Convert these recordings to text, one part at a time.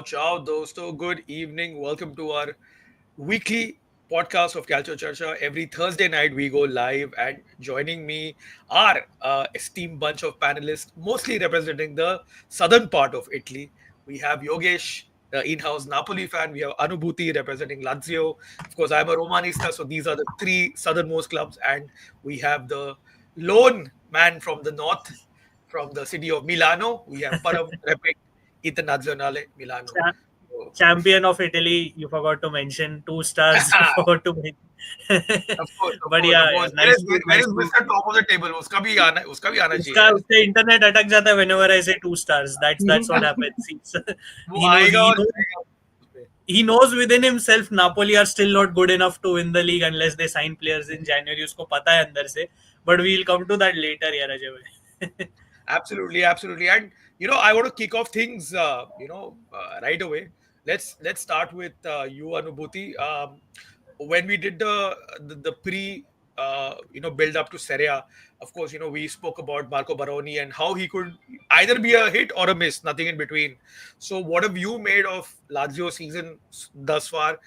Ciao Dosto. Good evening. Welcome to our weekly podcast of Calcio Charcha. Every Thursday night we go live, and joining me are esteemed bunch of panelists, mostly representing the southern part of Italy. We have Yogesh, the in-house Napoli fan. We have Anubhuti representing Lazio. Of course, I'm a Romanista, so these are the three southernmost clubs, and we have the lone man from the north, from the city of Milano. We have Param repping Internazionale Milano. Cha- So, Champion of Italy, you forgot to mention 2 stars. You forgot to mention. of course, of But course, of yeah, course. Where nice is to where nice is to. Mr. Top of the table? उसका भी आना चाहिए उसका यार. उससे internet अटक जाता है whenever I say 2 stars. That's what happens. वो He knows आएगा he और knows जाएगा उस पे. he knows within himself Napoli are still not good enough to win the league unless they sign players in January. उसको पता है अंदर से. But we'll come to that later, यार अजय भाई. Absolutely, absolutely. And I want to kick off things, right away. Let's start with you, Anubhuti. When we did the pre, build up to Serie A, of course, we spoke about Marco Baroni and how he could either be a hit or a miss, nothing in between. So, what have you made of Lazio season thus far?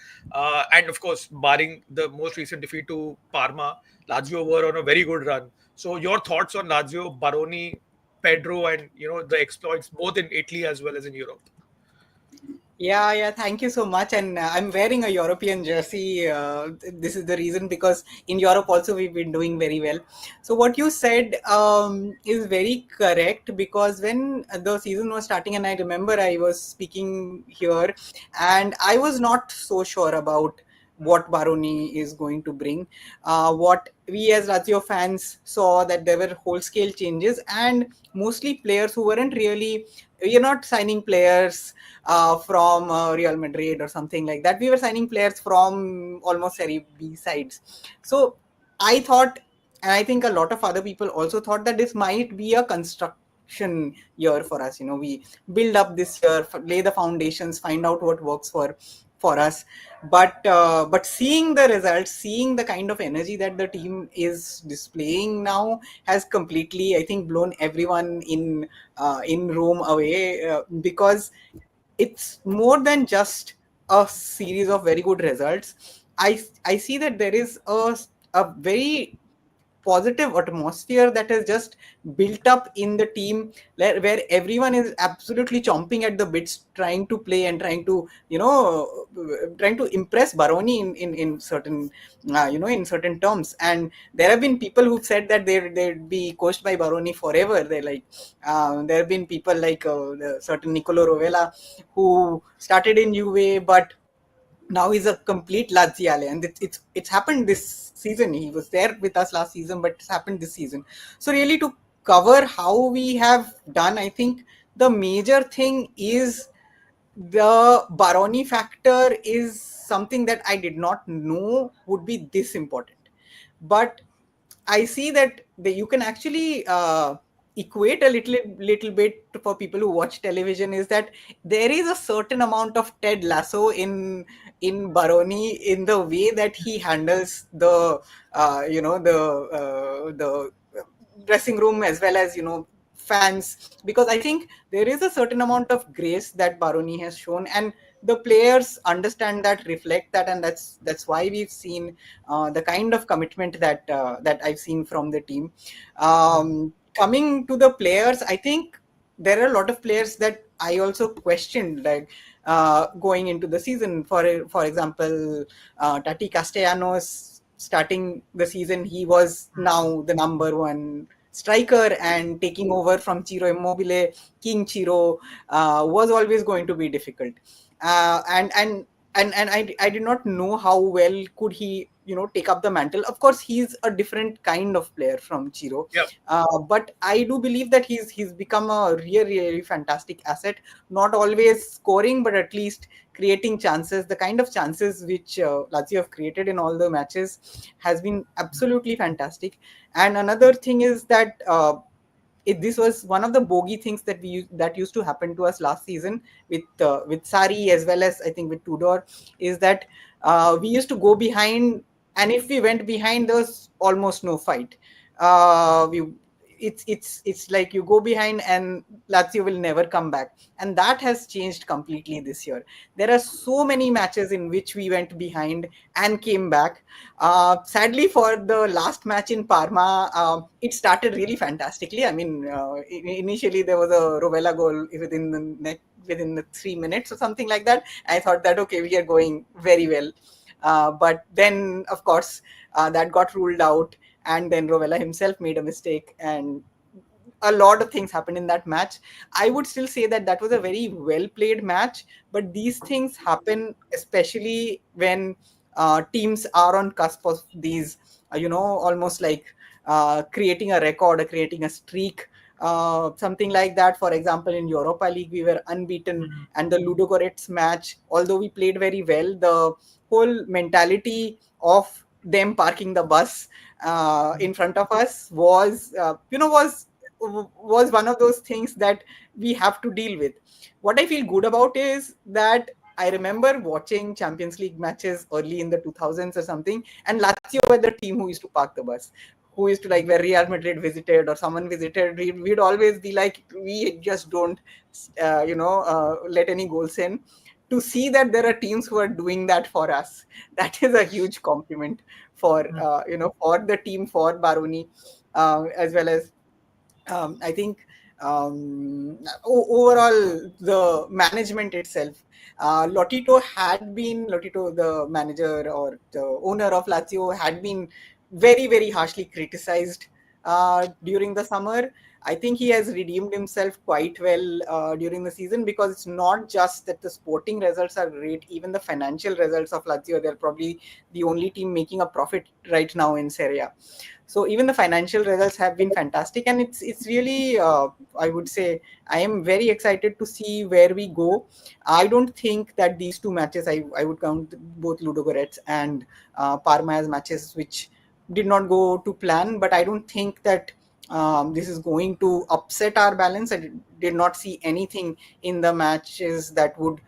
And of course, barring the most recent defeat to Parma, Lazio were on a very good run. So, your thoughts on Lazio, Baroni, Pedro, and the exploits both in Italy as well as in Europe. Yeah. Thank you so much. And I'm wearing a European jersey. This is the reason because in Europe also we've been doing very well. So what you said is very correct because when the season was starting, and I remember I was speaking here, and I was not so sure about what Baroni is going to bring. What we as Lazio fans saw that there were whole scale changes and mostly players who weren't really, you're not signing players from Real Madrid or something like that. We were signing players from almost Serie B sides. So I thought, and I think a lot of other people also thought that this might be a construction year for us. We build up this year, lay the foundations, find out what works for us. But seeing the results, seeing the kind of energy that the team is displaying now has completely, I think, blown everyone in Rome away because it's more than just a series of very good results. I see that there is a very positive atmosphere that has just built up in the team where everyone is absolutely chomping at the bits trying to play and trying to impress Baroni in certain in certain terms. And there have been people who've said that they'd be coached by Baroni forever. They're like there have been people like certain Nicolo Rovella who started in Juve but now he's a complete Laziale, and it's happened this season. He was there with us last season, but it's happened this season. So really, to cover how we have done, I think the major thing is the Baroni factor is something that I did not know would be this important, but I see that you can actually equate a little bit for people who watch television is that there is a certain amount of Ted Lasso in Baroni in the way that he handles the the dressing room as well as fans, because I think there is a certain amount of grace that Baroni has shown, and the players understand that, reflect that, and that's why we've seen the kind of commitment that I've seen from the team. Coming to the players, I think there are a lot of players that I also questioned, like going into the season. For example, Tati Castellanos, starting the season, he was now the number one striker and taking over from Ciro Immobile. King Ciro was always going to be difficult, and I did not know how well could he take up the mantle. Of course, he's a different kind of player from Chiro, Yeah. but I do believe that he's become a really fantastic asset. Not always scoring, but at least creating chances. The kind of chances which Lazio have created in all the matches has been absolutely fantastic. And another thing is that this was one of the bogey things that used to happen to us last season with Sari as well as I think with Tudor, is that we used to go behind, and if we went behind, there was almost no fight. We it's like you go behind and Lazio will never come back, and that has changed completely this year. There are so many matches in which we went behind and came back. Sadly, for the last match in Parma, it started really fantastically. I mean, initially there was a Rovella goal within the 3 minutes or something like that. I thought that okay, we are going very well, but then of course that got ruled out, and then Rovella himself made a mistake, and a lot of things happened in that match. I would still say that that was a very well played match, but these things happen especially when teams are on cusp of these, almost like creating a record or creating a streak. Something like that. For example, in Europa League, we were unbeaten, Mhm. and the Ludogorets match, although we played very well, the whole mentality of them parking the bus in front of us was one of those things that we have to deal with. What I feel good about is that I remember watching Champions League matches early in the 2000s or something, and Lazio were the team who used to park the bus, who used to, like, where Real Madrid visited or someone visited, we'd always be like, we just don't, let any goals in. To see that there are teams who are doing that for us, that is a huge compliment for for the team, for Baroni, as well as I think overall the management itself. Lotito, the manager or the owner of Lazio, had been very, very harshly criticized during the summer. I think he has redeemed himself quite well during the season, because it's not just that the sporting results are great, even the financial results of Lazio, they're probably the only team making a profit right now in Serie A. So even the financial results have been fantastic, and it's really, I would say, I am very excited to see where we go. I don't think that these two matches, I would count both Ludogorets and Parma as matches which did not go to plan, but I don't think that this is going to upset our balance. I did not see anything in the matches that would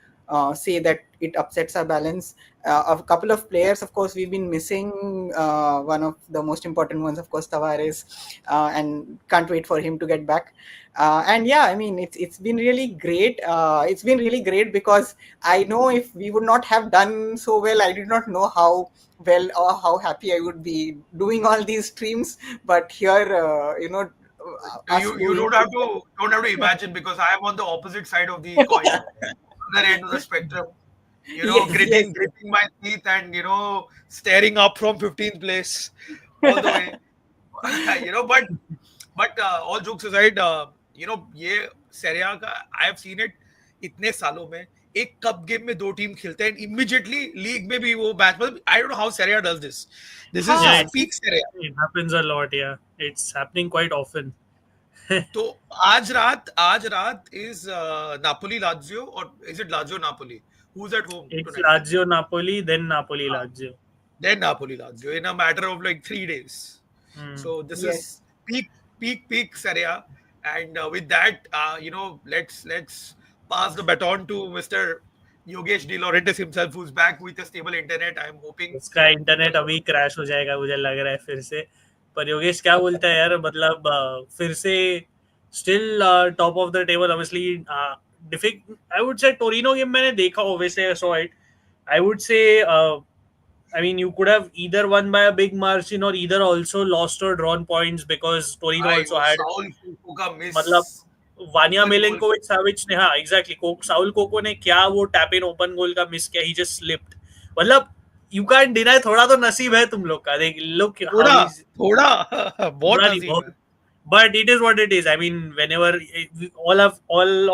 say that it upsets our balance. A couple of players, of course, we've been missing. One of the most important ones, of course, Tavares, and can't wait for him to get back. And yeah, I mean, it's been really great. It's been really great because I know if we would not have done so well, I did not know how well or how happy I would be doing all these streams. But here, us You doing. don't have to imagine, because I am on the opposite side of the coin, other end of the spectrum. Yes, yes, Gritting my teeth and staring up from 15th place all the way. But all jokes aside, ये Serie A का I have seen it इतने सालों में, एक cup game में दो team खेलते हैं इमीडिएटली लीग में भी वो मैच, मतलब I don't know how Serie A does this. This is Yeah, हाँ. peak Serie A. it happens a lot. Yeah, it's happening quite often. तो आज रात is Napoli Lazio, or is it Lazio Napoli? Who's at home It's tonight? Lazio Napoli, then Napoli Ah, Lazio. then Napoli Lazio in a matter of like 3 days. Hmm. So this Yes. is peak Serie A. And with that, let's pass the baton to Mr. Yogesh De Laurentiis himself, who's back with a stable internet. I'm hoping. उसका internet अभी crash हो जाएगा मुझे लग रहा है फिर से. पर योगेश क्या बोलता है यार, मतलब फिर से still top of the table obviously. I would से टोरिनो गेम मैंने देखा, obviously सो आई वुड से I mean, you could have either won by a big margin or either also lost or drawn points, because Torino I also was had, Saul का मतलब miss Vaniya open goal. मिलेंकोविच साविच ने, हाँ exactly, Saul cocoa ने क्या वो tap in open गोल का miss किया, ही just slipped. मतलब यू कैन डिनाई, थोड़ा तो नसीब है तुम लोग का. देख लुक हाउ थोड़ा इज, थोड़ा बहुत थोड़ा नहीं नसीब है. बहुत. But it is what it is. I mean, whenever all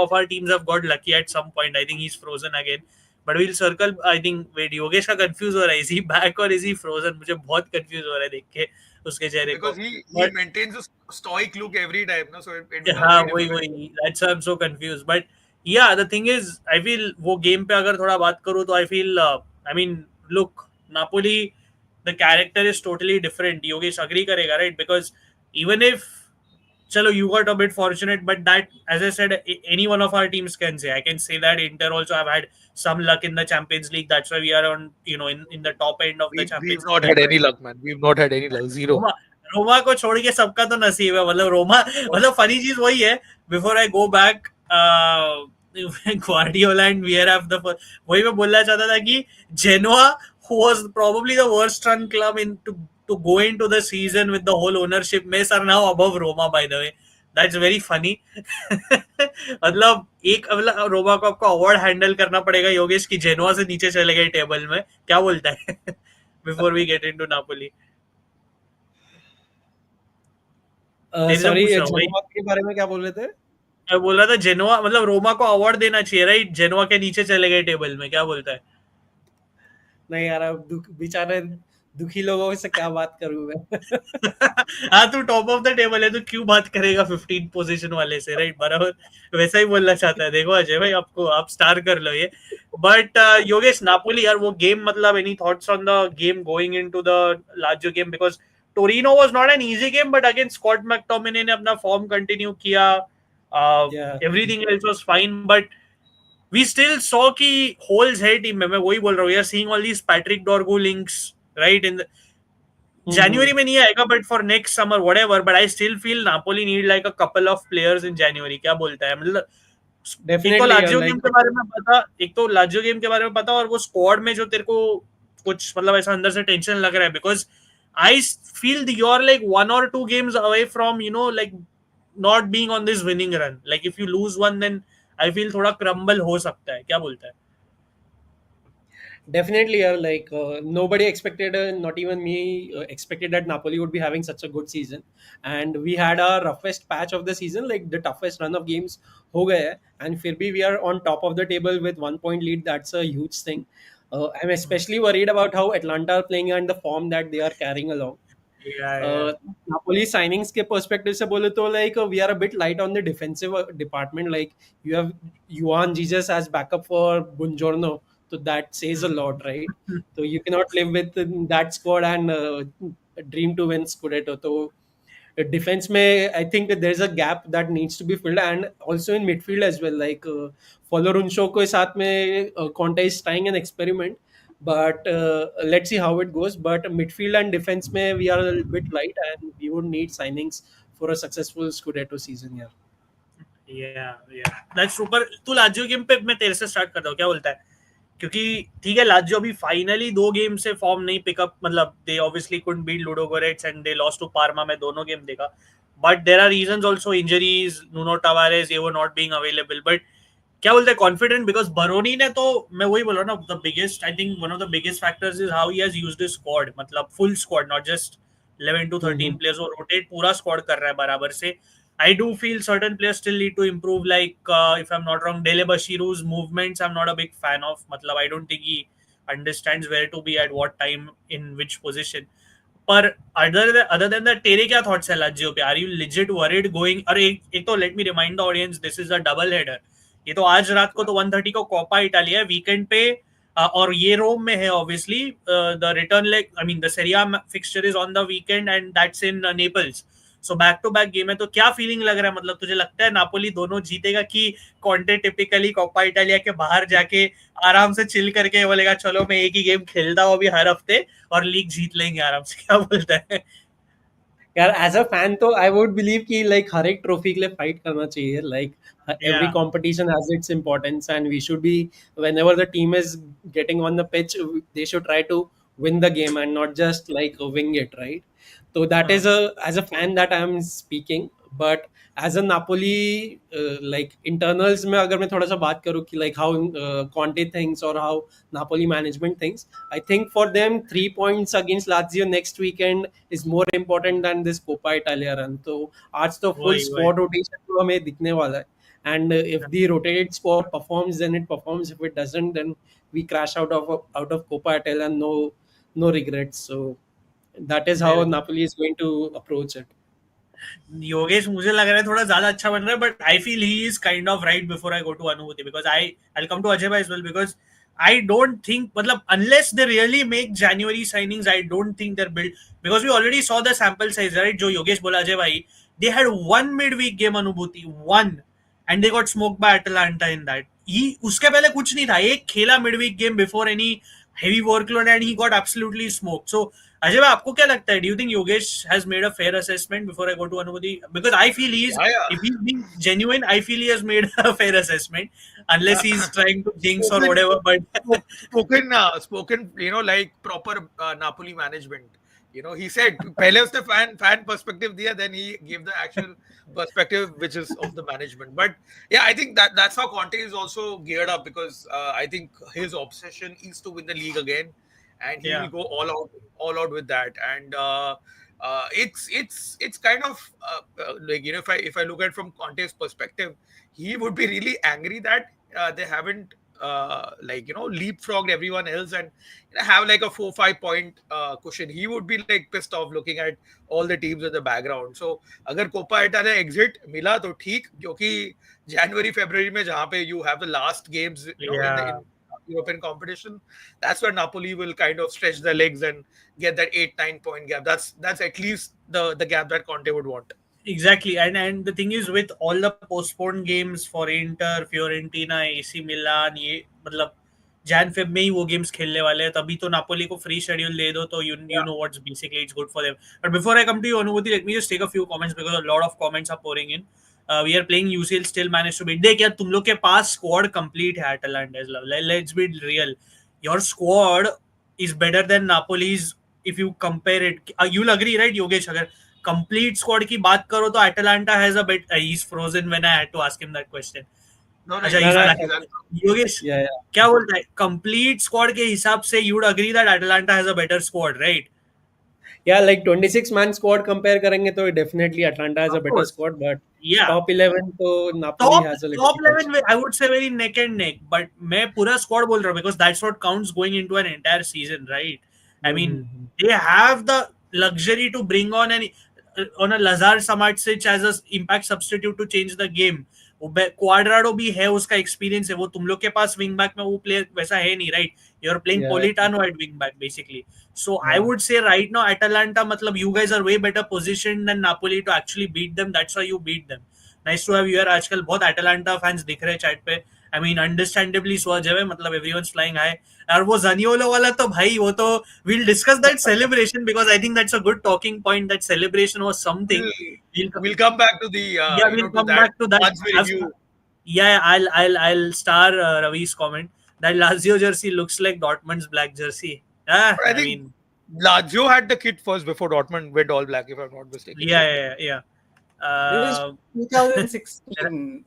of our teams have got lucky at some point. I think he's frozen again. But we'll circle. I think wait, Yogesh का confuse हो रहा है. Is he back or is he frozen? मुझे बहुत confuse हो रहा है देख के उसके चेहरे को. Because he But maintains a stoic look every time, no? So it becomes हाँ very वही difficult. वही, that's why I'm so confused. But yeah, the thing is, I feel वो गेम पे अगर थोड़ा बात करूँ तो I feel, I mean, look, Napoli, the character is totally different. Yogesh agree करेगा, right? Because even if, chalo, you got a bit fortunate, but that, as I said, any one of our teams can say. I can say that Inter also have had some luck in the Champions League. That's why we are on, in the top end of the We've Champions not League had as well. any luck, man. We've not had any luck. Zero. Roma, Roma को छोड़ के सबका तो नसीब है, मतलब रोमा, मतलब funny चीज वही है, before I go back Guardiola and Vieira have the वही मैं बोलना चाहता था कि Genoa was probably the worst run club in to go into the season with the whole ownership mess are now above Roma, by the way. That's very funny. मतलब एक मतलब रोमा को आपको अवार्ड हैंडल करना पड़ेगा योगेश की जेनोआ से नीचे चले गए टेबल में, क्या बोलता है? Before we get into Napoli, तेरे से सॉरी, पूछ रहा हूँ भाई। जनवा के बारे में क्या बोल रहे थे? मैं बोल रहा था जेनोआ मतलब रोमा को अवार्ड देना चाहिए, राइट? जेनोआ के नीचे चले गए टेबल में, क्या बोलता है? नहीं यार, अब बेचारे दुखी लोगों से क्या बात करूं मैं। हाँ, तू टॉप ऑफ द टेबल है तो क्यों बात करेगा 15 पोजीशन वाले से, राइट? बराबर वैसा ही बोलना चाहता है। देखो अजय भाई, आपको आप स्टार कर लो ये। बट योगेश, नापोली यार वो गेम, मतलब any thoughts on the game going into the larger game? Because Torino was not an easy game, but again Scott McTominay ने अपना फॉर्म कंटिन्यू किया, Yeah. Everything else was fine, but we still saw कि holes है team में। मैं वही बोल रहा हूँ, we are seeing all these Patrick Dorgu links, right? In the January में नहीं आएगा, but for next summer whatever, but I still feel Napoli need like a couple of players in January। क्या बोलता है? मतलब एक तो Definitely, लाजियो गेम like के बारे में पता, एक तो लाजियो गेम के बारे में पता, और वो स्क्वाड में जो तेरे को कुछ मतलब ऐसा अंदर से टेंशन लग रहा है, because I feel you are like 1 or 2 games away from like not being on this winning run, like if you lose one then I feel थोड़ा क्रम्बल हो सकता है, क्या बोलता है? definitely, yeah, like nobody expected, not even me, expected that Napoli would be having such a good season. And we had our roughest patch of the season, like the toughest run of games ho gaya hai, and फिर भी we are on top of the table with 1 point lead. That's a huge thing. I'm especially worried about how Atlanta are playing and the form that they are carrying along. Yeah. Napoli signings के perspective से बोले तो like we are a bit light on the defensive department. Like you have Juan Jesus as backup for Buongiorno, so that says a lot, right? So you cannot live with that squad and dream to win Scudetto. So defense में I think that there's a gap that needs to be filled, and also in midfield as well. Like Folorunso के साथ में Conte is trying an experiment, but let's see how it goes. But midfield and defense में we are a bit light, and we would need signings for a successful Scudetto season here. That's super. तू Lazio game पे मैं तेरे से start करता हूँ, क्या बोलता है? क्योंकि ठीक है, लाजियो अभी फाइनली 2 गेम से फॉर्म नहीं पिकअप, मतलब they obviously couldn't beat Ludogorets and they lost to Parma. मैं दोनों गेम देखा, but there are reasons also, injuries, Nuno Tavares ये वो नॉट बीइंग अवेलेबल। बट क्या बोलते हैं, कॉन्फिडेंट? बिकॉज बरोनी ने तो, मैं वही बोल रहा हूँ ना, the biggest, I think one of the biggest factors is how he has used his squad, मतलब full squad, not just 11 to 13 players, वो रोटेट पूरा स्क्वाड कर रहा है बराबर से। I do feel certain players still need to improve, like if I'm not wrong, Dele Bashiru's movements I'm not a big fan of, matlab I don't think he understands where to be at what time in which position. पर other than that, तेरे क्या thoughts है Lazio पे? Are you legit worried going? अरे एक तो let me remind the audience, this is a double header। ये तो आज रात को तो 1:30 को कोपा इटालिया है, वीकेंड पे, और ये रोम में है obviously. The return leg, I mean the Serie A fixture is on the weekend and that's in Naples. So back to back game है, तो क्या फीलिंग लग रहा है? मतलब तुझे लगता है नापोली दोनों जीतेगा, कि कॉन्टे टिपिकली कोपा इटालिया के बाहर जाके आराम से चिल करके बोलेगा चलो मैं एक ही गेम खेलता हूँ अभी हर हफ्ते और लीग जीत लेंगे आराम से, क्या बोलता है? यार एज अ फैन तो आई वुड बिलीव कि लाइक हर एक ट्रॉफी के लिए फाइट करना चाहिए. Like every competition has its importance, and we should be, whenever the team is getting on the pitch, they should try to win the game and not just like wing it, right? So that is a, as a fan that I am speaking. But as a Napoli like internals में अगर मैं थोड़ा सा बात करूँ कि like how Conte thinks or how Napoli management thinks, I think for them 3 points against Lazio next weekend is more important than this Coppa Italia run. तो आज तो full squad rotation तो हमें दिखने वाला है. And if the rotated squad performs, then it performs. If it doesn't, then we crash out of Coppa Italia and no regrets. So that is how Napoli is going to approach it. Yogesh मुझे लग रहा है थोड़ा ज्यादा अच्छा बन रहा है, but I feel he is kind of right before I go to अनुभूति, because I come to Ajay भाई as well, because I don't think, मतलब unless they really make January signings, I don't think there build, because we already saw the sample size, right? जो योगेश बोला अजय भाई, they had one mid week game अनुभूति, one, and they got smoked bye Atlanta in that. ही उसके पहले कुछ नहीं था, एक खेला mid week game before any heavy workload and he got absolutely smoked. So Ajay, आपको क्या लगता है? Do you think Yogesh has made a fair assessment before I go to Anubhuti? Because I feel if he's being genuine, I feel he has made a fair assessment, unless he's trying to jinx or Spoken, whatever. But spoken, like proper Napoli management. He said, पहले उसने fan perspective दिया, then he gave the actual perspective, which is of the management. But yeah, I think that's how Conte is also geared up, because I think his obsession is to win the league again, and he will yeah, go all out with that. And it's kind of like, if I look at from Conte's perspective, he would be really angry that they haven't leapfrogged everyone else and have like a 4-5 point cushion. He would be like pissed off looking at all the teams in the background. So अगर Coppa Italia exit मिला तो ठीक, क्योंकि जनवरी फरवरी में जहाँ पे you have the last games yeah. in European competition, that's where Napoli will kind of stretch their legs and get that 8-9 point gap. That's at least the gap that Conte would want. Exactly, and the thing is, with all the postponed games for Inter, Fiorentina, AC Milan, ये मतलब Jan Feb में ही वो games खेलने वाले हैं, तभी तो Napoli को free schedule दे दो, तो you know what's basically it's good for them. But before I come to you, Anubhuti, let me just take a few comments because a lot of comments are pouring in. We are playing UCL, still managed to beat. देख यार, तुम लोग के पास squad complete है Atalanta. Let's be real. Your squad is better than Napoli's if you compare it. You'll agree, right, Yogesh? अगर complete squad की बात करो तो Atalanta has a bit. He's frozen when I had to ask him that question. No, अच्छा, he's he's No, back. back. He's back. Yogesh yeah, yeah. क्या बोलता है? Complete squad के हिसाब से you would agree that Atalanta has a better squad, right? Yeah, like 26 man squad compare करेंगे तो definitely Atlanta has a Of better course. squad, but Yeah. top 11 तो Napoli Top has a little top bit 11 I would say very neck and neck, but मैं पूरा squad बोल रहा हूँ because that's what counts going into an entire season, right? I mean, they have the luxury to bring on on a Lazar Samardzic as a impact substitute to change the game. क्वाड्राडो भी है, उसका experience है, वो तुम लोग के पास wing back में वो प्लेयर वैसा है नहीं, right? You are playing Yeah, Politano at wing back basically. So I yeah. would say right now Atalanta, मतलब you guys are way better positioned than Napoli to actually beat them. That's why you beat them. Nice to have you here. आजकल बहुत Atalanta fans दिख रहे हैं chat पे. I mean, understandably so, जब है, मतलब everyone's flying high. और वो Zaniolo वाला तो भाई, वो तो we'll discuss that celebration because I think that's a good talking point. That celebration was something. We'll, We'll, we'll come back to the yeah, we'll to come that back to that. once we review. Yeah, I'll star Ravi's comment. That Lazio jersey looks like Dortmund's black jersey. But I I think mean, Lazio had the kit first before Dortmund went all black, if I'm not mistaken. yeah. This is Uh, 2016.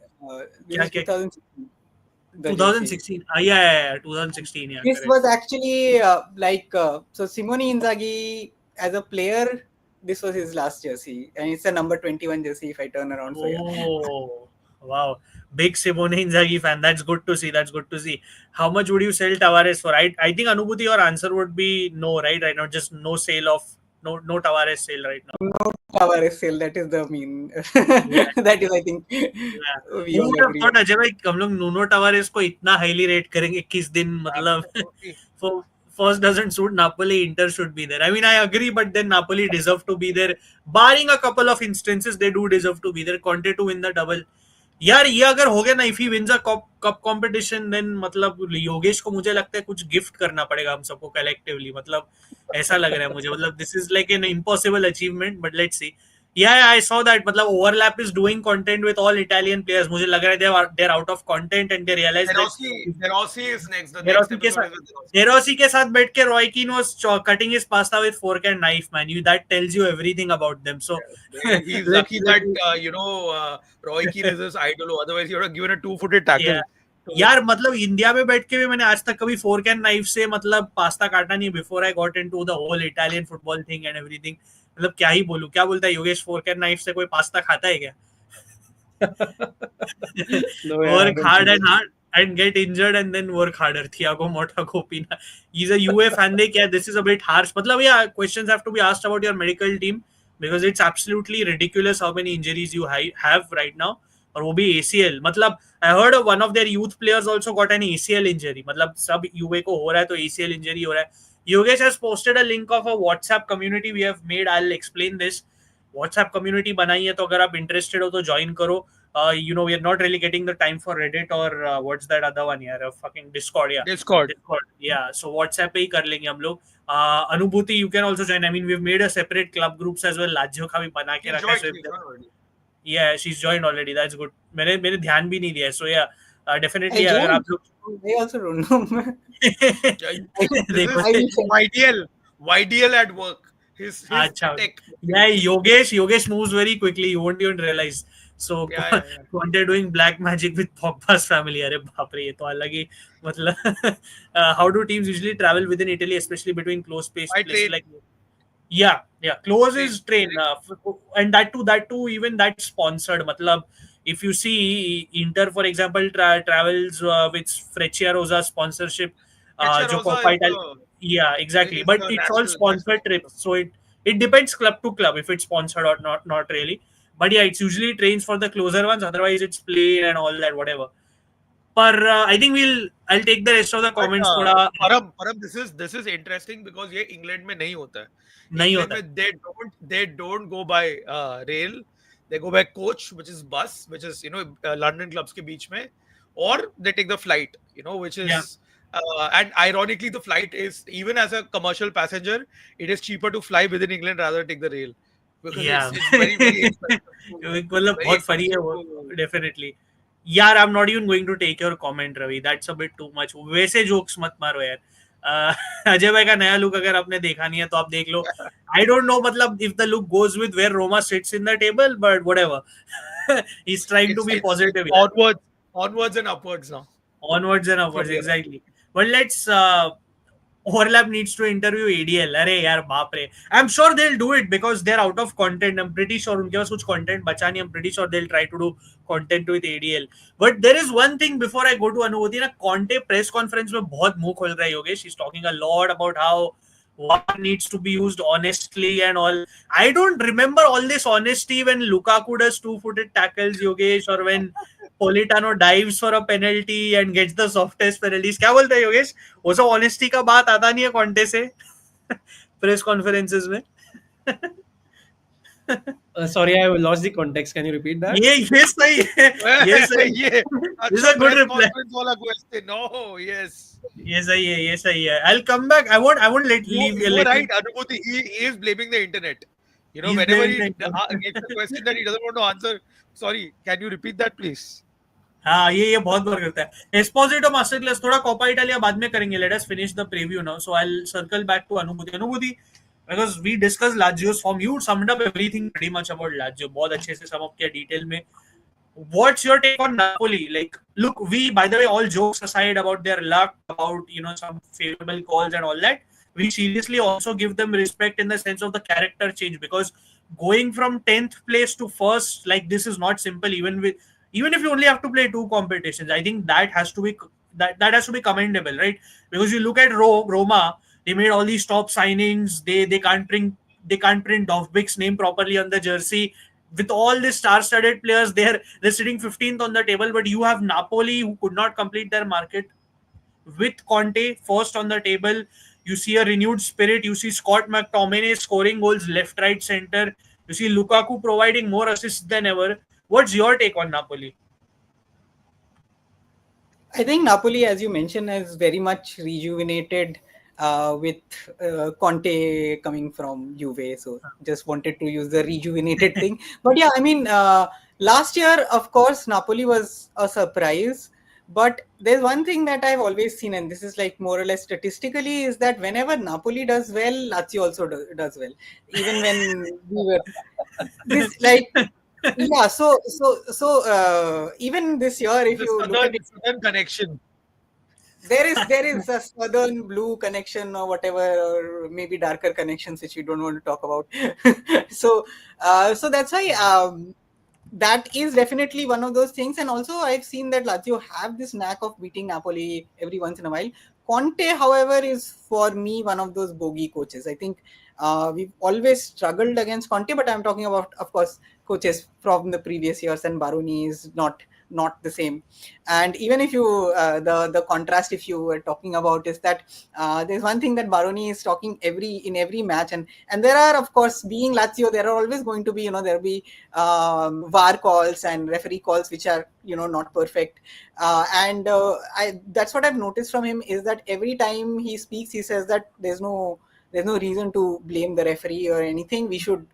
This क्या is क्या 2016. The jersey. 2016. Yeah, 2016. Yeah, This correct. was actually so Simone Inzaghi as a player. This was his last jersey, and it's a number 21 jersey. If I turn around, so yeah. Oh, wow. Big Simone Inzaghi fan. That's good to see. That's good to see. How much would you sell Tavares for? I think Anubhuti, your answer would be no, right? Right now, just no sale of no Tavares sale right now. No Tavares sale. That is the mean. Yeah. That is, I think, Yeah. we Who all would have agree. thought, Ajay भाई, हम लोग Nuno टवारेस को इतना highly rate करेंगे 21 दिन, मतलब Absolutely. for first doesn't suit Napoli, Inter should be there. I mean, I agree, but then Napoli deserve to be there. Barring a couple of instances, they do deserve to be there. Conte to win the double. यार ये अगर हो गया ना, if he wins a cup competition, then मतलब योगेश को मुझे लगता है कुछ गिफ्ट करना पड़ेगा हम सबको कलेक्टिवली, मतलब ऐसा लग रहा है मुझे, मतलब this is like an impossible achievement, but let's see. Yeah, I saw that. मतलब overlap is doing content with all Italian players. मुझे लग रहा है they're out of content and they realize that De Rossi is next. The De next Rossi के episode साथ is with De Rossi. De Rossi के साथ बैठ के Roy Keane was cutting his pasta with fork and knife, man. That tells you everything about them. So He's lucky that Roy Keane is his idol. Otherwise, he would have given a two-footed tackle. yeah. यार मतलब India में बैठ के भी मैंने आज तक कभी फोर्क एंड नाइफ से मतलब पास्ता काटा नहीं. Before I got into the whole Italian football thing and everything, मतलब क्या ही बोलूं. क्या बोलता है योगेश, फोर्क एंड नाइफ से कोई पास्ता खाता है क्या? No, I Work haven't hard seen and hard and get injured and then work harder. Thiago Motta को पीना. He's a UA fan. They क्या? This is a bit harsh. मतलब yeah, questions have to be asked about your medical team because it's absolutely ridiculous how many injuries you have right now. और वो भी ACL. मतलब I heard of one of their youth players also got an ACL injury. मतलब सब UA को हो रहा है तो ACL injury हो रहा है. Yogesh has posted a link of a WhatsApp community we have made. I'll explain this. WhatsApp community बनाई है तो अगर आप interested हो तो join करो. we are not really getting the time for Reddit or what's that other one here, fucking Discord. Yeah, Discord. Discord. Yeah, so WhatsApp पे ही कर लेंगे हम लोग. Anubhuti, you can also join. I mean, we've made a separate club groups as well. Lazio का भी बना के She's रखा है. joined. So She's joined already. yeah, she's joined already. That's good. मैंने ध्यान भी नहीं दिया. So yeah, I definitely अगर joined. आप लोग They also don't know. Yeah, this देखो. I wish. YDL. YDL at work. His अच्छा. tech. Yeah, Yogesh moves very quickly. You won't even realize. So Yeah, yeah, yeah. Conte doing black magic with Pogba's family. अरे बाप रे, ये तो अलग ही मतलब. How do teams usually travel within Italy, especially between close-paced I places train. like? Yeah, close Train. is train, and that too even that's sponsored. Matlab, if you see Inter, for example, travels with Freccia Rosa sponsorship, jo Rosa Coppa Italia. Yeah, exactly. is But the it's all national sponsored trips, so it depends club to club if it's sponsored or not really. But yeah, it's usually trains for the closer ones. Otherwise, it's plane and all that whatever. But I think I'll take the rest of the But comments. थोड़ा Param, this is interesting because ये England में नहीं होता है. नहीं England होता है. में they don't go by rail. They go by coach, which is bus, which is London clubs के बीच में, or they take the flight, which Yeah. is and ironically the flight is, even as a commercial passenger, it is cheaper to fly within England rather than take the rail because Yeah. it's very very expensive. मतलब Very बहुत funny है expensive वो, to- definitely. यार, I'm not even going to take your comment, Ravi. That's a bit too much. वैसे jokes मत मारो यार. अजय भाई का नया लुक अगर आपने देखा नहीं है तो आप देख लो. I don't know मतलब if the look goes with where Roma sits in the table, but whatever. He's trying to be it's positive. Yeah. onwards and upwards now Onwards and from upwards, here on. exactly. But let's Overlap needs to interview ADL. अरे यार बाप रे. I'm sure they'll do it because they're out of content. I'm pretty sure उनके पास कुछ content बचा नहीं. I'm pretty sure they'll try to do content with ADL. But there is one thing before I go to Anubhuti ना, Conte press conference में बहुत मुंह खोल रहा है Yogesh. He's talking a lot about how VAR needs to be used honestly and all. I don't remember all this honesty when Lukaku does two-footed tackles, Yogesh, or when Politano dives for a penalty and gets the softest penalties. क्या बोलते हैं योगेश? वो सब honesty का बात आता नहीं है कॉन्टे से प्रेस कॉन्फ्रेंसेस में. Sorry, I lost the context. Can you repeat that? ये सही है. ये सही. ये This is अच्छा a good press reply. conference वाला question. No, yes. ये सही है. I'll come back. I won't let leave. You were let right, you- Anubhuti. He is blaming the internet. He's Whenever blaming he the internet. gets a question that he doesn't want to answer, sorry, can you repeat that, please? हाँ, ये बहुत बार करता है. Esposito master class थोड़ा Coppa Italia बाद में करेंगे. Let us finish the preview now. So I'll circle back to Anubhuti, because we discussed Lazio's form. You summed up everything pretty much about Lazio. बहुत अच्छे से sum up किया detail में. What's your take on Napoli? Like, look, we, by the way, all jokes aside about their luck, about some favorable calls and all that, we seriously also give them respect in the sense of the character change, because going from 10th place to first like this is not simple. Even if you only have to play two competitions, I think that has to be has to be commendable, right? Because you look at Roma, they made all these top signings. They can't print Dovbik's name properly on the jersey. With all these star-studded players, they're sitting 15th on the table. But you have Napoli, who could not complete their market, with Conte first on the table. You see a renewed spirit. You see Scott McTominay scoring goals left, right, center. You see Lukaku providing more assists than ever. What's your take on Napoli? I think Napoli, as you mentioned, is very much rejuvenated with Conte coming from Juve. So just wanted to use the rejuvenated thing. But yeah, I mean, last year, of course, Napoli was a surprise. But there's one thing that I've always seen, and this is like more or less statistically, is that whenever Napoli does well, Lazio also does well. Even when we were this like yeah, even this year, if The you look at it, southern connection. there is a southern blue connection or whatever, or maybe darker connections which we don't want to talk about. So that's why that is definitely one of those things. And also, I've seen that Lazio have this knack of beating Napoli every once in a while. Conte, however, is for me one of those bogey coaches. I think we've always struggled against Conte, but I'm talking about, of course, coaches from the previous years, and Baroni is not not the same. And even if you the contrast if you were talking about is that there's one thing that Baroni is talking in every match, and there are, of course, being Lazio, there are always going to be, there'll be VAR calls and referee calls which are not perfect. And that's what I've noticed from him, is that every time he speaks, he says that there's no reason to blame the referee or anything. We should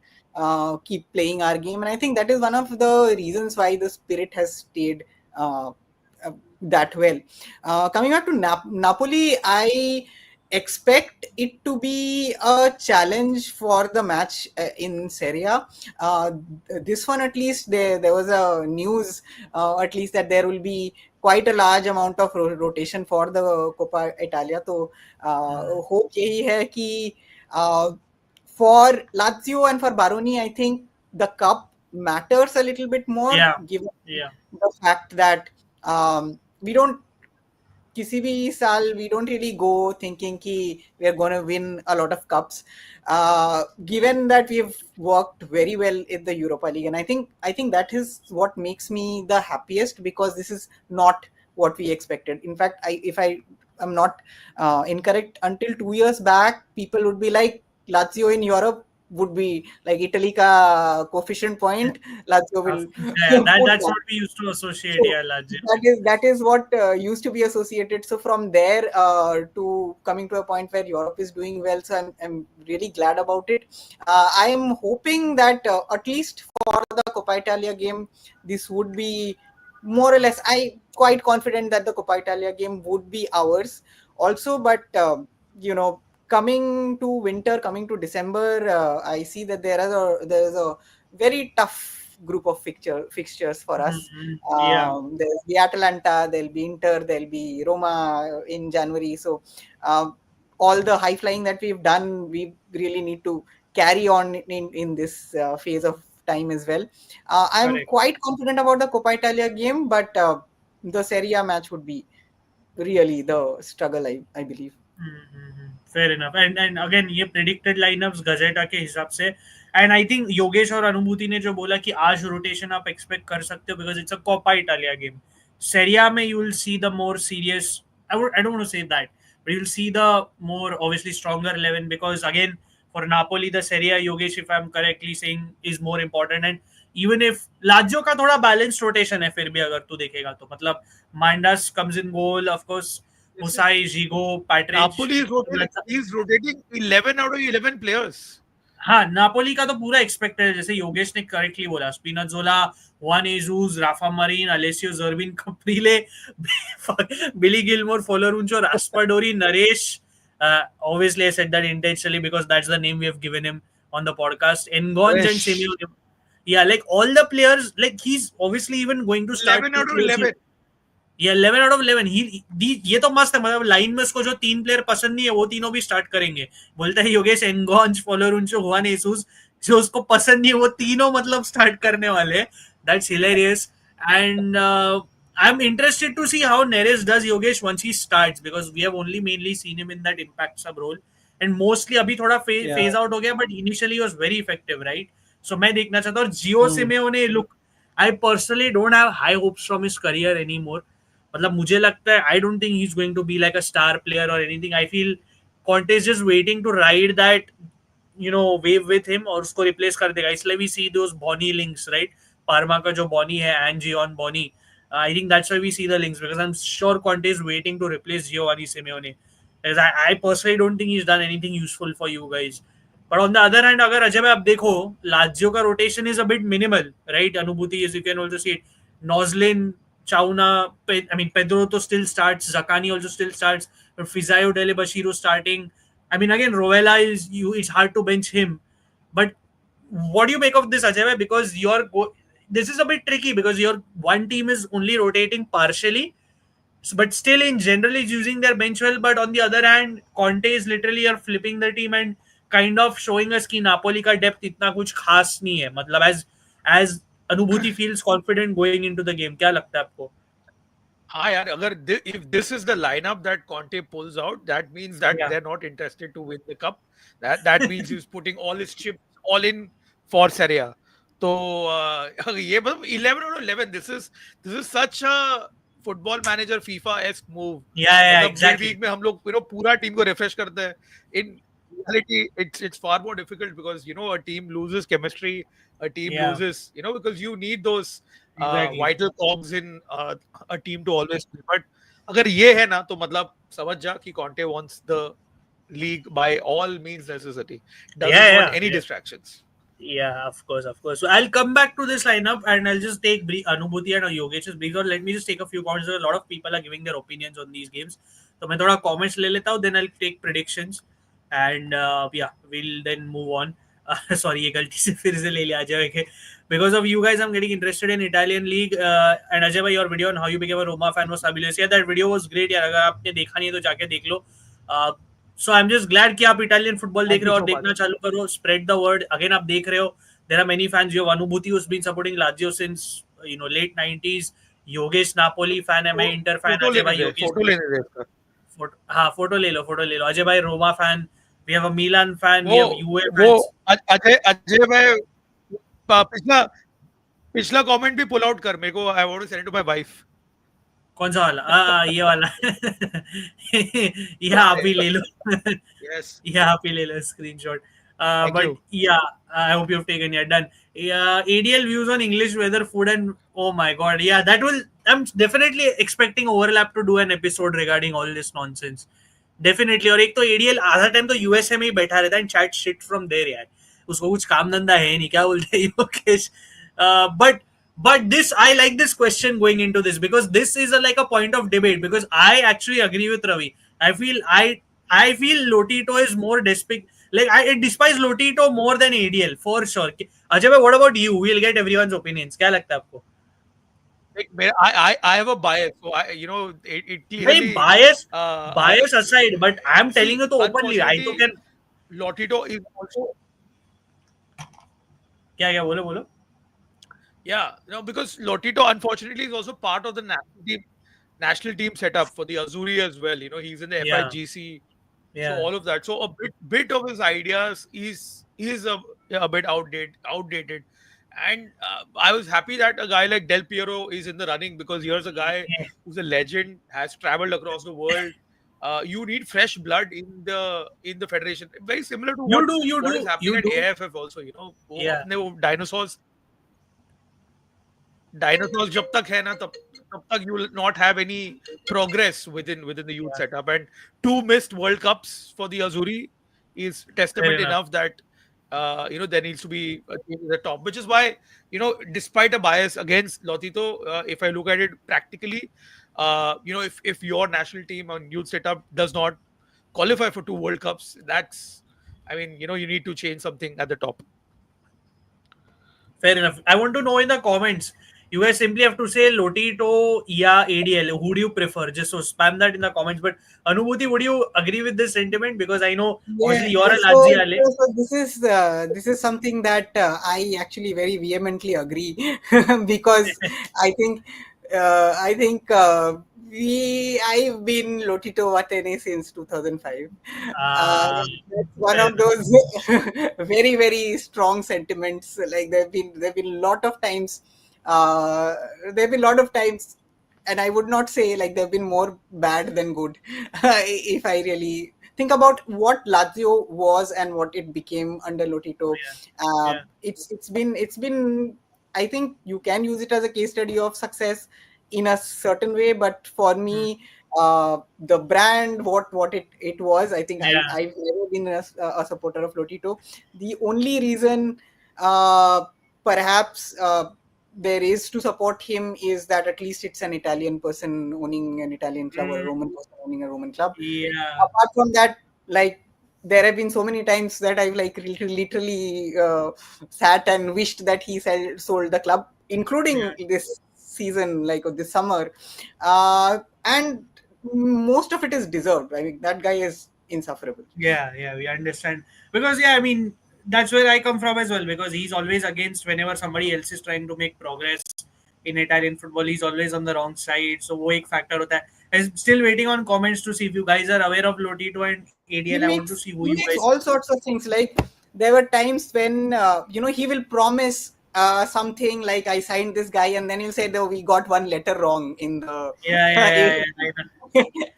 keep playing our game, and I think that is one of the reasons why the spirit has stayed uh, that well. Coming back to Napoli, I expect it to be a challenge for the match in Serie A. This one, at least, there was a news, at least, that there will be quite a large amount of rotation for the Coppa Italia. So, hope यही है कि for Lazio and for Baroni, I think the cup matters a little bit more, Yeah, given yeah. the fact that we don't किसी भी साल we don't really go thinking कि we are going to win a lot of cups, given that we've worked very well in the Europa League. And I think that is what makes me the happiest, because this is not what we expected. In fact, if I am not incorrect, until 2 years back, people would be like, Lazio in Europe would be like Italy ka coefficient point. Lazio will Yeah, put that's that. what we used to associate. So Yeah, Lazio. that is what used to be associated. So from there to coming to a point where Europe is doing well, so I'm really glad about it. I am hoping that at least for the Coppa Italia game, this would be more or less. I quite confident that the Coppa Italia game would be ours also. But coming to winter, coming to December, I see that there is a very tough group of fixtures for us. Yeah, There's the Atalanta, there'll be Inter, there'll be Roma in January. So all the high flying that we've done, we really need to carry on in this phase of time as well. I'm correct. quite confident about the Coppa Italia game, but the Serie A match would be really the struggle, I believe. Fair enough and again ये predicted line-ups गजेटा के हिसाब से and I think Yogesh और अनुभूति ने जो बोला कि आज रोटेशन आप एक्सपेक्ट कर सकते हो because it's a Coppa Italia game Serie A में you will see the more serious I don't want to say that but you'll see the more obviously stronger 11 because again for Napoli the Serie A Yogesh if I'm correctly saying is more important and even if Lazio का थोड़ा balance rotation है फिर भी अगर तू देखेगा तो मतलब Mandas comes in goal of course This is Musai, Zigo, Patridge. Napoli is rotating. He's rotating 11 out of 11 players. हाँ नापोली का तो पूरा एक्सपेक्टेड है जैसे योगेश ने करेक्टली बोला स्पिनाजोला Juan Jesus, Rafa Marin, Alessio Zerbin, Caprile, Billy Gilmore, Foloruncho, Raspadori, Naresh. Obviously, I said that intentionally because that's the name we have given him on the podcast. Ngonj and Fresh. Simeone. Yeah, like all the players, like he's obviously even going to start 11 to out of close. 11. ये 11 out of 11 ये तो मस्त है मतलब line में उसको जो तीन प्लेयर पसंद नहीं है वो तीनों भी स्टार्ट करेंगे बोलता है योगेश एनगॉन्ज फोलोरुंचो हुआन एसूस जो उसको पसंद नहीं है वो तीनों मतलब स्टार्ट करने वाले that's hilarious and I am interested to see how Neres does Yogesh once he starts because we have only mainly seen him in that impact sub role and mostly अभी थोड़ा फेज आउट हो गया but initially was very effective right so मैं देखना चाहता हूँ और Gio Simeone look I personally don't have high hopes from his career any more मतलब मुझे लगता है I don't think he is going to be like a star player और anything I feel Conte is just waiting to ride that wave with him और उसको replace कर देगा इसलिए we see those Bonny links right Parma का जो Bonny है and Yoan Bonny I think that's why we see the links because I am sure Conte is waiting to replace Giovanni Simeone I personally don't think he's done anything useful for you guys. But on the other hand, अगर अजय भाई आप देखो Lazio का rotation is a bit minimal right Anubhuti is you can also see it Noslin Chauna, I mean, Pedro to still starts. Zakani also still starts. But Fizayo Dele Bashiro starting. I mean, again, Rovella it's hard to bench him. But what do you make of this, Ajay? Because this is a bit tricky because your one team is only rotating partially, but still in general is using their bench well. But on the other hand, Conte is literally are flipping the team and kind of showing us कि Napoli का depth इतना कुछ खास नहीं है. मतलब as अनुभूति feels confident going into the game. क्या लगता है आपको? हाँ यार अगर if this is the lineup that Conte pulls out, that means that Yeah. they're not interested to win the cup. That means he's putting all his chips all in for Serie A. तो ये मतलब 11 out of 11, this is such a football manager FIFA ask move. Yeah, yeah, मतलब mid exactly. Week में हम लोग पूरा team को refresh करते हैं. इन reality it's far more difficult because a team loses chemistry, a team Yeah, loses, because you need those exactly. vital cogs in a team to always play. But अगर ये है ना तो मतलब समझ जा कि Conte wants the league by all means necessary, Yeah, doesn't want yeah, any yeah. distractions. Yeah, of course, of course. So I'll come back to this lineup and I'll just take Anubhuti and Yogesh's brief. Or let me just take a few comments. A lot of people are giving their opinions on these games. So मैं थोड़ा comments ले लेता हूँ, then I'll take predictions and yeah, we'll then move on. Sorry, ये गलती से फिर से ले लिया अजय के. Because of you guys, I'm getting interested in Italian league. And Ajay bhai, your video on how you became a Roma fan was fabulous. Yeah, that video was great. यार अगर आपने देखा नहीं है तो जाके देख लो. Uh, so I am just glad कि आप इटालियन फुटबॉल देख Thank रहे you हो और so much. देखना चालू करो. Spread the word. अगेन आप देख रहे हो, there are many fans. You have Anubhuti who's been supporting Lazio since late 90s. Yogesh Napoli fan है, मैं इंटर फैन. फोटो अजय लेने भाई दे, योगेश फोटो लेने दे इसका. हाँ फोटो ले लो, फोटो ले लो. अजय भाई Roma fan. We have a Milan fan, we वो हैव यूए वो फैंस. अजय अजय भाई पिछला पिछला कमेंट भी पुल आउट कर मेरे को. I want to send to my wife. कौन सा वाला? ये वाला. ये आप भी ले लो. Yes. Yeah, happy little screenshot. Thank But you. yeah, I hope you've taken. Yeah, done. Yeah, ADL views on English weather, food, and oh my god, yeah, that will. I'm definitely expecting overlap to do an episode regarding all this nonsense. Definitely. और एक तो ADL आधा time तो USA में ही बैठा रहता है and chat shit from there यार. उसको कुछ काम धंधा है नहीं, क्या बोलते हैं Yogesh. But this I like this question going into this because this is like a point of debate because I actually agree with Ravi. I feel Lotito is more despic. Like I despise Lotito more than ADL for sure. Ajay bhai, what about you? We'll get everyone's opinions. क्या लगता है आपको? Like, I have a bias, so it भाई clearly I bias aside, but I'm telling see. you तो openly. I तो Unfortunately, can. Lotito is also, क्या क्या बोलो बोलो. yeah, because Lotito unfortunately is also part of the national team setup for the Azzurri as well. He's in the Yeah, FIGC, so yeah, all of that. So a bit of his ideas is a bit outdated. And I was happy that a guy like Del Piero is in the running because here's a guy yeah. who's a legend, has traveled across the world. You need fresh blood in the federation, very similar to You what do, you what is do, happening you at do. AFF also. वो Yeah, अपने वो dinosaurs जब तक है ना तब तक you will not have any progress within the youth yeah. setup. And 2 missed World Cups for the Azzurri is Fair testament enough. enough that there needs to be a team at the top, which is why despite a bias against Lotito, if I look at it practically, if your national team on youth setup does not qualify for 2 World Cups, that's, I mean, you need to change something at the top. Fair enough. I want to know in the comments. You guys simply have to say Lotito, yeah, ADL. Who do you prefer? Just so spam that in the comments. But Anubhuti, would you agree with this sentiment? Because I know Yeah, obviously you're a so, Lazio Ale. so this is something that I actually very vehemently agree because I think I've been Lotito Watene since 2005. Uh, That's one Fair of enough. those very strong sentiments. Like there've been a lot of times. There've been a lot of times, and I would not say like there've been more bad than good. If I really think about what Lazio was and what it became under Lotito, Yeah, it's been. I think you can use it as a case study of success in a certain way, but for yeah. me, the brand, what it was, I think Yeah, I've never been a supporter of Lotito. The only reason, uh, perhaps. There is to support him is that at least it's an Italian person owning an Italian club or a mm, Roman person owning a Roman club. yeah, Apart from that, like there have been so many times that I've like literally sat and wished that he sold the club, yeah. including this season, like this summer, and most of it is deserved. I mean, that guy is insufferable. Yeah, we understand. Because yeah, I mean that's where I come from as well. Because he's always against whenever somebody else is trying to make progress in Italian football. He's always on the wrong side. So वो एक factor होता है. I'm still waiting on comments to see if you guys are aware of Lotito and ADL. he I want to makes see who he you makes guys. all sorts of things. Like there were times when he will promise. something like I signed this guy, and then you said, "Oh, we got one letter wrong in the."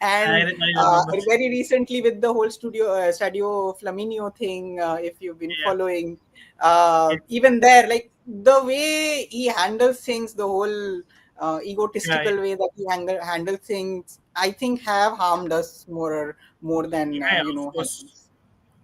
And I remember. very recently with the whole Stadio Flaminio thing, if you've been Yeah. following, It, even there, like the way he handles things, the whole yeah, egotistical way that he handles things, I think have harmed us more than yeah, of helped course. us.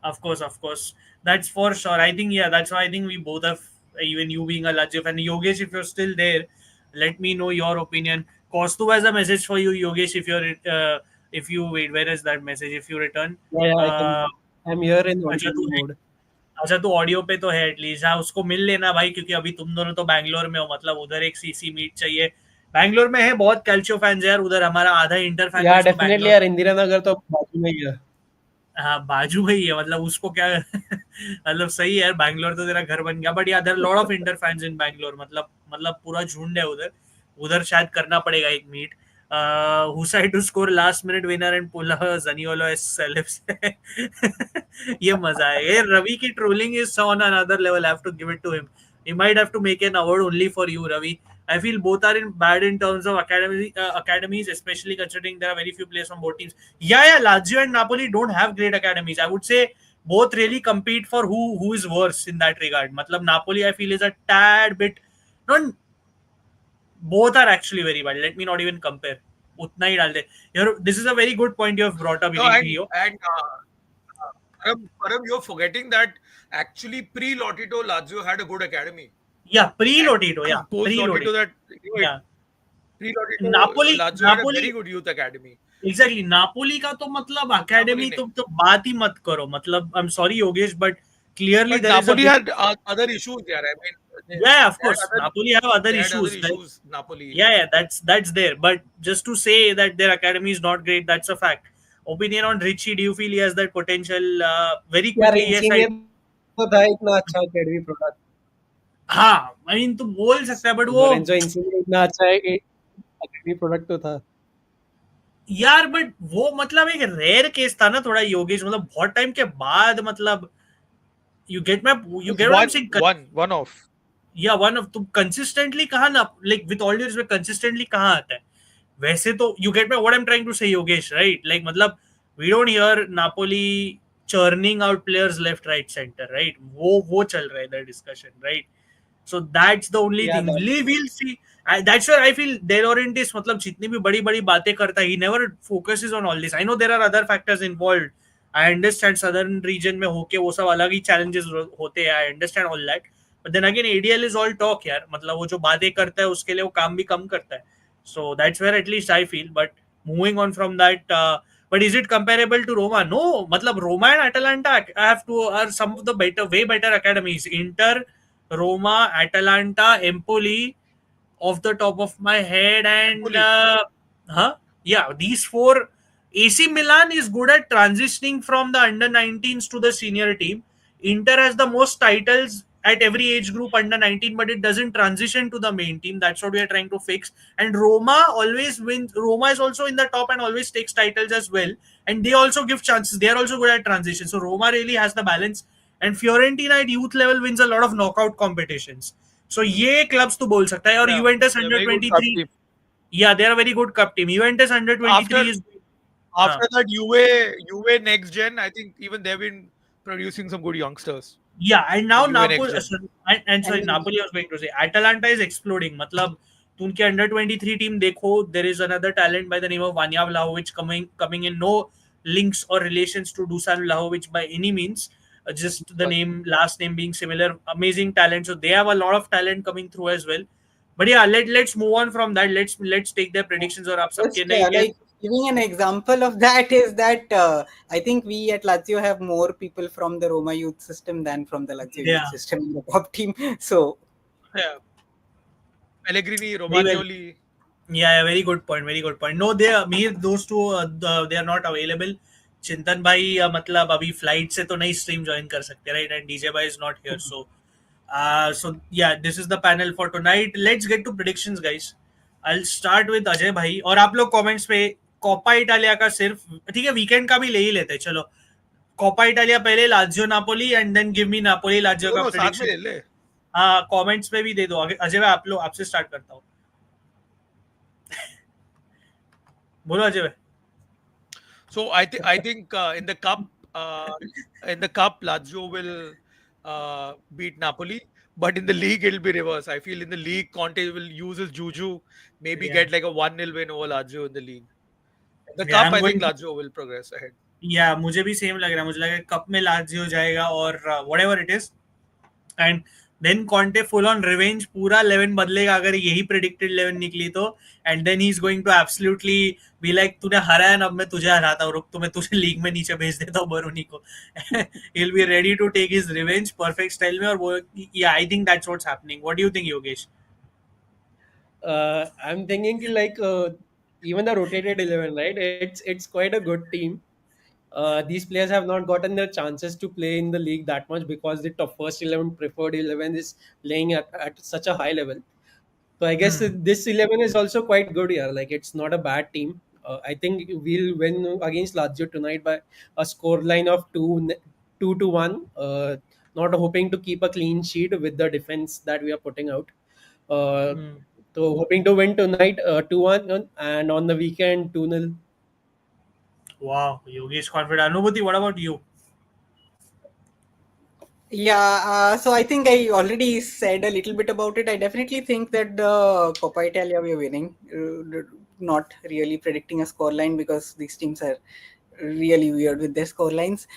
Of course. That's for sure. I think, yeah, that's why I think we both have, even you being a Lazio fan. Yogesh, if you're still there, let me know your opinion. Kostu has a message for you, Yogesh, if you wait, where is that message? If you return, Yeah, yeah, uh, I'm here in अच्छा audio तू है, mode. अच्छा तू audio पे तो है at least, हाँ उसको मिल लेना भाई, क्योंकि अभी तुम दोनों तो बैंगलोर में हो, मतलब उधर एक सीसी मीट चाहिए। बैंगलोर में है बहुत कैल्शियो फैंस यार, उधर हमारा आधा इंटर फैन Yeah, बेस तो definitely बैंगलोर। यार, इंदिरा नगर तो बाजू में ही है. हाँ बाजू में ही है, मतलब उसको क्या मतलब सही है यार, बैंगलोर तो तेरा घर बन गया। बट यार there lot of Inter fans in Bangalore, मतलब पूरा झुंड है उधर। उधर शायद करना पड़ेगा एक meet. Who side to score last minute winner and pull Zaniolo as celebs. ये मजा है, ये रवि की trolling is on another level, I have to give it to him. He might have to make an award only for you, Ravi. I feel both are in bad in terms of academies, especially considering there are very few players from both teams. Yeah, Lazio and Napoli don't have great academies. I would say both really compete for who is worse in that regard. Matlab Napoli, I feel, is a tad bit. Not both are actually very bad. Let me not even compare. उतना ही डाल दे। This is a very good point you have brought up, No, Rio. and Param, you're forgetting that actually pre-Lotito, Lazio had a good academy, Yeah, and pre-Lotito. Yeah, post-Lotito, pre-Lotito. that Yeah, pre-Lotito, Lazio had a very Napoli good youth academy. Exactly Napoli का तो मतलब Napoli academy ने, तो बात ही मत करो, मतलब I am sorry Yogesh, but clearly but there is a Napoli big, had other issues there. I mean, yeah, of they had course other Napoli have other they had other issues, like, issues. Napoli. yeah, that's there, but just to say that their academy is not great, that's a fact. Opinion on Richie, do you feel he has that potential? Very यार quickly, yes, I, engineer तो था इतना अच्छा academy product. हाँ I mean तो बोल सकता है, बट वो, लोरेंजो इंजीनियर इतना अच्छा है अकेडमी प्रोडक्ट तो था. यार बट वो मतलब एक रेयर केस था ना थोड़ा योगेश, मतलब बहुत टाइम के बाद, मतलब It you was get what I am saying. one off. या वन ऑफ, तुम कंसिस्टेंटली कहाँ ना, like with all due respect, consistently कहाँ आता है वैसे तो। You get my what I am trying to say Yogesh, right? Like मतलब we don't hear Napoli churning out players left right centre, right? वो चल रहा है the discussion, right? So that's the only या thing. We'll see. That's where I feel De Laurentiis, मतलब जितनी भी बड़ी बड़ी बातें करता है, he never focuses on all this. I know there are other factors involved. I understand southern region में होके वो सब अलग ही challenges होते हैं. I understand all that. But then again, ADL is all talk यार. मतलब वो जो बातें करता है उसके लिए वो काम भी कम करता है. So that's where at least I feel. But moving on from that, but is it comparable to Roma? No. मतलब Roma and Atalanta have to are some of the way better academies. Inter, Roma, Atalanta, Empoli, off the top of my head, and Empoli. huh? Yeah, these four. AC Milan is good at transitioning from the under 19s to the senior team. Inter has the most titles at every age group under 19, but it doesn't transition to the main team. That's what we are trying to fix. And Roma always wins. Roma is also in the top and always takes titles as well. And they also give chances. They are also good at transition. So Roma really has the balance. And Fiorentina at youth level wins a lot of knockout competitions. So ये clubs तो बोल सकता है, और Yeah, Juventus they're under very good cup 23, team. yeah, they are a very good cup team. Juventus under 23 After is, uh, after that, UA next gen. I think even they've been producing some good youngsters yeah, and now in UA Napoli, next gen. and sorry, And Napoli I was going to say, Atalanta is exploding. मतलब तो उनके under 23 team देखो, there is another talent by the name of Vanja Vlahovic coming in. No links or relations to Dusan Vlahovic by any means. Just the But name, last name being similar. Amazing talent. So they have a lot of talent coming through as well. But yeah, let's move on from that. Let's take their predictions, और आप सबके just नहीं के, like giving an example of that is that I think we at Lazio have more people from the Roma youth system than from the Lazio youth yeah, system in the top team. So yeah, Pellegrini, very well. Romagnoli. Yeah, very good point. Very good point. No, they are me. Those two, they are not available. चिंतन भाई मतलब अभी flight से तो नहीं stream join कर सकते, right? And DJ भाई is not here, so yeah, this is the panel for tonight. Let's get to predictions, guys. I'll start with Ajay भाई, और आप लोग कमेंट्स पे कोपा इटालिया का सिर्फ, ठीक है, वीकेंड का भी ले ही लेते हैं, चलो। कोपा इटालिया पहले, Lazio Napoli, and then give me Napoli Lazio का दोनों साथ में प्रेडिक्शन। ले ले. हाँ कमेंट्स पे भी दे दो। अजय भाई आप लोग आपसे स्टार्ट करता हूँ, बोलो अजय भाई। So I think in the cup Lazio will beat Napoli, but in the league it'll be reverse. I feel in the league Conte will use his juju, maybe या get like a 1-0 win over Lazio in the league. In the या I cup am I think going, Lazio will progress ahead. या मुझे भी same लग रहा है, मुझे लग रहा है कप में लाजियो जाएगा और whatever it is, and then Conte full on revenge, पूरा 11 बदलेगा अगर यही प्रेडिक्टेड 11 निकली तो, and then he is going to absolutely be like तूने हराया ना, अब मैं तुझे हराता हूँ, रुक तो मैं तुझे लीग में नीचे भेज देता हूँ बरूनी को। He will be ready to take his revenge perfect style में, और वो या I think that's what's happening. What do you think Yogesh? I'm thinking ki like even the rotated 11, right? It's quite a good team. These players have not gotten their chances to play in the league that much because the top first 11 preferred 11 is playing at such a high level. So I guess Hmm. this 11 is also quite good here. Like it's not a bad team. I think we'll win against Lazio tonight by a score line of 2-1. Not hoping to keep a clean sheet with the defense that we are putting out. Uh, Hmm. so hoping to win tonight 2-1 and on the weekend 2-0. Wow, Yogesh confident. Anubhuti, what about you? Yeah, so I think I already said a little bit about it. I definitely think that the Coppa Italia we are winning. Not really predicting a scoreline because these teams are really weird with their scorelines.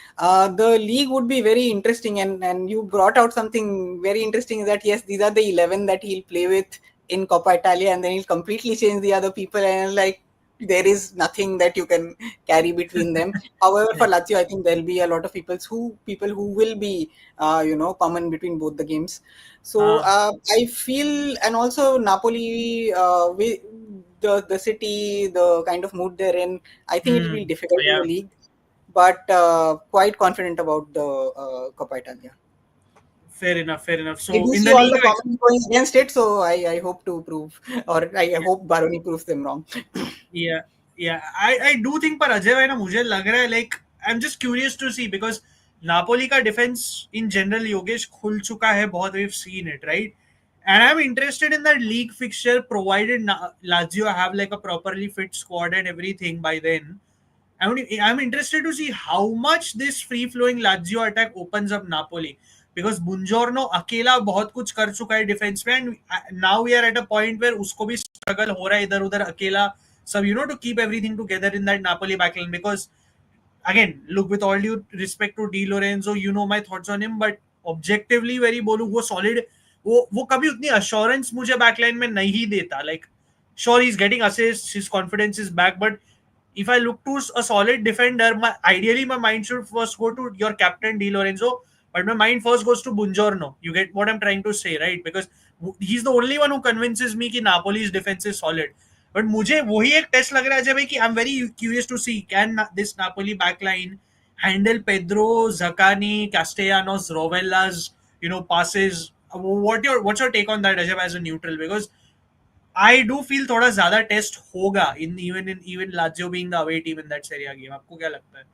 The league would be very interesting, and you brought out something very interesting, that yes, these are the 11 that he'll play with in Coppa Italia, and then he'll completely change the other people, and like there is nothing that you can carry between them. However, for Lazio, I think there'll be a lot of people who will be common between both the games. So हाँ. I feel, and also Napoli, the city, the kind of mood they're in, I think it'll be Hmm. difficult in Yeah. the league, but quite confident about the Coppa Italia. Fair enough. Fair enough. I So do in see the all league, the comments going against it, so I hope to prove, or I hope Baroni proves them wrong. yeah, yeah, I do think पर अजय भाई ना मुझे लग रहा है like I'm just curious to see because Napoli का defence in general Yogesh खुल चुका है बहुत, we've seen it right, and I'm interested in that league fixture provided Lazio have like a properly fit squad and everything by then. I'm interested to see how much this free flowing Lazio attack opens up Napoli because Buongiorno अकेला बहुत कुछ कर चुका है defence में, and now we are at a point where उसको भी struggle हो रहा है इधर उधर अकेला सब, to keep everything together in that Napoli backline. Because again, look, with all due respect to Di Lorenzo, you know my thoughts on him, but objectively very बोलूं वो solid, वो कभी उतनी assurance मुझे backline में नहीं देता. Like sure he's getting assists, his confidence is back, but if I look to a solid defender, ideally my mind should first go to your captain Di Lorenzo, but my mind first goes to Buongiorno. You get what I'm trying to say, right? Because he's the only one who convinces me कि Napoli's defense is solid. But मुझे वही एक test लग रहा है जब कि I'm very curious to see can this Napoli backline handle Pedro, Zaccani, Castellanos, Rovella's passes. What's your take on that, Ajay, as a neutral? Because I do feel थोड़ा ज्यादा टेस्ट होगा in even Lazio being the away team in that Serie A game. आपको क्या लगता है?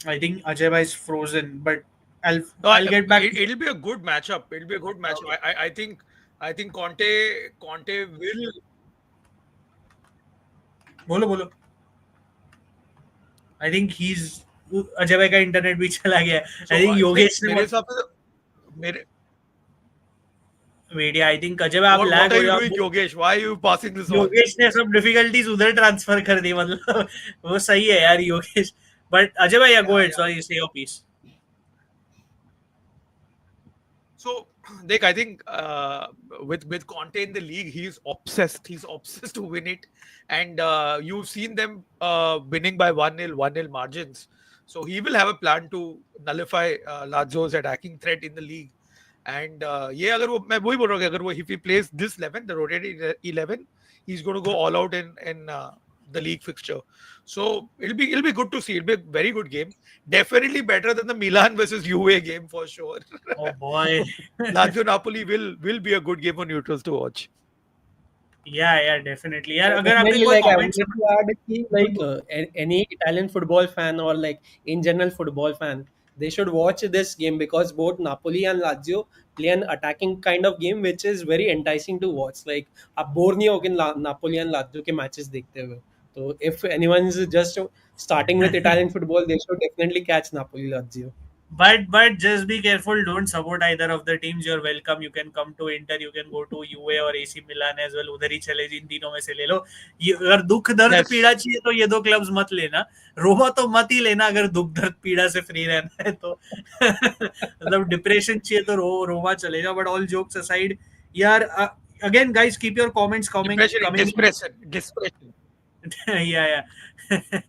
I think Ajay bhai is frozen, but I'll No, I'll get back. it'll be a good matchup. It'll be a good matchup. Okay. I think Conte will. बोलो बोलो. I think he's Ajay भाई का internet भी चला गया है. I So think देख योगेश ने मेरे हिसाब से मेरे वेट, आई थिंक अजय भाई आप what लैग are हो you जाओ. doing, Yogesh? Why are you passing this on? Yogesh ने सब डिफिकल्टीज उधर ट्रांसफर कर दी मतलब. वो सही है यार योगेश. बट अजय भाई go Yeah, ahead, yeah. Sorry, say your piece. So, Dick, I think with Conte in the league, he's obsessed. He's obsessed to win it, and you've seen them winning by 1-0 margins. So he will have a plan to nullify Lazio's attacking threat in the league. And ये अगर वो मैं वही बोल रहा हूँ कि अगर वो if he plays this 11, the rotated 11, he's going to go all out in the league fixture. So it'll be good to see. It'll be a very good game. Definitely better than the Milan versus UA game for sure. Oh boy. Lazio Napoli will be a good game for neutrals to watch. या definitely यार, अगर आपके Definitely, कोई like I comments. wanted to add ki, like any Italian football fan or like in general football fan, they should watch this game because both Napoli and Lazio play an attacking kind of game which is very enticing to watch. Like आप bore नहीं होगे Napoli and Lazio के matches देखते हुए. So if anyone's just starting with Italian football, they should definitely catch Napoli Lazio. But just be careful. Don't support either of the teams. You're welcome. You can come to Inter. You can go to UA or AC Milan as well. उधर ही चले इन तीनों में से ले लो. ये अगर दुख दर्द Yes. पीड़ा चाहिए तो ये दो क्लब्स मत लेना. रोमा तो मत ही लेना अगर दुख दर्द पीड़ा से फ्री रहना है तो. मतलब डिप्रेशन चाहिए तो रोमा चले जाओ. But all jokes aside, यार again guys, keep your comments Depression, coming. desperation. Yeah, yeah.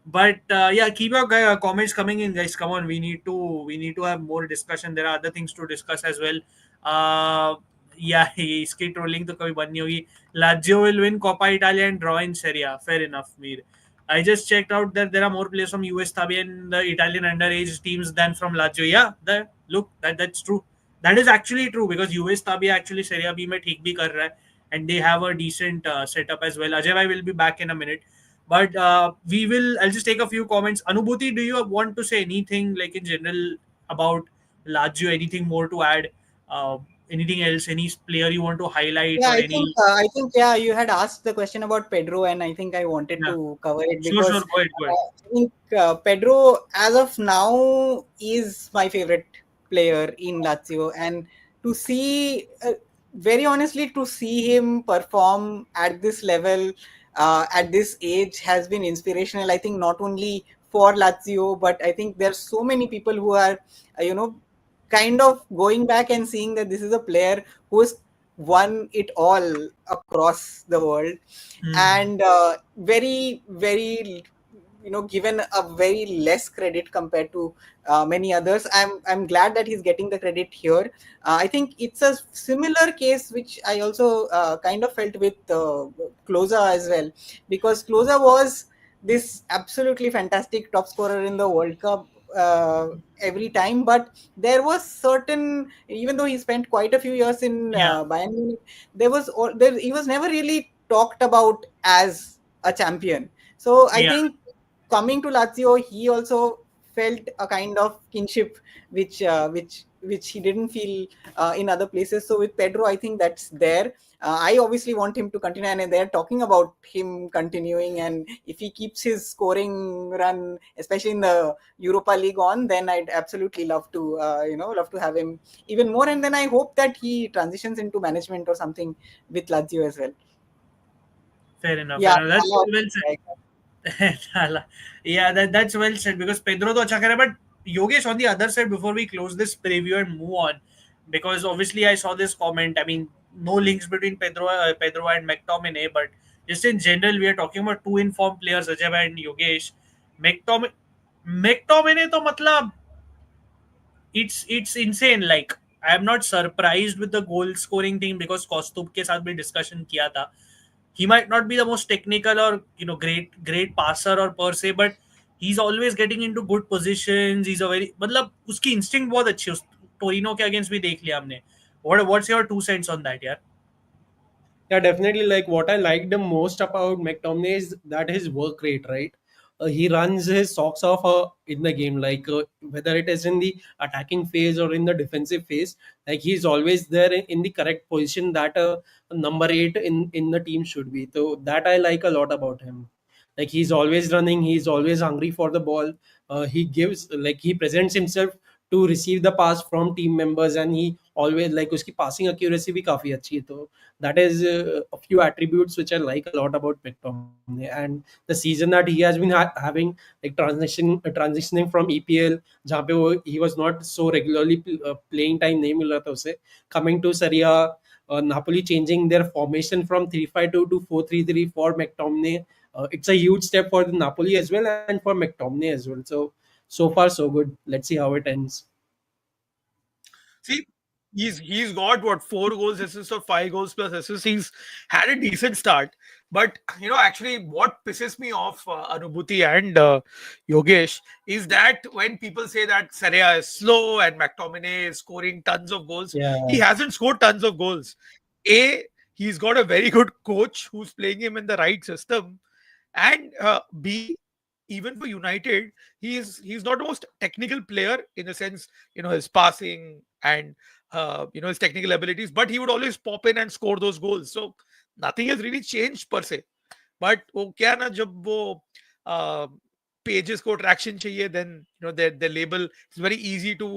But yeah, keep your comments coming in, guys. Come on, we need to have more discussion. There are other things to discuss as well. uh yeah, इसकी trolling तो कभी बंद नहीं होगी. Lazio will win Coppa Italia and draw in Serie A. Fair enough, Mir. I just checked out that there are more players from US Tabi and the Italian underage teams than from Lazio. Yeah, that's true. That is actually true because US Tabi actually Serie A B में ठीक भी कर रहा है and they have a decent setup as well. Ajay bhai will be back in a minute. But I'll just take a few comments. Anubhuti, do you want to say anything like in general about Lazio? Anything more to add? Uh, Anything else? Any player you want to highlight Yeah, or I any? think I think yeah, you had asked the question about Pedro, and I think I wanted Yeah, to cover it sure. because Go ahead, go ahead. I think Pedro, as of now, is my favorite player in Lazio, and to see, very honestly, to see him perform at this level, at this age, has been inspirational. I think not only for Lazio, but I think there's so many people who are, kind of going back and seeing that this is a player who has won it all across the world, Hmm. and very very given a very less credit compared to many others. I'm glad that he's getting the credit here. I think it's a similar case which I also kind of felt with Closa as well, because Closa was this absolutely fantastic top scorer in the World Cup every time, but there was certain, even though he spent quite a few years in Yeah, Bayern Munich, he was never really talked about as a champion. So I yeah. think coming to Lazio, he also felt a kind of kinship which he didn't feel in other places. So with Pedro, I think that's there. I obviously want him to continue, and they're talking about him continuing. And if he keeps his scoring run, especially in the Europa League on, then I'd absolutely love to have him even more. And then I hope that he transitions into management or something with Lazio as well. Fair enough. Yeah, Fair enough. That's well said. Thala. Yeah, that's well said because Pedro to acha kare, but Yogesh on the other side before we close this preview and move on, because obviously I saw this comment. I mean, no links between Pedro and McTominay, but just in general, we are talking about two informed players, Ajay and Yogesh. McTominay, McTominay to matlab it's insane. Like I am not surprised with the goal scoring thing because Kostub के साथ भी discussion किया था. He might not be the most technical or great passer or per se, but he's always getting into good positions. He's a very मतलब उसकी instinct बहुत अच्छी है. टोरिनो के अगेंस्ट भी देख लिया हमने. What's your 2 cents on that, यार? Yeah, definitely. Like what I like the most about McTominay is that his work rate, right? He runs his socks off in the game, like whether it is in the attacking phase or in the defensive phase. Like he's always there in the correct position that number 8 in the team should be. So that I like a lot about him. Like he's always running, he's always hungry for the ball. He gives like he presents himself to receive the pass from team members, and he always like उसकी passing accuracy भी काफी अच्छी है. तो that is a few attributes which I like a lot about McTominay. And the season that he has been having, like transitioning from EPL, जहाँ पे he was not so regularly playing time नहीं मिल रहा था उसे, coming to Serie A, Napoli changing their formation from 3-5-2 to 4-3-3 for McTominay. It's a huge step for the Napoli as well and for McTominay as well. So far so good. Let's see how it ends. See, he's got what, 4 goals assists or 5 goals plus assists. He's had a decent start, but actually, what pisses me off, Anubhuti and Yogesh, is that when people say that Serie A is slow and McTominay is scoring tons of goals, he Yeah. hasn't scored tons of goals. A, he's got a very good coach who's playing him in the right system, and B, even for United, he's not the most technical player in the sense, his passing and his technical abilities, but he would always pop in and score those goals. So nothing has really changed per se. But वो क्या ना, जब वो pages को traction चाहिए, then the label is very easy to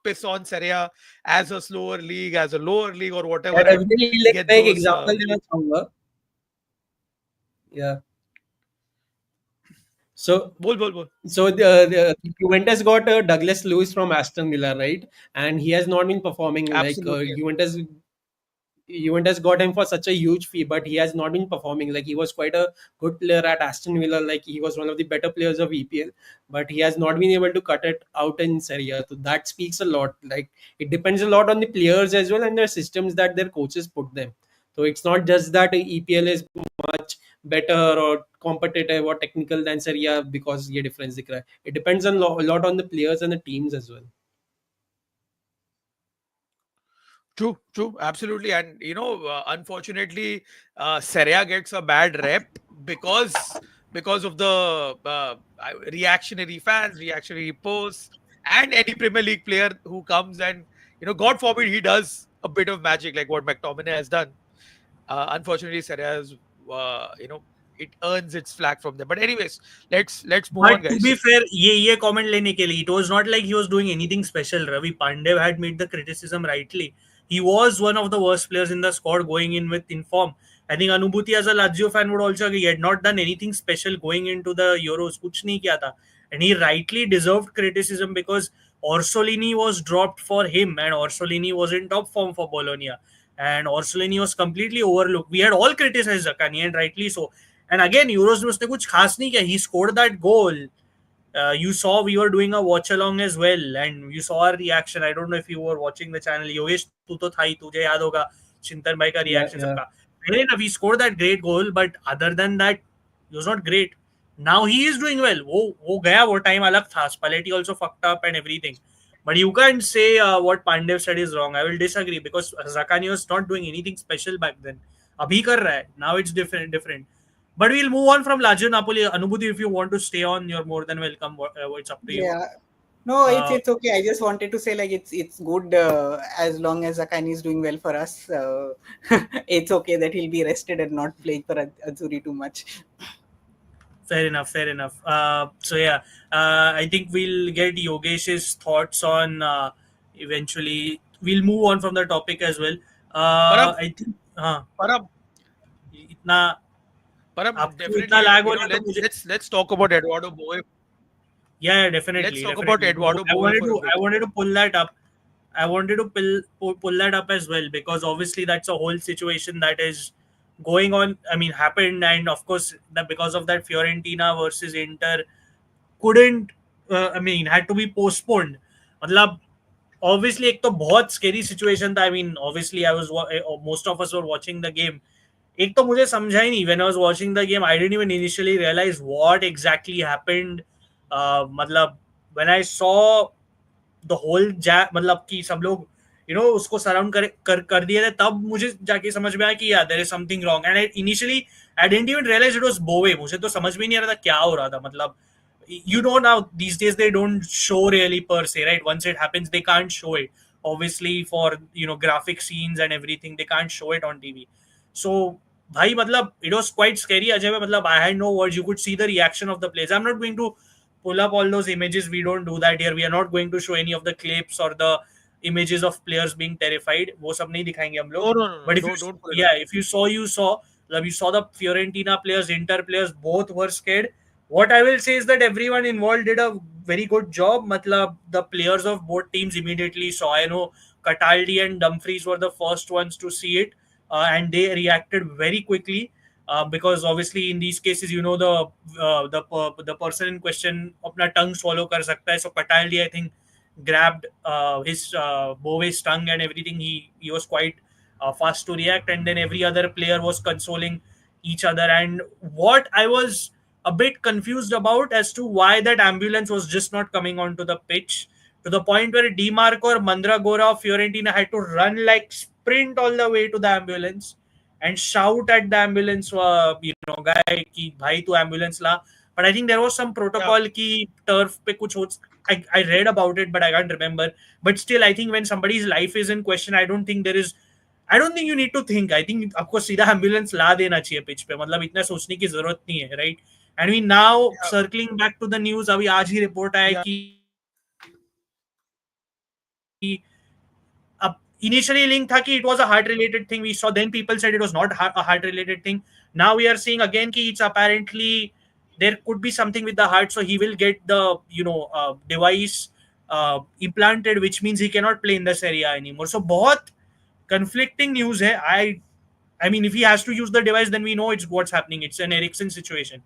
piss on Serie A as a slower league, as a lower league, or Yeah, whatever, and definitely. Like get मैं एक those example देना चाहूंगा. Yeah. So बोल बोल बोल. so the Juventus got Douglas Lewis from Aston Villa, right? And he has not been performing. Like Absolutely. Juventus got him for such a huge fee, but he has not been performing. Like he was quite a good player at Aston Villa. Like he was one of the better players of EPL, but he has not been able to cut it out in Serie A. So that speaks a lot. Like it depends a lot on the players as well and their systems that their coaches put them. So it's not just that EPL is much better or competitive or technical than Serie A because ये difference दिख रहा है. It depends a lot on the players and the teams as well. True, true, absolutely. And unfortunately, Serie A gets a bad rep because of the reactionary fans, reactionary posts, and any Premier League player who comes and God forbid he does a bit of magic like what McTominay has done. Unfortunately, Serie A is, it earns its flack from them. But anyways, let's move But on, to be guys. fair, ये comment लेने के लिए, it was not like he was doing anything special. Ravi Pandev had made the criticism rightly. He was one of the worst players in the squad going in with inform. I think Anubhuti as a Lazio fan would also agree. He had not done anything special going into the Euros. कुछ नहीं किया था. And he rightly deserved criticism because Orsolini was dropped for him and Orsolini was in top form for Bologna. And Orsolini was completely overlooked. We had all criticized Zakani and rightly so. And again, Euros में उसने कुछ खास नहीं किया. He scored that goal. You saw we were doing a watch along as well, and you saw our reaction. I don't know if you were watching the channel. Yogesh, तू तो था ही, तुझे याद होगा चिंतन भाई का Yeah, reaction yeah. सबका. Fair enough, he scored that great goal, but other than that, he was not great. Now he is doing well. वो गया वो time अलग था. Spalletti also fucked up and everything. But you can't say what Pandev said is wrong. I will disagree because Zakani was not doing anything special back then. अभी कर रहा है. Now it's different. But we'll move on from Lazio Napoli. Anubhuti, if you want to stay on, you're more than welcome. It's up to you. Yeah. No, Uh, it's okay. I just wanted to say like it's good as long as Akani is doing well for us. It's okay that he'll be rested and not playing for Azzurri too much. Fair enough. So yeah, I think we'll get Yogesh's thoughts on eventually. We'll move on from the topic as well. Parab, I think Parab, इतना Parab, आपको इतना definitely, lag हो रहा है तो let's मुझे let's talk about Eduardo Bove. yeah, Let's definitely. talk about Eduardo I Bove wanted for a to bit. I wanted to pull that up. I wanted to pull that up as well because obviously that's a whole situation that is going on. I mean, happened, and of course, that because of that, Fiorentina versus Inter couldn't. I mean, had to be postponed. मतलब obviously एक तो बहुत scary situation था. I mean, obviously, most of us were watching the game. एक तो मुझे समझा ही नहीं. When I was watching the game, I didn't even initially realize what exactly happened. मतलब when I saw the whole मतलब कि सब लोग उसको सराउंड कर दिए थे, तब मुझे जाके समझ में आया कि यार there is something wrong. And initially I didn't even realise it was Bove. मुझे तो समझ में नहीं आ रहा था क्या हो रहा था. मतलब you know now these days they don't show really per se, right? Once it happens they can't show it, obviously for graphic scenes and everything. They can't show it on TV. So bhai, matlab it was quite scary. Ajay, matlab I had no words. You could see the reaction of the players. I'm not going to pull up all those images. We don't do that here. We are not going to show any of the clips or the images of players being terrified. वो सब नहीं दिखाएंगे हम लोग. No, no, no, no. But if Don't pull it up. yeah, if you saw, like you saw the Fiorentina players, Inter players, both were scared. What I will say is that everyone involved did a very good job. Matlab the players of both teams immediately saw. I know Cataldi and Dumfries were the first ones to see it, and they reacted very quickly. Because obviously in these cases, the person in question अपना tongue swallow कर सकता है. So Cataldi, I think, grabbed his Bove's tongue and everything. He was quite fast to react, and then every other player was consoling each other. And what I was a bit confused about as to why that ambulance was just not coming onto the pitch, to the point where Dimarco or Mandragora of Fiorentina had to run like sprint all the way to the ambulance and shout at the ambulance, guy, कि भाई तू ambulance La. but I think there was some Yeah. protocol ki turf pe kuch ho. I read about it, but I can't remember. But still, I think when somebody's life is in question, I don't think there is. I don't think you need to think. I think आपको सीधा ambulance ला देना चाहिए pitch पे, मतलब इतना सोचने की जरूरत नहीं है, right? And we now Yeah. Circling back to the news, अभी आज ही रिपोर्ट आया Yeah. कि अब initially linked था कि it was a heart related thing, we saw, then people said it was not a heart related thing. Now we are seeing again कि it's apparently there could be something with the heart, so he will get the device implanted, which means he cannot play in the Serie A anymore. So बहुत conflicting news है. I mean, if he has to use the device, then we know it's what's happening. It's an Ericsson situation.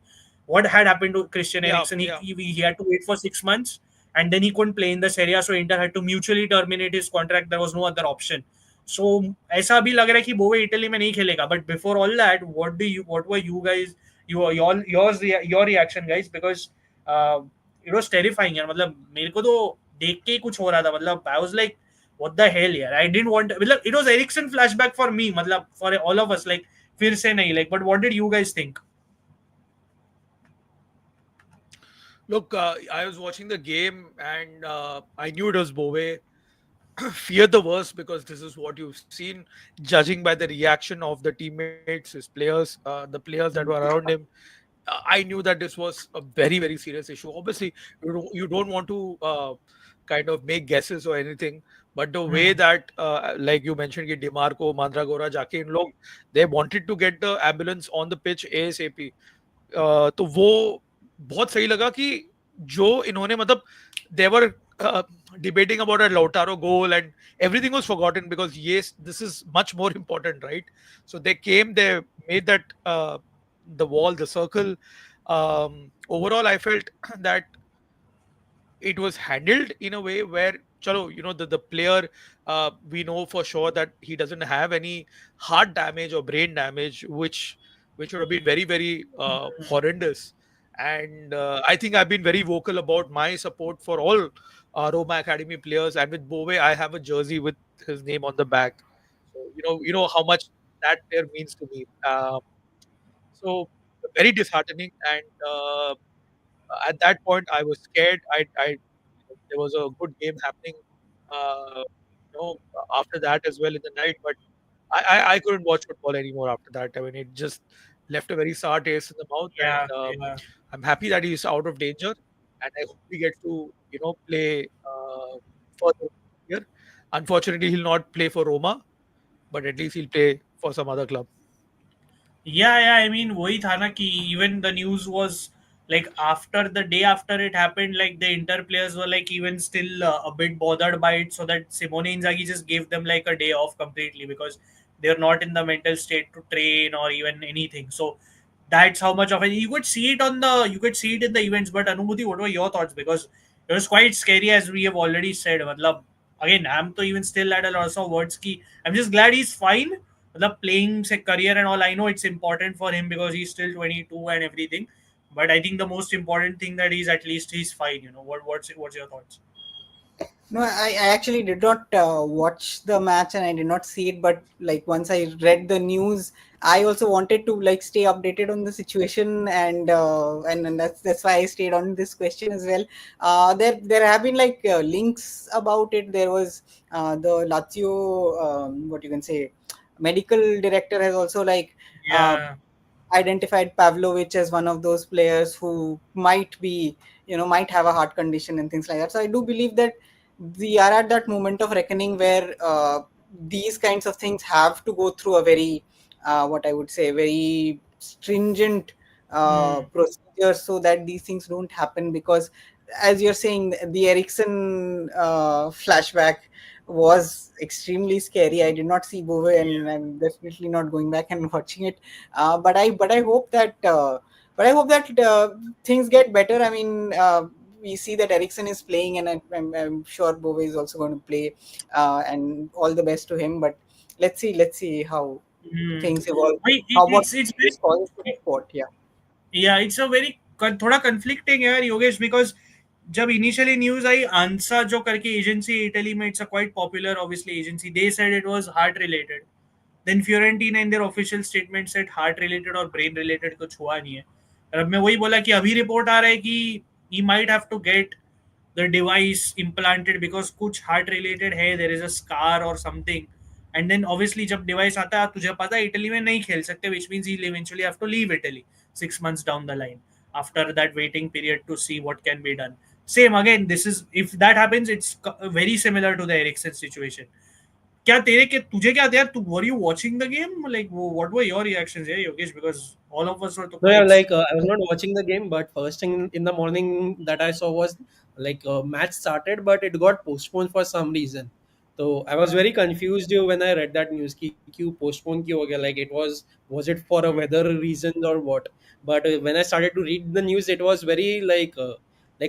What had happened to Christian Yeah. Eriksen? Yeah. He had to wait for 6 months, and then he couldn't play in the Serie A, so Inter had to mutually terminate his contract. There was no other option. So ऐसा भी लग रहा है कि बोवे Italy में नहीं खेलेगा. But before all that, what were you guys, your reaction, guys? Because uh, it was terrifying यार. मतलब मेरे को तो देख के ही कुछ हो रहा था. मतलब I was like, what the hell, यार? I didn't want. मतलब it was Ericsson flashback for me. मतलब for all of us, like फिर से नहीं, like. But what did you guys think? Look, I was watching the game and I knew it was Bove. Fear the worst because this is what you've seen, judging by the reaction of the teammates, his players, the players that were around him. I knew that this was a very, very serious issue. Obviously, you don't want to kind of make guesses or anything, but the way Hmm. that, like you mentioned, कि Dimarco, Mandragora, जाके इन लोग, they wanted to get the ambulance on the pitch ASAP. तो वो बहुत सही लगा कि जो इन्होंने मतलब देवर debating about a Lautaro goal and everything was forgotten because yes, this is much more important, right? So they came, they made that the wall, the circle. Overall, I felt that it was handled in a way where chalo, the player, we know for sure that he doesn't have any heart damage or brain damage, which would have been very, very horrendous. And I think I've been very vocal about my support for all Roma Academy players, and with Bove I have a jersey with his name on the back, so you know how much that player means to me. So very disheartening, and at that point I was scared. There was a good game happening, uh, after that as well in the night, but I couldn't watch football anymore after that. I mean, it just left a very sour taste in the mouth, Yeah, and yeah. I'm happy that he's out of danger, and I hope he gets to play further here. Unfortunately, he'll not play for Roma, but at least he'll play for some other club. Yeah, yeah. I mean, वही था ना कि even the news was like after the day after it happened, like the Inter players were like even still a bit bothered by it, so that Simone Inzaghi just gave them like a day off completely because they're not in the mental state to train or even anything. So that's how much of it you could see it you could see it in the events. But Anubhuti, what were your thoughts? Because it was quite scary, as we have already said. मतलब again, I'm to even still at a loss of words. Ki I'm just glad he's fine. The playing say, career and all, I know it's important for him because he's still 22 and everything. But I think the most important thing that he's at least he's fine. What's your thoughts? No, I actually did not watch the match and I did not see it. But like once I read the news, I also wanted to like stay updated on the situation, and that's why I stayed on this question as well. There have been like links about it. There was the Lazio, what you can say, medical director has also like uh, Yeah. identified Pavlovich as one of those players who might be, might have a heart condition and things like that. So I do believe that we are at that moment of reckoning where these kinds of things have to go through a very, what I would say, very stringent Hmm. procedure so that these things don't happen. Because, as you're saying, the Ericsson flashback was extremely scary. I did not see Bove, and I'm definitely not going back and watching it. But I hope that things get better. I mean, we see that Ericsson is playing, and I'm sure Bove is also going to play. And all the best to him. But let's see how Hmm. things evolve. Wait, How what it's this causes to the sport? Yeah. yeah, it's a very थोड़ा conflicting है यार Yogesh, because जब initially news आई आंसा जो करके agency Italy में, it's a quite popular obviously agency, they said it was heart related. Then Fiorentina in their official statement said heart related or brain related कुछ हुआ नहीं है, अब मैं वही बोला कि अभी रिपोर्ट आ रहा है कि he might have to get the device implanted because कुछ heart related है, there is a scar or something, and then obviously जब device आता है तुझे पता है इटली में नहीं खेल सकते, which means he'll eventually have to leave Italy 6 months down the line after that waiting period to see what can be done. Same again, this is, if that happens, it's very similar to the Eriksen situation. क्या तेरे के तुझे क्या था यार, तू were you watching the game, like what were your reactions यार Yogesh, because all of us were तो No, yeah, quite like I was not watching the game, but first thing in the morning that I saw was like match started, but it got postponed for some reason. So I was very confused when I read that news. कि क्यों postpone क्यों हो गया? Like was it for a weather reason or what? But when I started to read the news, it was very like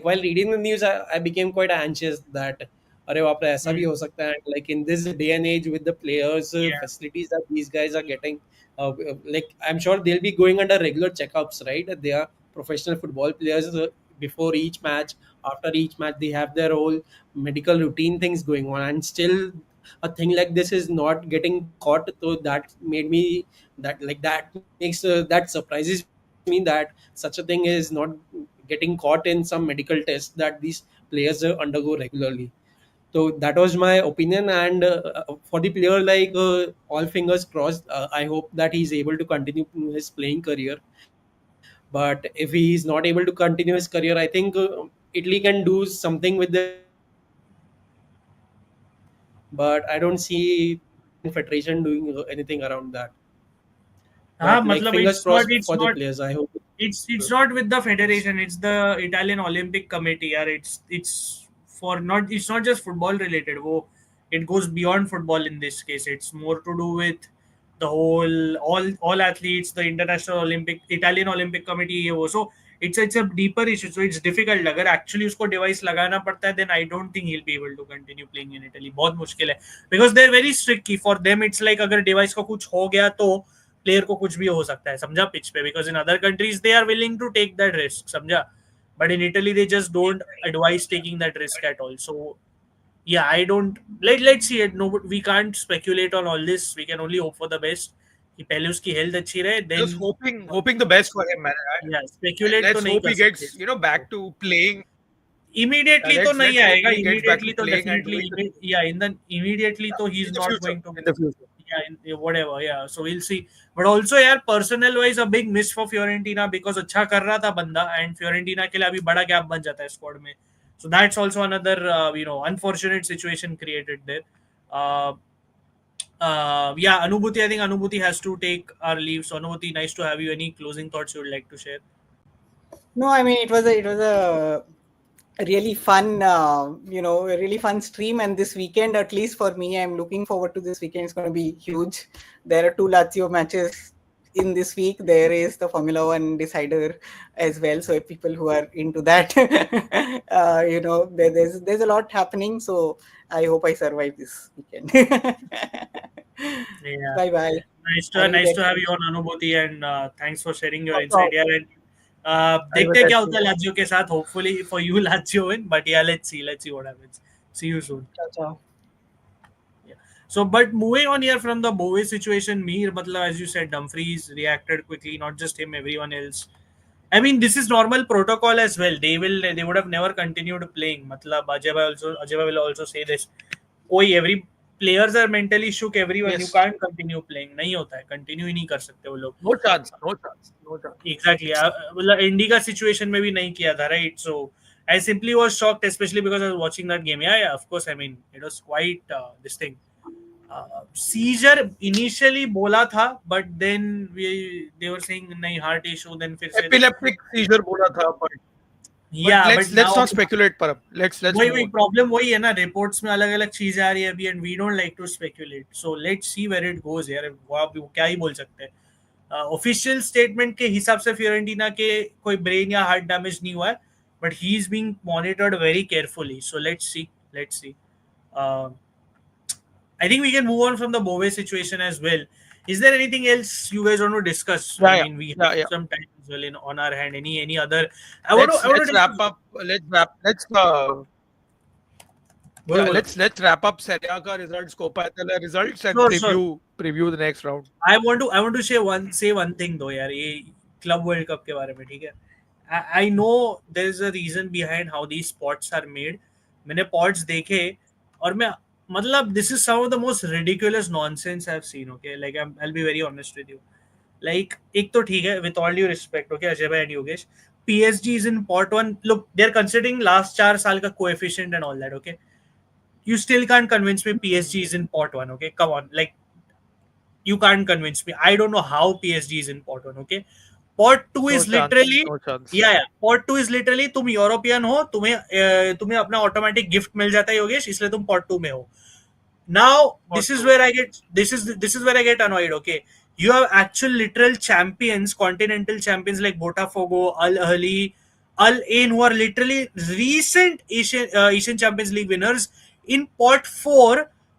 while reading the news, I became quite anxious that अरे बाप रे ऐसा भी हो सकता है. Like in this day and age with the players या facilities that these guys are getting, like I'm sure they'll be going under regular checkups, right? They are professional football players. Before each match, after each match, they have their whole medical routine things going on, and still a thing like this is not getting caught. So that made me that makes that surprises me that such a thing is not getting caught in some medical test that these players undergo regularly. So that was my opinion, and for the player, like all fingers crossed. I hope that he's able to continue his playing career. But if he is not able to continue his career, I think Italy can do something with their federation, but I don't see the Italian federation doing anything around that. हाँ But like मतलब fingers crossed it's for the not players. I hope. it's not with the federation, it's the Italian Olympic Committee यार, it's for not, it's not just football related, वो it goes beyond football in this case, it's more to do with the whole all athletes, the International Olympic Italian Olympic Committee ये वो, so it's a deeper issue, so it's difficult. अगर actually उसको device लगाना पड़ता है then I don't think he'll be able to continue playing in Italy, बहुत मुश्किल है, because they're very strict. For them it's like अगर device को कुछ हो गया तो प्लेयर को कुछ भी हो सकता है, समझा, पिच पे, because in other countries they are willing to take that risk, समझा, but in Italy they just don't advise taking that risk at all. So yeah, I don't, let's see it, no, we can't speculate on all this, we can only hope for the best कि पहले उसकी health अच्छी रहे, then Just hoping the best for him, man. yeah, speculate तो Let's नहीं hope कर he सकते. gets back to playing. Immediately तो नहीं Let's hope आएगा, he gets back to immediately तो playing and definitely, doing the या इन द इमीडिएटली तो he in is the not future. Going to, In the future. yeah, whatever, yeah, so we'll see. But also यार personnel wise a big miss for Fiorentina, because अच्छा कर रहा था बंदा, and Fiorentina के लिए अभी बड़ा गैप बन जाता है squad में, so that's also another unfortunate situation created there. uh, yeah, Anubhuti, I think Anubhuti has to take our leave, so Anubhuti, nice to have you. Any closing thoughts you would like to share? No, I mean it was a really fun, a really fun stream. And this weekend, at least for me, I'm looking forward to this weekend. It's going to be huge. There are two Lazio matches in this week. There is the Formula One decider as well. So if people who are into that, there's a lot happening. So I hope I survive this weekend. Yeah, Bye bye. nice to have you on, Anubhuti, and thanks for sharing your No insight. problem. Yeah, and देखते हैं क्या होता है Lazio के साथ. Hopefully for you Lazio win, but yeah, let's see what happens. See you soon. Ciao, ciao. Yeah. So, but moving on here from the Bove situation, Mir, matlab, as you said, Dumfries reacted quickly, not just him, everyone else. I mean, this is normal protocol as well. They would have never continued playing. Matlab, Ajay will also say this. Every players are mentally shook. Everyone, you Yes. can't continue playing. नहीं होता है. Continue ही नहीं कर सकते वो लोग. No chance. No chance. No chance. Exactly. मतलब इंडी का situation में भी नहीं किया था, right? So I simply was shocked, especially because I was watching that game. Yeah, of course. I mean, it was quite this thing. Seizure initially बोला था, but then they were saying नहीं heart issue. Then फिर से Epileptic seizure बोला था, but yeah, let's not speculate, Parab. Let's वही move on. Problem वही है ना, रिपोर्ट्स में अलग अलग चीजें आ रही है अभी, and we don't like to speculate, so let's see where it goes यार. वो क्या ही बोल सकते हैं. ऑफिशियल स्टेटमेंट के हिसाब से फियोरेंटीना के कोई ब्रेन या हार्ट डैमेज नहीं हुआ है, but he is being monitored very carefully, so let's C. I think we can move on from the Bove situation as well. Is there anything else you guys want to discuss? Yeah, I mean, we have yeah. some time as well on our hand. Any other? Let's wrap up. Let's wrap up Serie A का results, Coppa Italia results, and Sure. preview the next round. I want to say one thing though, यार, ये club world cup के बारे में, ठीक है. I know there is a reason behind how these spots are made. मैंने pots देखे और मैं मतलब this is some of the most ridiculous nonsense I have seen. Okay, like I will be very honest with you. Like एक तो ठीक है, with all due respect, okay Ajay भाई and Yogesh, PSG is in pot one. Look, they're considering last 4 साल का coefficient and all that. Okay, you still can't convince me PSG is in pot one. Okay, come on, like you can't convince me. I don't know how PSG is in pot one. Okay, pot two No is chance. literally, No chance. yeah, pot two is literally तुम European हो, तुम्हें अपना automatic gift मिल जाता है योगेश, इसलिए तुम pot two में हो. Now Pot this is two. where I get this is where I get annoyed. Okay, you have actual literal champions, continental champions like Botafogo, Al Ahly, Al Ain, who are literally recent Asian Champions League winners in pot four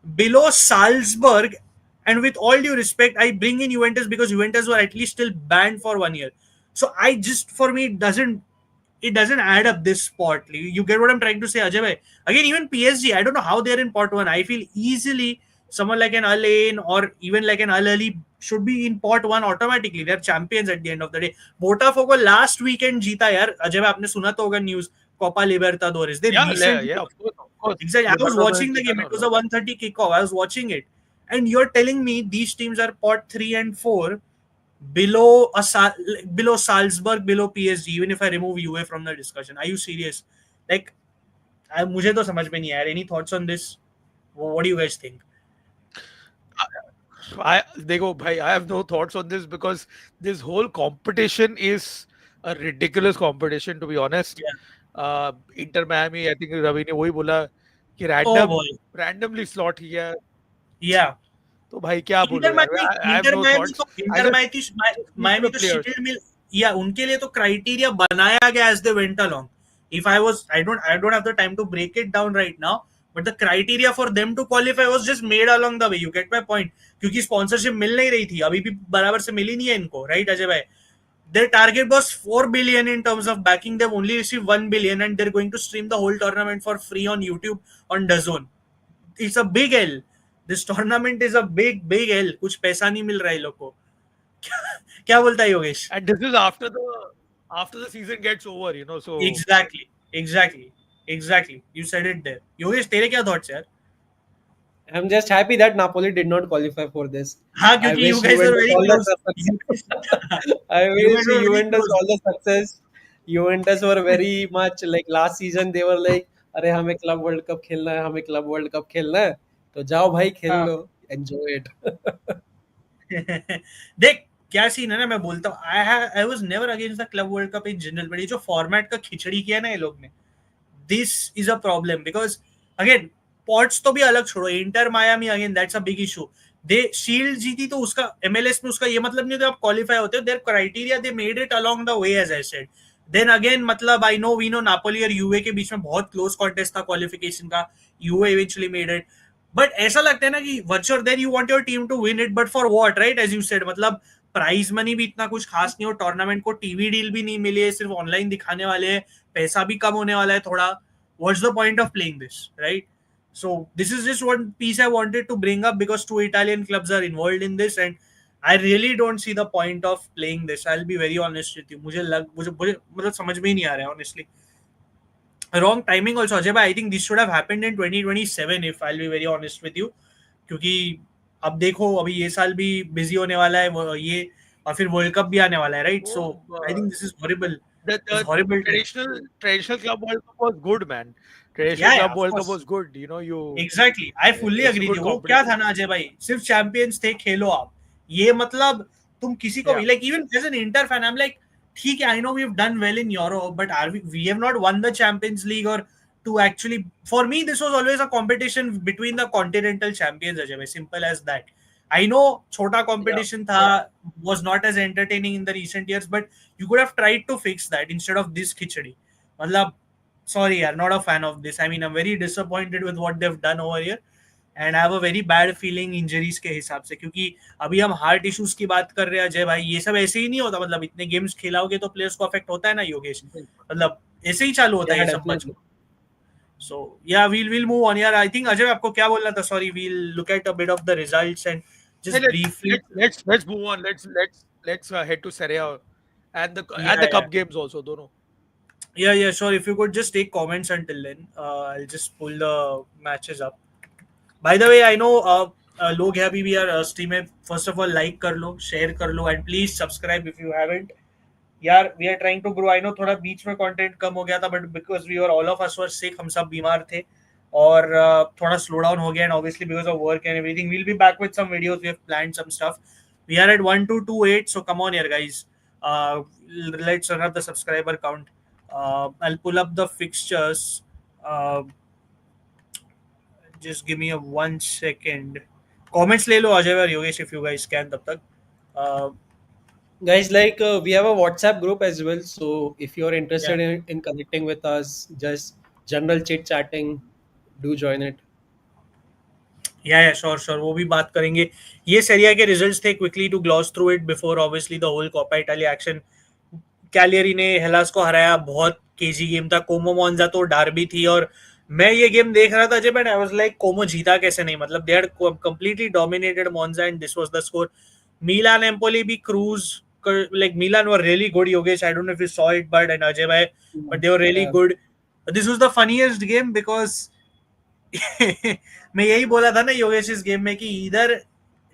below Salzburg. And with all due respect, I bring in Juventus because Juventus were at least still banned for 1 year. So I just, for me, it doesn't add up this spot. You get what I'm trying to say, Ajay bhai? Again, even PSG, I don't know how they're in pot one. I feel easily someone like an Al Ain or even like an Al Ahly should be in pot one automatically. They're champions at the end of the day. Botafogo last weekend जीता यार. Ajay bhai, आपने सुना तो होगा news. Copa Libertadores. They recently, Yeah, of course, of course. exactly. I was Libertadores watching the जीता game. ना It was उन्होंने. a 1:30 kickoff. I was watching it, and you're telling me these teams are pot 3 and 4 below below Salzburg, below PSG. Even if I remove UA from the discussion, are you serious? Like, मुझे तो समझ में नहीं आया. Any thoughts on this? What do you guys think? देखो भाई, I have no thoughts on this because this whole competition is a ridiculous competition, to be honest. Yeah. Inter Miami, I think Ravi ने वही बोला कि Oh boy. randomly slot किया. Yeah. तो भाई क्या बोलूं इंटर यार, Miami I have Inter no Miami thoughts. तो I Inter just speak to Miami the तो players. शील्ड मिल, या उनके लिए तो क्राइटेरिया बनाया गया as they went along. If I don't have the time to break it down right now, but the criteria for them to qualify was just made along the way. You get my point? क्योंकि sponsorship मिल नहीं रही थी, अभी भी बराबर से मिली नहीं है इनको, राइट अजय भाई? Their target was 4 billion in terms of backing. They've only received 1 billion and they're going to stream the whole tournament for free on YouTube on DAZN. It's a big L. This tournament is a big L. कुछ पैसा नहीं मिल रहा है लोग को. क्या बोलता है Yogesh? And this is after the season gets over, so Exactly. You said it there. Yogesh तेरे क्या thoughts यार? I'm just happy that Napoli did not qualify for this. हाँ, I क्योंकि you wish guys are Juventus very all the close. success. I You wish guys were very Juventus close. all the success. Juventus were very much like last season. They were like, अरे हमें club world cup खेलना है, हमें club world cup खेलना है, तो जाओ भाई खेल हाँ. लो, enjoy it. देख क्या सीन है ना, मैं बोलता हूँ I was never against the club world cup in general, but ये जो फॉर्मेट का खिचड़ी किया ना ये लोग ने, this is a problem. Because again pots तो भी अलग छोड़ो, inter Miami again that's a big issue. They shield जीती तो उसका MLS में उसका ये मतलब नहीं होता आप क्वालिफाई होते हो. There criteria they made it along the way as I said. Then again मतलब I know we know Napoli और यूए के बीच में बहुत क्लोज कॉन्टेस्ट था क्वालिफिकेशन का. Juve eventually made it. But ऐसा लगता है ना कि what's your then you want your team to win it, but for what, right? As you said, मतलब प्राइज मनी भी इतना कुछ खास नहीं हो, टूर्नामेंट को टीवी डील भी नहीं मिली है, सिर्फ ऑनलाइन दिखाने वाले हैं, पैसा भी कम होने वाला है थोड़ा. What's the point of playing this, right? So this is just one piece I wanted to bring up because 2 Italian clubs are involved in this and I really don't see the point of playing this. I'll be very honest with you. मुझे मतलब समझ में ही नहीं आ रहा है honestly. Wrong timing also, Ajay bhai. I think this should have happened in 2027 if I'll be very honest with you. क्योंकि अब देखो अभी ये साल भी बिजी होने वाला है ये, और फिर वर्ल्ड कप भी आने वाला है, right? So I think this is horrible. the Horrible. traditional club World Cup was good, man. Traditional Yeah, club of World Cup course. was good. You exactly I fully it's a agree. good वो क्या था competition. ना अजय भाई, सिर्फ champions थे, खेलो आप. ये मतलब तुम किसी को भी, Yeah. Like even as an Inter fan I am like, ठीक है, I know we have done well in Europe, but are we have not won the Champions League और to actually, for me this was always a competition between the continental champions Ajay भाई, simple as that. I know छोटा competition था, was not as entertaining in the recent years, but you could have tried to fix that instead of this khichdi. मतलब sorry yaar, not a fan of this. I mean, I'm very disappointed with what they've done over here and I have a very bad feeling injuries के हिसाब से, क्योंकि अभी हम heart issues की बात कर रहे हैं अजय भाई, ये सब ऐसे ही नहीं होता. मतलब इतने गेम्स खिलाओगे तो प्लेयर्स को अफेक्ट होता है ना योगेश, मतलब ऐसे ही चालू होता है Yeah, ये सब definitely. बचपन. So yeah, we'll move on. Yeah, I think Ajay आपको क्या बोलना था? Sorry, we'll look at a bit of the results and Hey, just briefly. let's move on. Let's head to Serie A and the Yeah, cup games also, dono. yeah, sure. If you could just take comments until then, I'll just pull the matches up. By the way, I know लोग हैं अभी भी यार stream में. First of all, like कर लो, share कर लो, and please subscribe if you haven't. यार we are trying to grow. I know थोड़ा बीच में content कम हो गया था, but because we were all of us were sick, हम सब बीमार थे और थोड़ा slow down हो गया, and obviously because of work and everything, we'll be back with some videos. We have planned some stuff. We are at 1228, so come on here, guys. Uh, let's run up the subscriber count. I'll pull up the fixtures. Uh, just give me a 1 second. Comments ले लो अजय और Yogesh if you guys can तब तक. Uh, Guys, like we have a WhatsApp group as well. So if you're yeah. interested in connecting with us, just general chit chatting, do join it. Yeah, sure. वो भी बात करेंगे. ये सेरिया के results थे. Quickly to gloss through it before obviously the whole Coppa Italia action. Cagliari ने Hellas को हराया. बहुत केजी गेम था. कोमो मोन्जा तो डार्बी थी और मैं ये गेम देख रहा था जब आई वाज लाइक कोमो जीता कैसे नहीं. मतलब they had completely dominated मोन्जा and this was the score. मिलान एम्पोली भी cruise like Milan were really good. Yogesh, I don't know if you saw it, but and Ajay bhai, but they were really Yeah. good. This was the funniest game because मैं यही बोला था ना योगेश इस game में कि इधर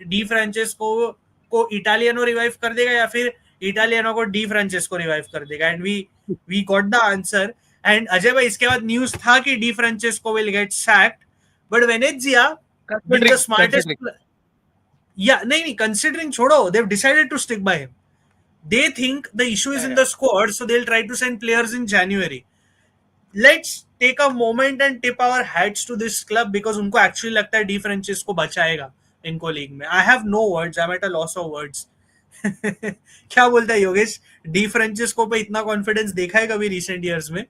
D Francesco को इटालियनो रिवाइव कर देगा या फिर इटालियनो को डी फ्रांचेस्को रिवाइव कर देगा. And we got the answer. And Ajay भाई इसके बाद न्यूज था कि Di Francesco will get sacked, but Venezia being the smartest. या नहीं कंसीडरिंग छोड़ो, they have decided to stick by him. They think the issue is in the squad, so they'll try to send players in January. Let's take a moment and tip our hats to this club because उनको actually लगता है D Francesco बचाएगा इनको league में. I have no words. I'm at a loss of words. क्या बोलता है Yogesh? D Francesco पे इतना कॉन्फिडेंस देखा है कभी recent years में?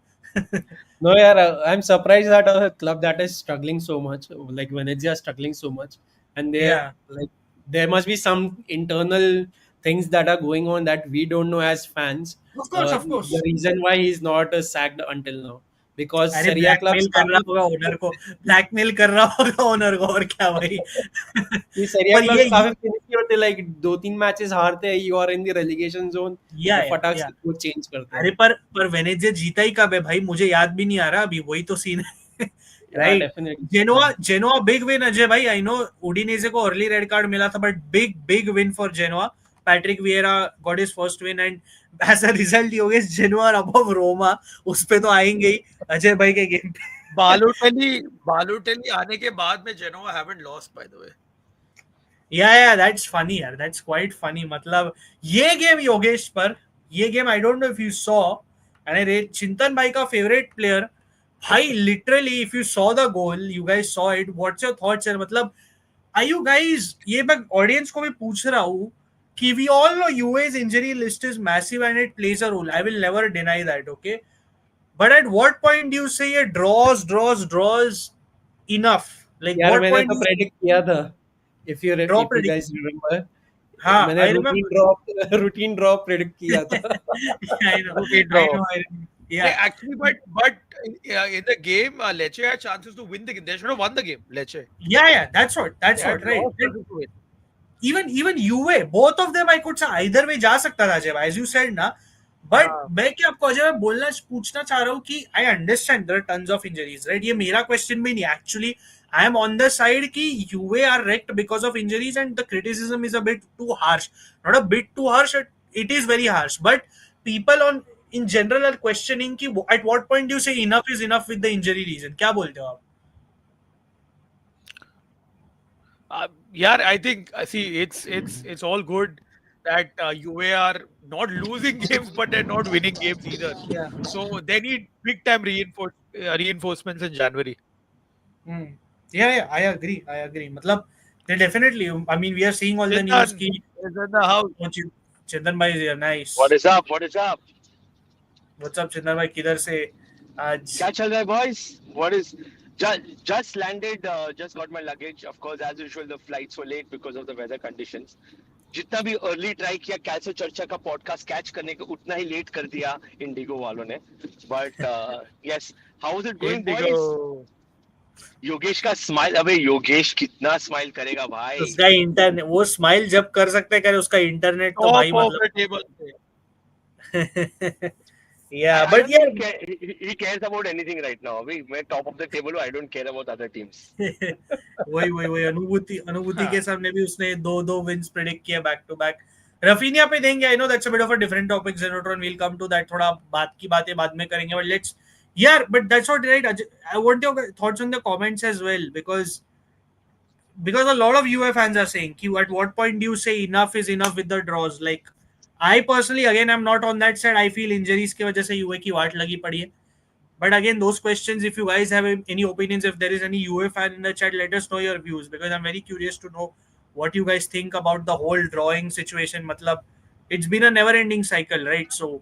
No, yeah, I'm surprised that a club that is struggling so much, like Venezia, is struggling so much, and Yeah. like there must be some internal things that are going on that we don't know as fans. Of course. The reason why he's not sacked until now, because अरे Serie A clubs blackmail कर रहा होगा owner को. Blackmail कर रहा होगा owner को और क्या भाई. ये Serie A पर clubs ये काफी फिनिकी होते, like 2-3 मैचेस हारते हैं, you are in the relegation zone, Yeah, फटाक yeah. से वो चेंज करते हैं. अरे पर वेनेजिया जीता ही कब है भाई, मुझे याद भी नहीं आ रहा अभी. वही तो सीन है. Right. Definitely. Genoa big win Ajay भाई. आई नो उडिनेजे को अर्ली रेड कार्ड मिला था, but big win for Genoa. Patrick Vieira got his first win and as a result Yogesh Genoa above Roma. उस पे तो आएंगे ही अजय भाई के गेम पे. बालोटेली आने के बाद में Genoa haven't lost by the way. Yeah, that's funny यार. That's quite funny. मतलब ये गेम योगेश पर, ये game I don't know if you saw, and I rate चिंतन भाई का favorite player. भाई literally if you saw the goal, you guys saw it. What's your thoughts यार? मतलब are you guys, ये मैं audience को भी पूछ रहा हूँ कि we all know UA's injury list is massive and it plays a role. I will never deny that, okay? But at what point do you say ये draws enough? Like यार what मैंने point तो predict किया था, if you guys remember. हाँ, मैंने I remember. Routine drop predict किया था. I know. Routine draw. I know. Yeah. Actually, but in the game, Lecce had chances to win the game. They should have won the game, Lecce. Yeah. That's what. They had Right. lost chances to win. Even UA, both of them I could say either way जा सकता था जब, as you said ना. But मैं क्या आपको अजय मैं बोलना पूछना चाह रहा हूँ कि I understand there are tons of injuries, right? ये मेरा question भी नहीं. Actually, I am on the side कि UA are wrecked because of injuries and the criticism is a bit too harsh. Not a bit too harsh, it is very harsh. But people in general are questioning कि at what point do you say enough is enough with the injury reason? क्या बोलते हो आप? Yeah, I think see it's all good that UA are not losing games, but they're not winning games either. Yeah. So they need big time reinforcements in January. Yeah, I agree. मतलब they definitely. I mean, we are seeing all the news. Ki, is in the house. Chintan bhai is here. Nice. What is up? What's up, Chintan bhai? किधर से आज? क्या चल रहा है, boys? What is? Just landed. Just got my luggage. Of course, as usual, the flights were late because of the weather conditions. जितना भी early try किया कैसे चर्चा का पॉडकास्ट कैच करने का, उतना ही लेट कर दिया इंडिगो वालों ने. But yes, how is it going boys? Yogesh का स्माइल. अबे योगेश कितना स्माइल करेगा भाई. उसका इंटरनेट, वो स्माइल जब कर सकते करे, उसका इंटरनेट तो भाई मतलब Yeah, I but don't think yeah, he cares about anything right now. We're top of the table. I don't care about other teams. वही अनुभूति के हाँ, सामने भी उसने दो विंस प्रेडिक्ट किया बैक टू बैक. रफीनिया पे देंगे. I know that's a bit of a different topic. जेनोट्रॉन विल कम टू दैट. थोड़ा बात की बातें बाद में करेंगे. बट लेट्स यार, but that's what right. I want your thoughts on the comments as well, because a lot of UA fans are saying कि at what point do you say enough is enough with the draws. Like I personally, again, I'm not on that side. I feel injuries की वजह से UA की वाट लगी पड़ी है. But again, those questions, if you guys have any opinions, if there is any UA fan in the chat, let us know your views, because I'm very curious to know what you guys think about the whole drawing situation. Matlab, it's been a never-ending cycle, right? So,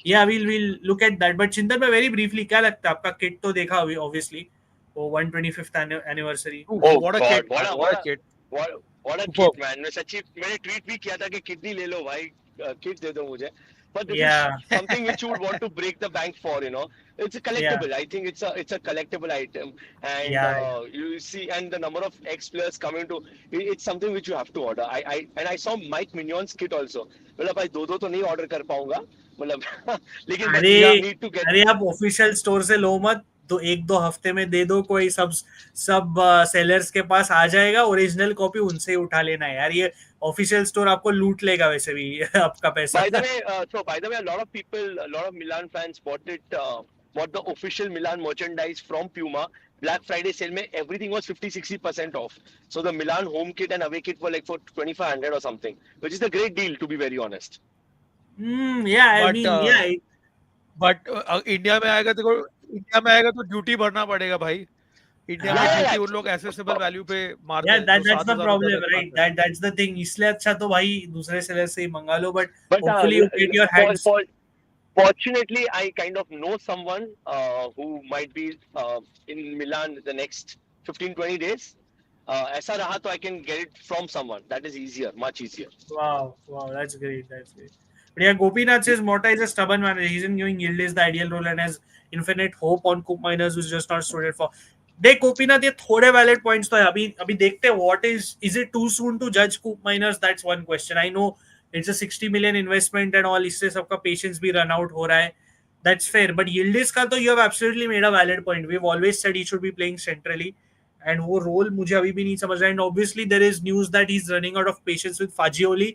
yeah, we'll look at that. But Chintan, very briefly, क्या लगता है आपका kit तो देखा अभी obviously, वो 125th anniversary. Oof, Oh what a God, kid, man! What a kid! what a Superb. kid, man. मैं सच्ची मैंने ट्वीट भी किया था कि किडनी ले लो भाई, किड दे दो मुझे. But this is Yeah, something which you would want to break the bank for, you know. It's a yeah, collectible. I think it's a collectible item, and yeah, you see, and the number of ex players coming to it's something which you have to order. I saw Mike Mignon's kit also. मतलब भाई दो तो नहीं order कर पाऊंगा मतलब लेकिन but अरे you Yeah, need to get. अरे आप ऑफिशियल स्टोर से लो मत. तो एक दो हफ्ते में दे दो. कोई सब सेलर्स के पास आ जाएगा. ओरिजिनल कॉपी उनसे ही उठा लेना है यार. ये ऑफिशियल स्टोर आपको लूट लेगा वैसे भी आपका पैसा. By the way, by the way, a lot of people, a lot of Milan fans bought the official Milan merchandise from Puma. Black Friday sale, mein everything was 50-60% off. So the Milan home kit and away kit were like for 2,500 or something, which is a great deal to be very honest. Yeah, I but mean, yeah, India में आएगा तो duty भरना पड़ेगा भाई. India में Yeah, हाँ, yeah, duty उन लोग yeah. एसेसेबल वैल्यू पे मारते yeah, हैं जो that's the 7,000 रुपए problem, तक right? जाता है. That's the thing. इसलिए अच्छा तो भाई दूसरे सेलर से ही मंगा लो. But But hopefully you get your hands. fortunately, I kind of know someone who might be in Milan the next 15-20 days. ऐसा रहा तो I can get it from someone. That is easier, much easier. Wow, that's great. That's great. But yeah, Gopinath says Mota is a stubborn manager. He isn't giving Yildiz the ideal role and has infinite hope on Coop Miners, who's just not suited for. देख गोपीनाथ, ये थोड़े valid points तो है. अभी देखते हैं what is it too soon to जज Koopmeiners. That's one question. I know it's a 60 million investment and all. इससे सबका पेशेंस भी रन आउट हो रहा है. That's fair. बट यिल्डिज का तो you have absolutely made a valid point. We have always said he should be playing centrally, and वो role मुझे अभी भी नहीं समझ रहा है. And obviously there is news that he is running out of patience with Fagioli,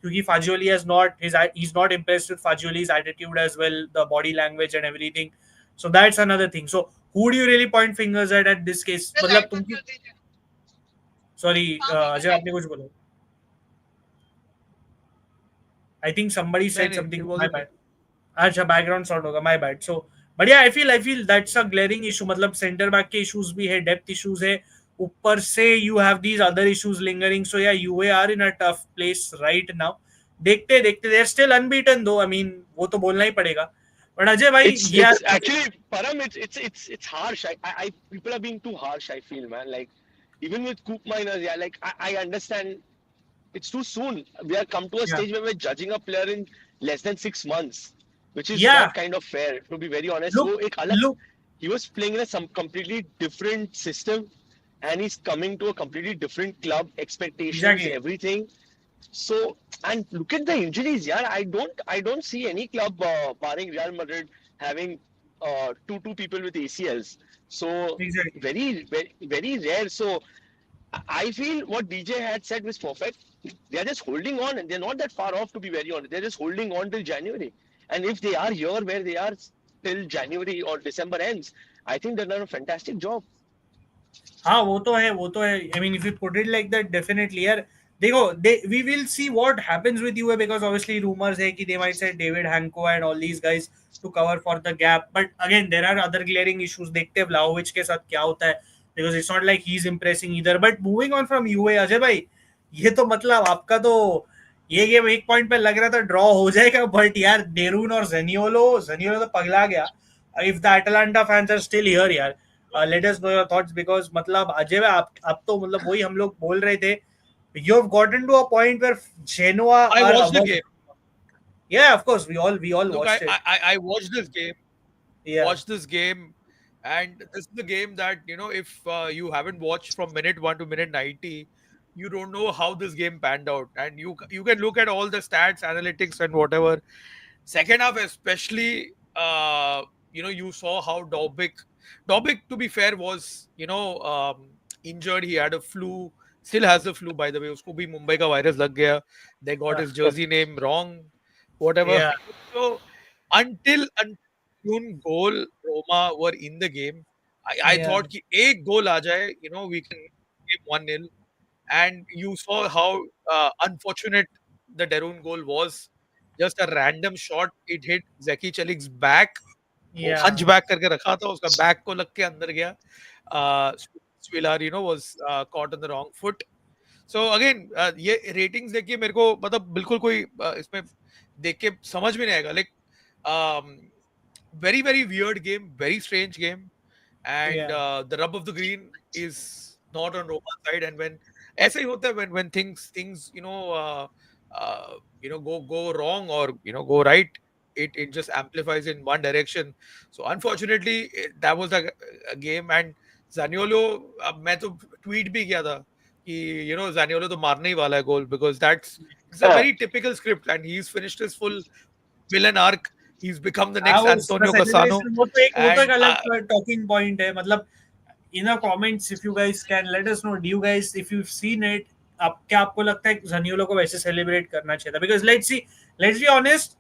क्योंकि Fagioli has not he's not impressed with Fagioli's attitude as well, the body language and everything. So that's another thing. So who do you really point fingers at this case? मतलब तुमकी sorry Ajay, आपने कुछ बोला. I think somebody नहीं said नहीं, it something. My wasn't me. bad. अच्छा, background sort होगा. My bad. So but yeah I feel that's a glaring issue. मतलब centre back के इश्यूज भी है, डेप्थ इश्यूज है, ऊपर से you have these other issues lingering. So yeah Juve are in a tough place right now. देखते देखते they are still unbeaten दो. आई मीन वो तो बोलना ही पड़ेगा. बट अजय भाई यार, It's actually Param. It's harsh. I people are being too harsh. I feel, man. Like even with Coop Miners, yeah. Like I understand it's too soon. We are come to a yeah, stage where we're judging a player in less than 6 months, which is yeah, not kind of fair. To be very honest, look, वो एक अलग, look, he was playing in a some completely different system, and he's coming to a completely different club, expectations, exactly. everything. So and look at the injuries, yeah. I don't see any club barring Real Madrid having two people with ACLs. So Exactly. very rare. So I feel what DJ had said was perfect. They are just holding on, and they're not that far off, to be very honest. They're just holding on till January. And if they are here where they are till January or December ends, I think they've done a fantastic job. हाँ, वो तो है, वो तो है. I mean if you put it like that, definitely यार. देखो, we will see what happens with Juve, because obviously rumours है कि they might say David Hancko and all these guys to cover for the gap. But again there are other glaring issues. देखते हैं Vlahovic के साथ क्या होता है, because it's not like he is impressing either. But moving on from Juve, Ajay भाई, ये तो मतलब आपका तो ये गेम एक पॉइंट पे लग रहा था ड्रॉ हो जाएगा. बट यार डेरून और जेनियोलो तो पगला गया. If the Atalanta fans are still here यार, let us know your thoughts, because मतलब अजय भाई, आप तो मतलब वही हम लोग बोल रहे थे. You have gotten to a point where Genoa I are watched the above. game. Yeah, of course, we all Look, watched it. I watched this game. Yeah, Watched this game, and this is the game that, if you haven't watched from minute 1 to minute 90, you don't know how this game panned out. And you can look at all the stats, analytics, and whatever. Second half, especially, you saw how Dobbik, to be fair, was, injured. He had a flu, still has a flu, by the way. Usko bhi Mumbai ka virus lag gaya. They got his jersey name wrong, whatever. Yeah, So until June goal, Roma were in the game. I yeah, thought ki ek goal aa jaye, we can game 1-0. And you saw how unfortunate the Derun goal was. Just a random shot, it hit Zeki Chalik's back. वो yeah, hunch back करके रखा था, उसका back को लग के अंदर गया. Swilar, was caught on the wrong foot. So again, ये ratings देख के मेरे को मतलब बिल्कुल कोई इसमें देख के समझ में नहीं आएगा. Like, um, very very weird game, very strange game, and yeah, the rub of the green is not on Roma's side. And when ऐसा ही होता है, when things go wrong, or go right, it just amplifies in one direction. So unfortunately, that was a game. And Zaniolo, मैं तो tweet भी किया था कि Zaniolo तो मारने ही वाला है goal, because it's a very typical script, and he's finished his full villain arc. He's become the I next was the Antonio Cassano. celebration. वो तो एक And अलग talking point है. मतलब in the comments, if you guys can let us know, do you guys, if you've seen it, क्या आपको लगता है Zaniolo को वैसे celebrate करना चाहिए था? Because let's be honest,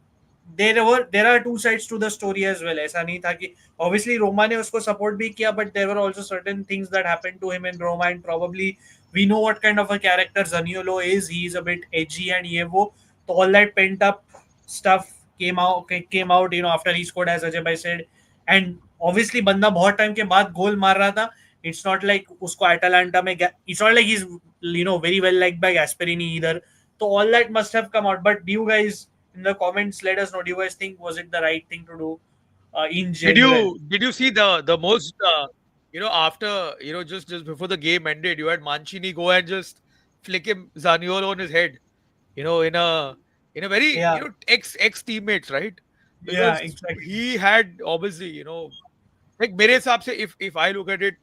there are two sides to the story as well. ऐसा नहीं था कि obviously Roma ने उसको support भी किया, but there were also certain things that happened to him in Roma, and probably we know what kind of a character Zaniolo is. He is a bit edgy and ये वो. So all that pent up stuff came out, after he scored, as Ajay bhai said. And obviously बंदा बहुत time के बाद गोल मार रहा था. It's not like उसको Atalanta में, it's not like he's very well liked by Gasperini either. So all that must have come out. But do you guys in the comments let us know? Do you guys think was it the right thing to do in did general? you see the most after just before the game ended, you had Mancini go and just flick him Zaniolo on his head, in a very, Yeah, ex teammates, right? yeah, Because exactly. he had obviously, like मेरे हिसाब से, if I look at it,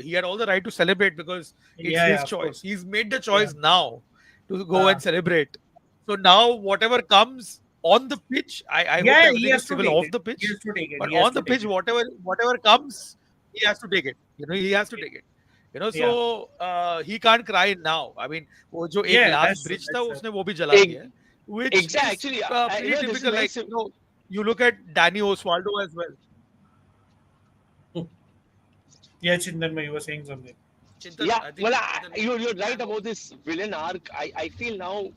he had all the right to celebrate, because it's Yeah, yeah, his of choice. course. He's made the Yeah. choice now to go Uh, and celebrate. So now whatever comes on the pitch, I hope yeah, he everything has is to civil take off it. the He pitch. has to take it. But He has on to the take pitch, it. whatever comes, he has to take it. He has to take it. Yeah. So he can't cry now. I mean, वो जो एक Yeah, last that's true. bridge था, That's true. उसने वो भी जला दिया है, which is Exactly. pretty This is typical. very Like, simple. you look at Danny Osvaldo as well. Yeah, Chintan, you were saying something. Chintan, Yeah, I think well, Chintan, you're right hand over. about this villain arc. I feel now,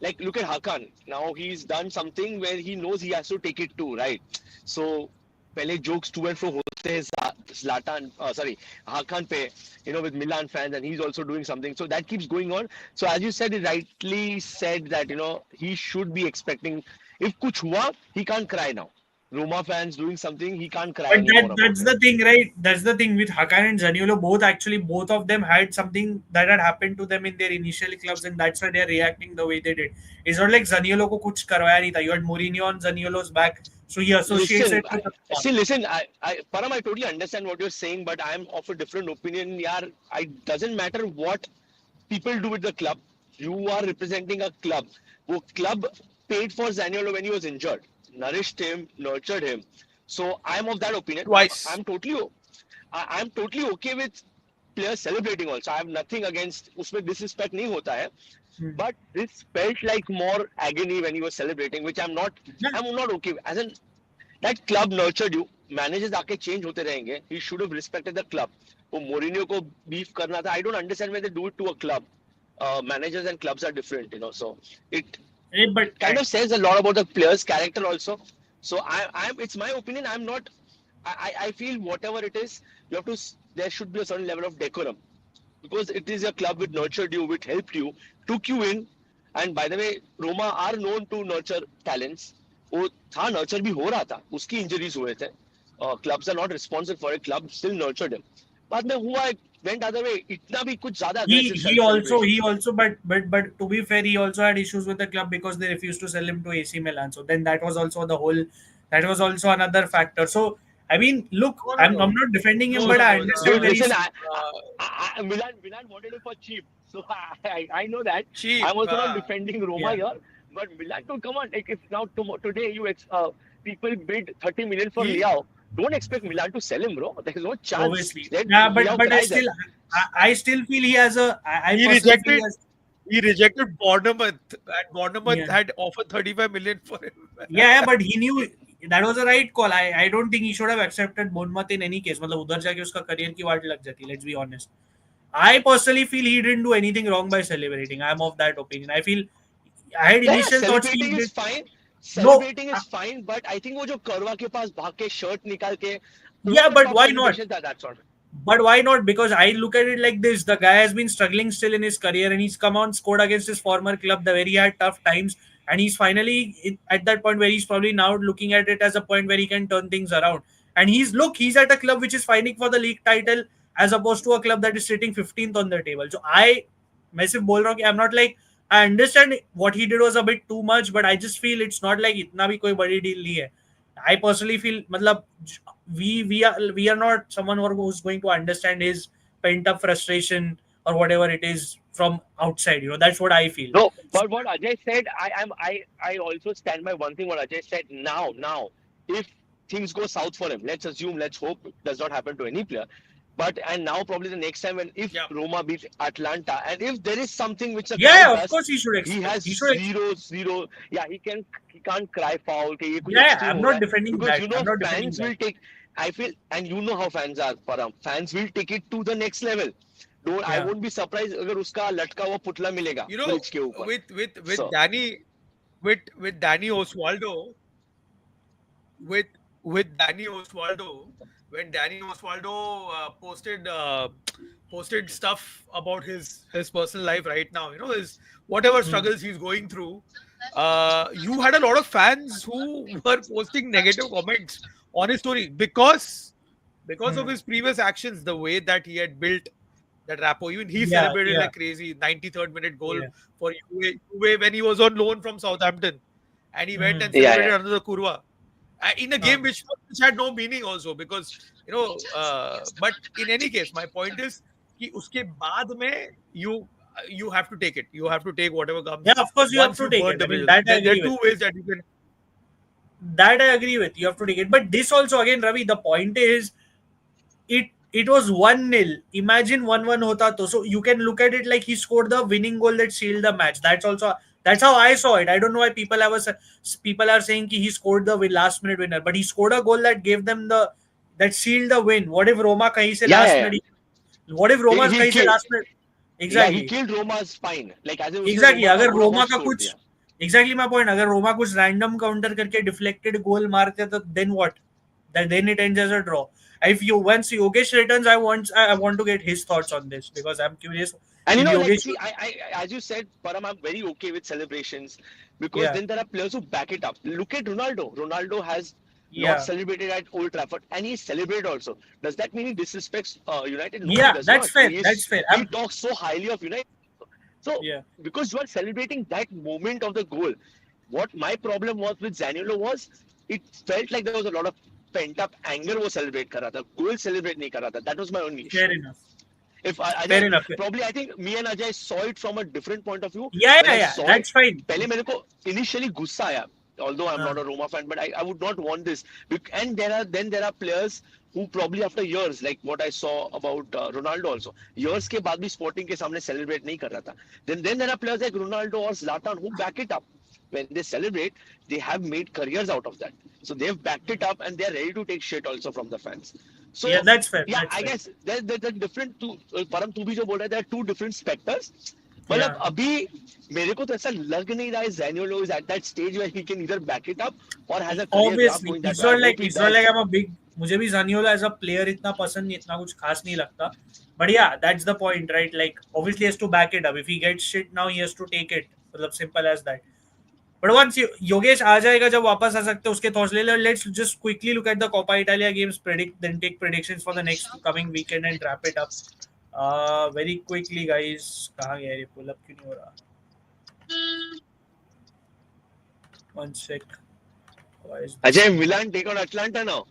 like, look at Hakan. Now he's done something where he knows he has to take it too, right? So, पहले jokes to and fro होते हैं Hakan पे, with Milan fans, and he's also doing something. So that keeps going on. So as you said, he rightly said that he should be expecting. If kuch hua, he can't cry now. Roma fans doing something, he can't cry But anymore about that's it. the thing, right? That's the thing with Hakan and Zaniolo. Both of them had something that had happened to them in their initial clubs, and that's why they're reacting the way they did. It's not like Zaniolo को कुछ करवाया नहीं था. You had Mourinho on Zaniolo's back, so he associates Listen, it with the club. listen. Param, I totally understand what you're saying, but I'm of a different opinion. Yaar, it doesn't matter what people do with the club. You are representing a club. वो club paid for Zaniolo when he was injured, nourished him, nurtured him. So I'm of that opinion. Twice. I'm totally okay with players celebrating also. I have nothing against. उसमें disrespect नहीं होता है. But this felt like more agony when he was celebrating, which I'm not. Yeah. I'm not okay with. As in, that club nurtured you. Managers आके change होते रहेंगे. He should have respected the club. वो Mourinho को beef करना था. I don't understand when they do it to a club. Managers and clubs are different, So it But kind of says a lot about the player's character also. So it's my opinion. I'm not. I feel whatever it is, you have to. There should be a certain level of decorum, because it is a club which nurtured you, which helped you, took you in. And by the way, Roma are known to nurture talents. वो था nurture भी हो रहा था. उसकी injuries हुए थे. Clubs are not responsible for it. Club still nurtured him. बाद में हुआ, went other way. इतना भी कुछ ज़्यादा aggressive celebration. he also but to be fair, he also had issues with the club because they refused to sell him to AC Milan. So then that was also another factor. So I mean, look, No, no, I'm no. not defending him, No, but no, I no. understand Dude, where listen, he's. Milan wanted it for cheap. So I know that. Cheap. I'm also not defending Roma Yeah. here. But Milan, to come on, like if now today people bid 30 million for He Liao, don't expect Milan to sell him, bro. There is no chance. Obviously, Let yeah, Liao but I cry there. still, I still feel he has a. I he personally feel he rejected has. he rejected Bournemouth, and Bournemouth Yeah, had offered 35 million for him. yeah, but he knew that was the right call. I don't think he should have accepted Bournemouth in any case. मतलब उधर जाके उसका career की वाट लग जाती. Let's be honest. I personally feel he didn't do anything wrong by celebrating. I'm of that opinion. I feel I had Yeah, initial thoughts he celebrating is did. fine. No, Celebrating is fine, but I think वो जो करवा के पास भाग के shirt निकाल के yeah, over the but top why not? celebration था, that's all. But why not? Because I look at it like this: the guy has been struggling still in his career, and he's come on scored against his former club, where he had tough times, and he's finally at that point where he's probably now looking at it as a point where he can turn things around. And he's at a club which is fighting for the league title, as opposed to a club that is sitting 15th on the table. So मैं सिर्फ बोल रहा हूँ कि I'm not like I understand what he did was a bit too much, but I just feel it's not like इतना भी कोई बड़ी deal नहीं है. I personally feel मतलब we are not someone who's going to understand his pent up frustration or whatever it is from outside. That's what I feel. No, but what Ajay said, I also stand by one thing. What Ajay said now, if things go south for him, let's hope it does not happen to any player. But and now probably the next time if Yeah. Roma beats Atlanta, and if there is something which a Yeah, guy of does, course he should he expect. has He should. zero. Yeah, he can't cry foul. कि ये कुछ Yeah, extreme I'm हो not रहा है. defending Because that. I'm not defending fans that. will take. I feel, and you know how fans are, Param. Fans will take it to the next level. I Yeah. won't be surprised अगर उसका लटका हुआ पुतला मिलेगा You know, bridge के ऊपर. with So Danny Osvaldo, with Danny Osvaldo, when Danny Osvaldo posted stuff about his personal life right now, his whatever struggles he's going through, you had a lot of fans who were posting negative comments on his story because of his previous actions, the way that he had built that rapport. Even he Yeah, celebrated yeah, like crazy, 93rd minute goal yeah. for UA when he was on loan from Southampton, and he went and yeah, celebrated yeah. another Kurwa in a game which had no meaning also, because but in any case my point is कि उसके बाद में you have to take it, you have to take whatever Yeah, comes of course you have once to you take burn it. I the mean, bridges. that I There agree are with. two ways that you can. That I agree with. You have to take it. But this also, again, Ravi, the point is, it was 1-0. Imagine 1-1 hota to. So you can look at it like he scored the winning goal that sealed the match. That's how I saw it. I don't know why people are saying he scored the last minute winner, but he scored a goal that gave them that sealed the win. What if Roma kahin se Yeah, last yeah, yeah. minute? What if Roma He kahin se killed. last minute? Yeah, he Exactly. killed Roma's spine. Like as in उसने exactly Roma का अगर पूरा रोमा हौस का तोड़ कुछ दिया. Exactly my point अगर Roma कुछ रैंडम काउंटर करके डिफ्लेक्टेड गोल मारते तो then what then it ends as a draw. If you once Yogesh returns, I want to get his thoughts on this because I'm curious And if like, Yogesh. see, as you said, Param, I'm very okay with celebrations because Yeah, then there are players who back it up. Look at Ronaldo. Ronaldo has not yeah, celebrated at Old Trafford, and he celebrated also. Does that mean he disrespects United? No, he yeah, does that's not. fair, that's fair. He talks so highly of United. So Yeah, because you are celebrating that moment of the goal, what my problem was with Zaniolo was it felt like there was a lot of pent up anger वो celebrate कर रहा था, goal celebrate नहीं कर रहा था. That was my only issue. fair enough, If fair Ajay, enough. probably I think me and Ajay saw it from a different point of view. Yeah, When yeah, I yeah, saw it, that's fine. पहले मेरे को initially गुस्सा आया. Although I'm uh, not a Roma fan, but I would not want this. And there are players who probably after years, like what I saw about Ronaldo also, years के बाद भी Sporting के सामने celebrate नहीं कर रहा था. Then there are players like Ronaldo or Zlatan who back it up. When they celebrate, they have made careers out of that. So they've backed it up and they're ready to take shit also from the fans. yeah, So that's fair, yeah, that's I fair. guess there's different two. परम तू भी जो बोल रहा है, there are two different specters. मतलब Yeah, अभी मेरे को तो ऐसा लग नहीं रहा है Zaniolo is at that stage where he can either back it up or has a career graph obviously going that way. I hope he it's not does. like I'm a big मुझे भी Zaniolo as a player इतना पसंद नहीं, इतना कुछ खास नहीं लगता. But yeah, that's the point, right? Like obviously he has to back it up. If he gets shit now, he has to take it. मतलब simple as that. But once Yogesh आ जाएगा जब वापस आ सकते हैं उसके thoughts ले ले. Let's just quickly look at the Coppa Italia games, then take predictions for the next coming weekend and wrap it up. Very quickly, guys. कहाँ गया ये pull up क्यों नहीं हो रहा? One sec. Why is this? Ajay, Milan take on Atlanta now.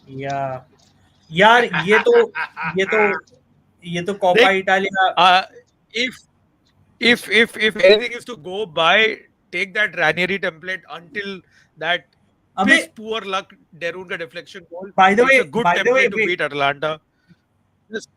Yeah. यार ये तो Coppa Nick, Italia. if anything is to go by take that Ranieri template until that अबे piss poor luck Derun का deflection goal. by the It's way a good by the way template to wait beat Atalanta. Just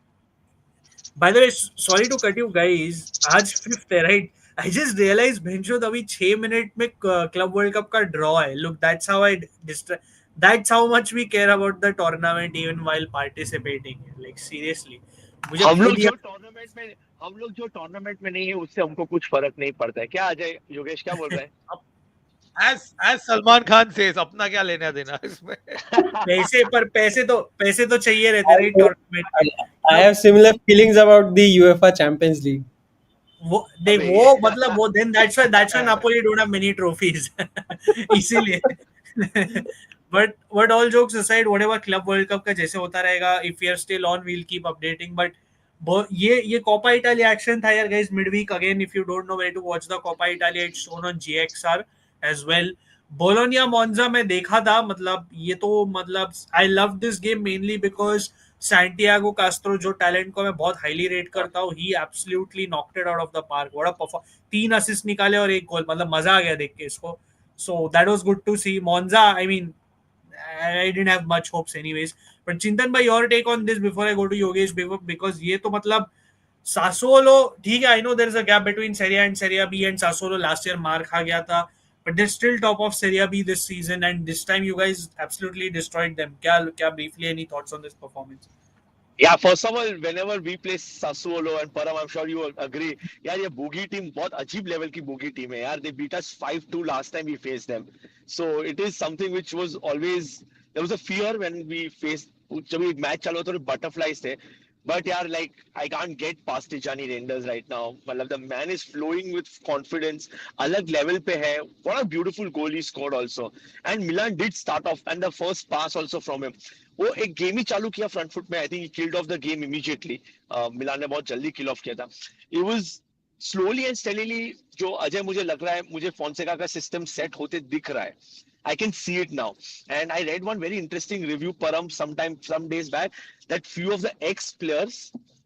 by the way sorry to cut you guys आज 5th है right I just realized बेंचोद अभी 6 minute में club world cup का draw है look that's how much we care about the tournament even while participating like seriously मुझे हम लोग खुद जो टूर्नामेंट में हम लोग जो टूर्नामेंट में नहीं है उससे हमको कुछ फर्क नहीं पड़ता है क्या अजय योगेश क्या बोल रहे हैं as Salman Khan says, अपना क्या लेना देना इसमें. पैसे तो चाहिए रहते राइट टूर्नामेंट में I have similar feelings about the UEFA Champions League. अबे वो मतलब वो then that's why Napoli don't have many trophies इसीलिए but all jokes aside whatever club world cup का जैसे होता रहेगा if we are still on we'll keep updating but ये Coppa Italia action था यार guys midweek again if you don't know where to watch the Coppa Italia it's shown on GXR as well Bologna Monza में देखा था मतलब ये तो मतलब I love this game mainly because Santiago Castro जो टैलेंट को मैं बहुत हाईली रेट करता हूँ he absolutely knocked it out of the park what a perform 3 assist निकाले और 1 गोल मतलब मजा आ गया देख के इसको so that was good to see Monza I mean I didn't have much hopes anyways but Chintan by your take on this before I go to Yogesh because ये तो मतलब Sassuolo ठीक है I know there is a gap between Serie A and Serie B and Sassuolo last year मार खा गया था but they're still top of Serie B this season and this time you guys absolutely destroyed them क्या briefly any thoughts on this performance Yeah, first of all, whenever we play Sassuolo and Param, I'm sure you will agree. यार ये boogie team बहुत अजीब level की boogie team है यार. They beat us 5-2 last time we faced them. So it is something which was always there was a fear when we faced जब ये match चालू होता तो butterflies थे. But यार like I can't get past Tijani Renders right now. मतलब the man is flowing with confidence. अलग level पे है. What a beautiful goal he scored also. And Milan did start off and the first pass also from him. वो एक game ही चालू किया front foot में I think killed off the game immediately Milan ने बहुत जल्दी किल ऑफ किया था it was slowly and steadily जो अजय मुझे लग रहा है मुझे फोंसेका का सिस्टम सेट होते दिख रहा है I can see it now and I read one very interesting review Param some days back that few of the ex players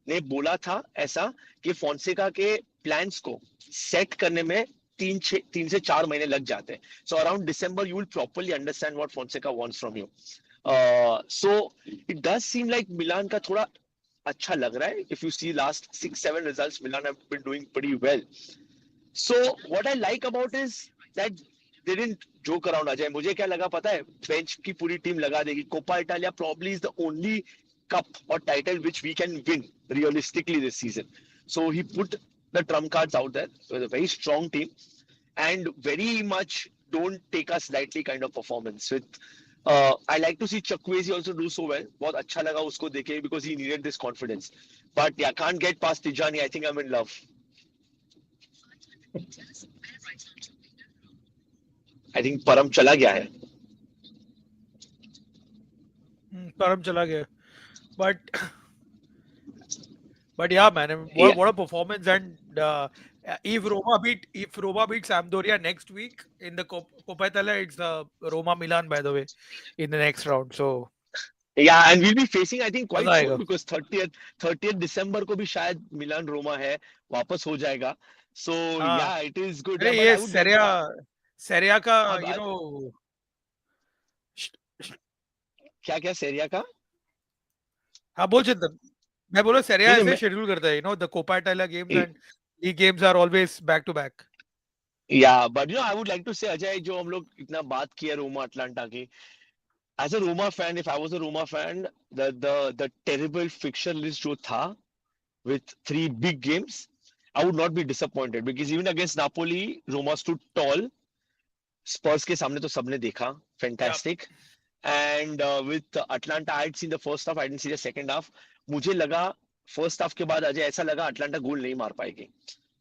ने बोला था ऐसा कि फोंसेका के प्लान्स को सेट करने में 3 से 4 महीने लग जाते हैं so around December you will properly understand what Fonseca wants from you so it does seem like Milan का थोड़ा अच्छा लग रहा है if you see last 6-7 results Milan have been doing pretty well so what I like about is that they didn't joke around Ajay मुझे क्या लगा पता है बेंच की पूरी टीम लगा देगी Coppa Italia probably is the only cup or title which we can win realistically this season so he put the trump cards out there with a very strong team and very much don't take us lightly kind of performance with I like to see Chukwueze also do so well. बहुत अच्छा लगा उसको देखे because he needed this confidence. But yeah, can't get past Tijani. I think I'm in love. I think Param चला गया है. Param चला गया. But yeah, man, what a performance! And if Roma beat Sampdoria next week in the Coppa Italia, it's Roma Milan by the way in the next round. So yeah, and we'll be facing I think quite मजा soon आएगा. because 30th December को भी शायद Milan Roma है वापस हो जाएगा. So हाँ. yeah, it is good. अरे Yeah, but ये I would like Serie A का अब you know क्या सेरिया का हाँ बोल चिंतन मैं बोला Serie A नहीं, ऐसे मैं- शेड्यूल करता है the Coppa Italia games and league games are always back to back. Yeah, but you know, I would like to say Ajay जो हम लोग इतना बात किया रोमा अटलांटा की as a Roma fan, if I was a Roma fan, the terrible fixture list जो था with 3 big games, I would not be disappointed because even against Napoli, Roma stood tall. Spurs के सामने तो सबने देखा, fantastic. And with Atlanta, I had seen the first half, I didn't see the second half. मुझे लगा first half के बाद अजय ऐसा लगा अटलांटा गोल नहीं मार पाएगी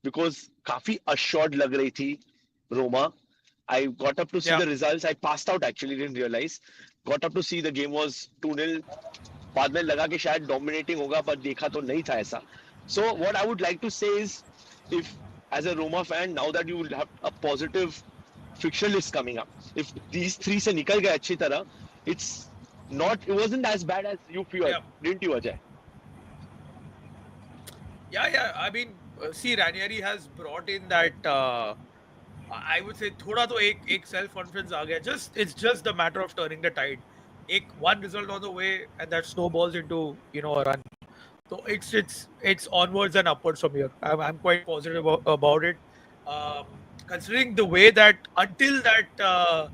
because काफी assured लग रही थी Roma. I got up to see the results. I passed out actually, didn't realize. Got up to see the game was 2-0. बाद में लगा कि शायद dominating होगा पर देखा तो नहीं था ऐसा. So what I would like to say is, if as a Roma fan, now that you will have a positive fixture list coming up, if these 3 से निकल गए अच्छी तरह, it wasn't as bad as you feared, didn't you, Ajay? Yeah. I mean, see, Ranieri has brought in that I would say थोड़ा तो एक self confidence आ गया. It's just the matter of turning the tide. एक one result on the way, and that snowballs into a run. So it's onwards and upwards from here. I'm quite positive about it. Considering the way that until that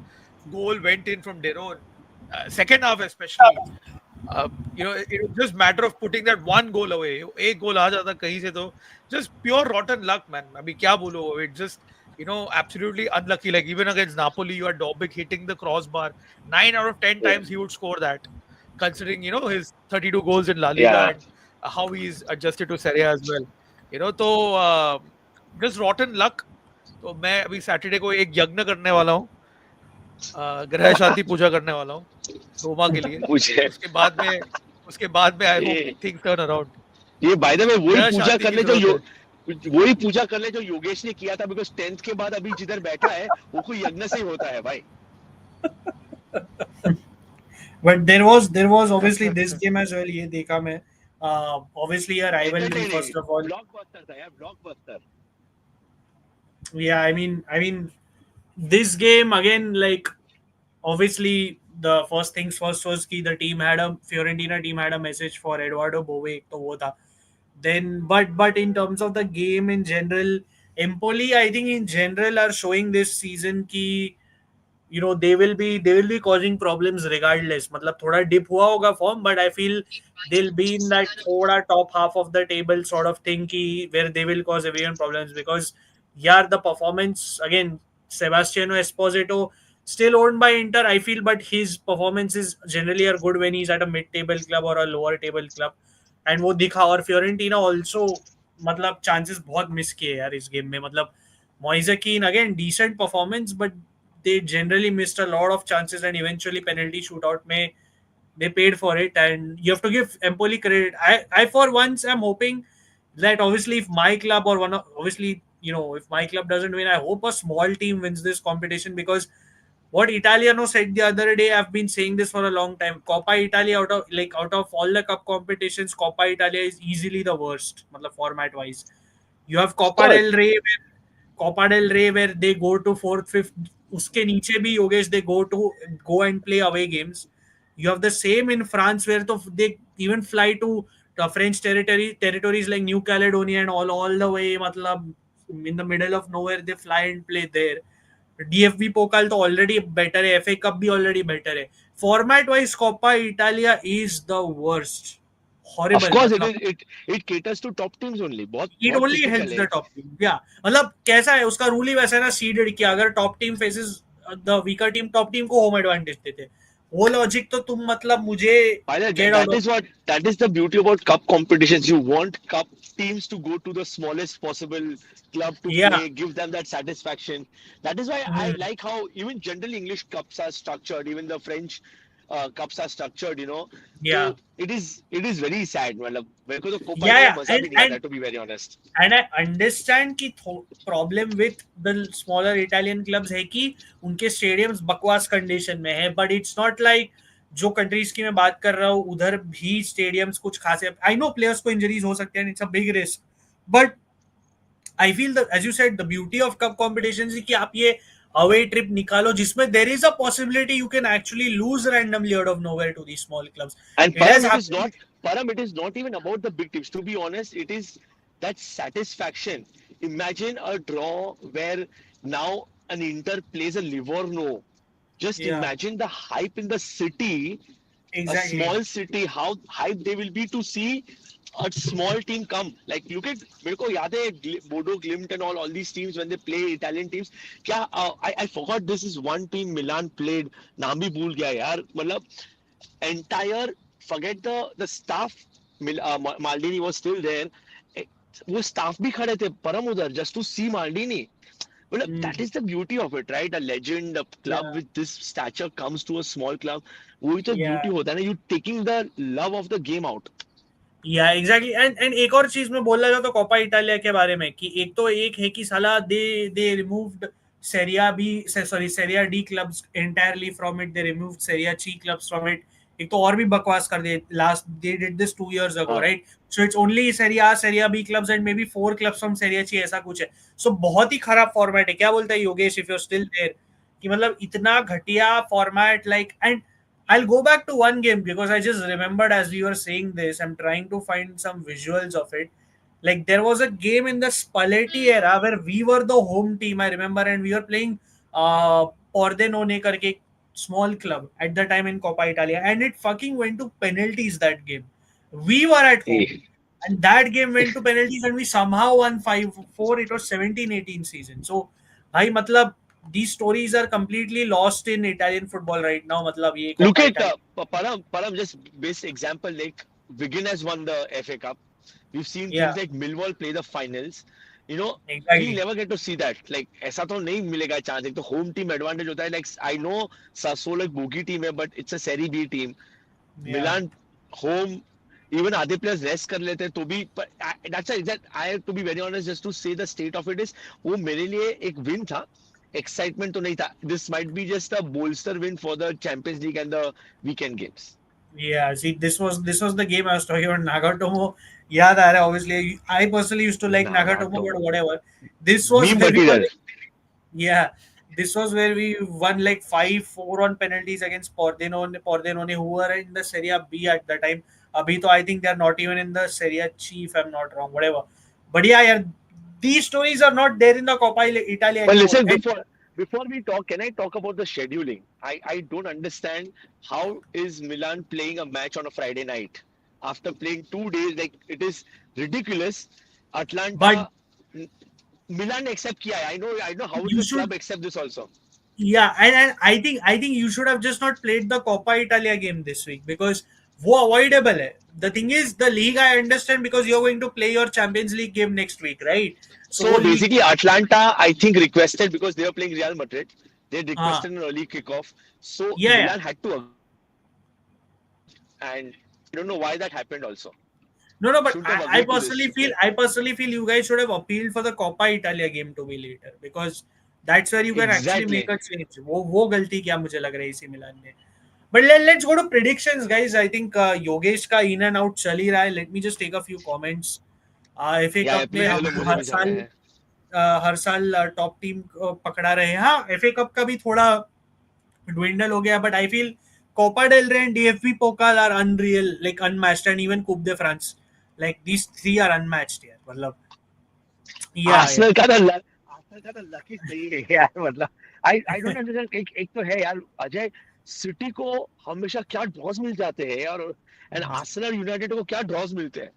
goal went in from Deron, second half especially, it was just matter of putting that one goal away. एक goal आ जाता कहीं से तो just pure rotten luck, man. अभी क्या बोलो? It just absolutely unlucky. Like even against Napoli, you had Dobbik hitting the crossbar. 9 out of 10 Yeah. times he would score that, considering his 32 goals in La Liga Yeah. and how he's adjusted to Serie A as well. तो just rotten luck. तो मैं अभी Saturday को एक यज्ञ करने वाला हूँ, ग्रह शांति पूजा करने वाला हूँ रोमा के लिए. मुझे उसके बाद में आई होप ये थिंग्स टर्न अराउंड. ये बाय द वे ग्रह शांति की जरूरत है. वही पूजा कर ले जो योगेश ने किया था, बिकॉज 10th के बाद अभी जिधर बैठा है वो कोई यज्ञ से ही होता है भाई. But there was obviously this game as well. ये देखा मैं. Obviously a rivalry first of all. Blockbuster था यार, blockbuster. Yeah, I mean, this game again, like obviously the first things first was कि the Fiorentina team had a message for Eduardo Bove, एक तो वो था. Then, but in terms of the game in general, Empoli, I think in general are showing this season कि they will be causing problems regardless. मतलब थोड़ा dip हुआ होगा form, but I feel they'll be in that थोड़ा top half of the table sort of thing कि where they will cause everyone problems because the performance again, Sebastiano Esposito still owned by Inter, I feel, but his performances generally are good when he's at a mid-table club or a lower table club, and वो दिखा. और Fiorentina also मतलब chances बहुत miss किए यार इस game में. मतलब Moise Kean again decent performance, but they generally missed a lot of chances and eventually penalty shootout may they paid for it, and you have to give Empoli credit. I for once am hoping that obviously if my club or obviously if my club doesn't win, I hope a small team wins this competition because what Italiano said the other day, I've been saying this for a long time. Coppa Italia out of all the cup competitions, Coppa Italia is easily the worst, मतलब format wise. You have Copa del Rey where they go to fourth, fifth. उसके नीचे भी Yogesh they go and play away games. You have the same in France where they even fly to the French territories like New Caledonia and all the way. मतलब in the middle of nowhere they fly and play there. DFB Pokal तो already better है, FA Cup भी already better है. Format wise Coppa Italia is the worst. Of Horrible. course मतलब it caters to top teams only. बहुत it बहुत only typical helps है. the top team. Yeah, मतलब कैसा है उसका रूल ही वैसा है ना सीडेड कि अगर top team faces the weaker team top team को होम एडवांटेज देते. वो लॉजिक तो तुम मतलब मुझे get out of. That is the beauty about cup competitions. You want cup teams to go to the smallest possible club to Yeah. play, give them that satisfaction. That is why I like how even general English cups are structured, even the French cups are structured. Yeah. So it is very sad. मतलब मेरे को तो Copa Yeah, में yeah. मजा भी नहीं आता, to be very honest. And I understand कि problem with the smaller Italian clubs है कि उनके स्टेडियम्स बकवास कंडीशन में है, but it's not like जो कंट्रीज की मैं बात कर रहा हूँ उधर भी स्टेडियम्स कुछ खासे. आई नो प्लेयर्स को इंजरीज हो सकते हैं, it's a big risk, but I feel the as you said the beauty of cup competition कि आप ये अवे ट्रिप निकालो जिसमें there is a possibility you can actually lose randomly out of nowhere to these small clubs. And Param, it is not even about the big teams. To be honest, it is that satisfaction. Imagine a draw where now an Inter plays a Livorno. Just Yeah. imagine the hype in the city, Exactly. a small city, how hyped they will be to see a small team come. Like look at, मेरे को याद है Bodo Glimt and all these teams when they play Italian teams. क्या I forgot this is one team Milan played. नाम भी भूल गया यार. मतलब entire forget the staff. Maldini was still there. वो staff भी खड़े थे परम उधर just to see Maldini. Well, that is the beauty of it, right? A legend, a club with this stature comes to a small club. वही तो beauty होता है ना, you taking the love of the game out. Yeah, exactly. And एक और चीज मैं बोल रहा था तो कोपा इटालिया के बारे में कि एक है कि साला they removed Serie A B, sorry, Serie A D clubs entirely from it. They removed Serie A C clubs from it. एक तो और भी बकवास कर दिए last they did this 2 years ago हाँ right so it's only Serie A B clubs and maybe 4 clubs from Serie C ऐसा कुछ है सो बहुत ही खराब फॉर्मेट है क्या बोलता है Yogesh if you are still there कि मतलब इतना घटिया format like and I'll go back to one game because I just remembered as we were saying this. I'm trying to find some visuals of it. Like there was a game in the Spalletti era where we were the home team, I remember, and we were playing Pordenone karke small club at the time in Coppa Italia, and it fucking went to penalties that game. We were at home, A, and that game went to penalties, and we somehow won 5-4. It was 17-18 season. So, bhai, matlab, these stories are completely lost in Italian football right now. Matlab, ye look Coppa at Italia. Param, just best example, like Wigan has won the FA Cup. We've seen Yeah, things like Millwall play the finals. You know, we'll exactly. never get to see that. Like ऐसा तो नहीं मिलेगा chance. एक तो home team advantage होता है. Like I know Sassuolo एक boogie team है, but it's a Serie B team. Yeah. Milan home. Even आधे players rest कर लेते हैं तो भी that's exact. I have to be very honest just to say the state of it is वो मेरे लिए एक win था. Excitement तो नहीं था. This might be just a bolster win for the Champions League and the weekend games. Yeah, see, this was the game I was talking about. Nagatomo, yeah, that obviously I personally used to like Nagatomo, but Nagatomo. whatever. This was Meme where we were material. like, yeah, this was where we won like 5-4 on penalties against Pordenone, who were in the Serie B at the time. Abhi to I think they're not even in the Serie C, if I'm not wrong, whatever. But yeah, these stories are not there in the Coppa Italia But anymore. listen, And before we talk, can I talk about the scheduling? I don't understand how is Milan playing a match on a Friday night after playing 2 days. Like it is ridiculous. but Atlanta, Milan accept kiya hai. I know how will you the should club accept this also. Yeah, and I think you should have just not played the Coppa Italia game this week because वो avoidable है. The thing is, the league I understand because you're going to play your Champions League game next week, right? So वो So league, basically, Atlanta, I think, requested because they were playing Real Madrid. They हाँ, requested an early kickoff. So yeah, yeah. Milan had to, and I don't know why that happened also. No, but Shouldn't have I agreed to this. personally feel you guys should have appealed for the Coppa Italia game to be later because that's where you can actually make Exactly. a change. वो गलती क्या मुझे लग रहा है इसी मिलान में. But let's go to predictions, guys. I think Yogesh का in and out चल ही रहा है. Let me just take a few comments. FA या कप में भेज हम दो मुझे भी जाना है हर साल टॉप टीम पकड़ा रहे हैं हाँ FA कप का भी थोड़ा dwindle हो गया but I feel Copa del Rey and DFB Pokal are unreal like unmatched and even Coupe de France like these three are unmatched यार मतलब yeah आर्सेनल का तो आर्सेनल का तो लकी सही है यार मतलब आई डोंट अंडरस्टैंड एक तो है यार अजय सिटी को हमेशा क्या ड्रॉज मिल जाते हैं और एंड आर्सेनल यूनाइटेड को क्या ड्रॉज मिलते हैं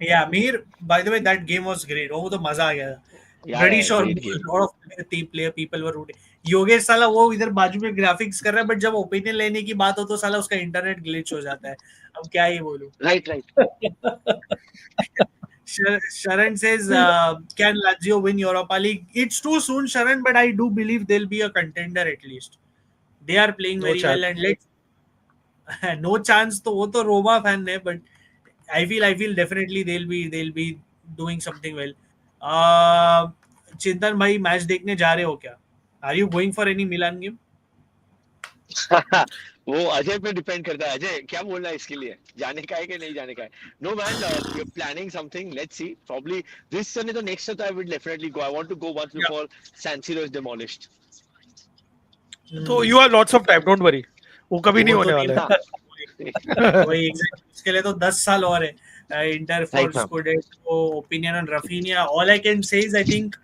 yeah Mir by the way that game was great वो तो मजा आ गया था यार pretty sure great a game lot of team player people were rooting Yogesh साला वो इधर बाजू में ग्राफिक्स कर रहा है बट जब ओपिनियन लेने की बात हो तो साला उसका इंटरनेट ग्लिच हो जाता है अब क्या ही बोलूं right right Sharan says, "Can Lazio win Europa League?" It's too soon, Sharan, but I do believe they'll be a contender at least. They are playing No very well, chance. and let's no chance. तो वो तो Roma fan है, but I feel definitely they'll be doing something well. चिंतन भाई match देखने जा रहे हो क्या? Are you going for any Milan game? वो अजय पे डिपेंड करता है अजय क्या बोलना है इसके लिए जाने का है कि नहीं जाने का है no man you are planning something let's see probably this Sunday तो नेक्स्ट तो I will definitely go I want to go once Yeah. Before San Siro is demolished तो you have lots of time. Don't worry. वो कभी नहीं वो तो होने नहीं वाला हाँ है. वही exactly. उसके लिए तो 10 साल और है Inter for right ma'am student opinion on Rafinha all I can say is I think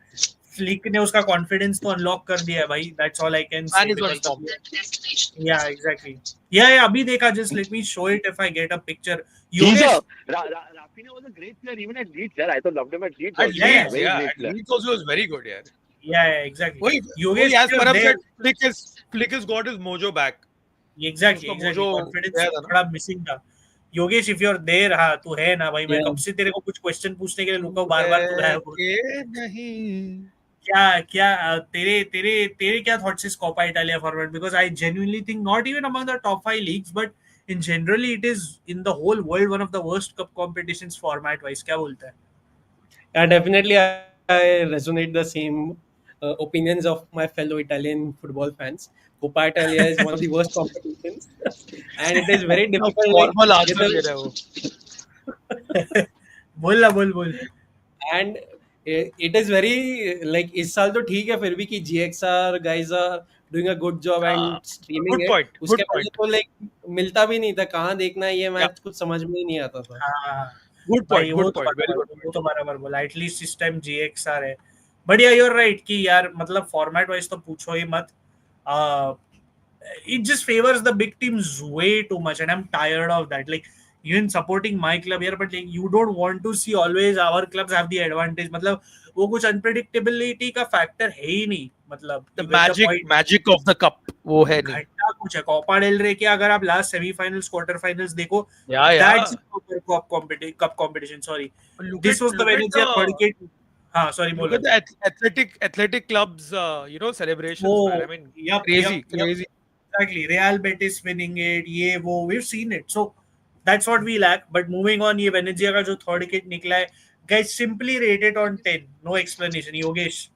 Flick ने उसका कॉन्फिडेंस तो अनलॉक कर दिया है भाई that's all I can Man say is because unstoppable. Yeah exactly yeah अभी देखा just let me show it if I get a picture he's a Yogesh Rafinha was a great player even at Leeds yeah I thought loved him at Leeds At also yeah Leeds, very yeah. great At player Leeds also was very good, yeah. yeah exactly वही Yogesh as if you're Param there said, Flick has got his mojo back. Exactly उसका exactly mojo confidence गया था ना. थोड़ा missing था Yogesh if you are there हाँ तू है ना भाई मैं Yeah. कब से तेरे को कुछ क्वेश्चन पूछने के लिए रुका हूँ तू बार बार तू है है कि नहीं. क्या क्या तेरे तेरे तेरे क्या thoughts is Coppa Italia forward because I genuinely think not even among the top 5 leagues but in generally it is in the whole world one of the worst cup competitions format wise क्या बोलता है Yeah, definitely, I resonate the same opinions of my fellow Italian football fans. Coppa Italia is one of the worst competitions, and it is very अब difficult. Like formal ये answer तो दे रहा है वो. बोल ना बोल. and it is very like इस साल तो ठीक है फिर भी कि GXR guys are doing a good job and streaming good it. Point, उसके गुड पहले पॉइंट. तो like मिलता भी नहीं था, कहाँ देखना है ये या, मैच कुछ समझ में ही नहीं आता था. हाँ गुड भाई, पॉइंट, वो गुड तो पॉइंट, वेरी बराबर, गुड वो पॉइंट. तो बराबर बोला. एटलीस्ट इस टाइम GXR है. बट या यूर राइट कि यार मतलब फॉर्मेट वाइज तो पूछो ही मत. It just favors the big teams way too much, and I'm tired of that. Like even supporting my club here, but like you don't want to see always our clubs have the advantage. मतलब वो कुछ unpredictability का factor है ही नहीं. मतलब the you get the point. Magic of the cup वो है नहीं. घंटा कुछ है कॉपा डेल रे के. अगर आप लास्ट सेमीफाइनल्स क्वार्टर फाइनल्स देखो, या that's cup competition. Sorry, look this at was the look at Venezia third the के. हाँ सॉरी, look बोलो. at the athletic clubs, celebrations, man. I Oh, mean, yep. crazy. Exactly. Real Betis winning it, ये वो, we've seen it. So that's what we lack. But moving on, ये Venezia का जो third kit निकला है, guys simply rate it on 10. No explanation. Yogesh,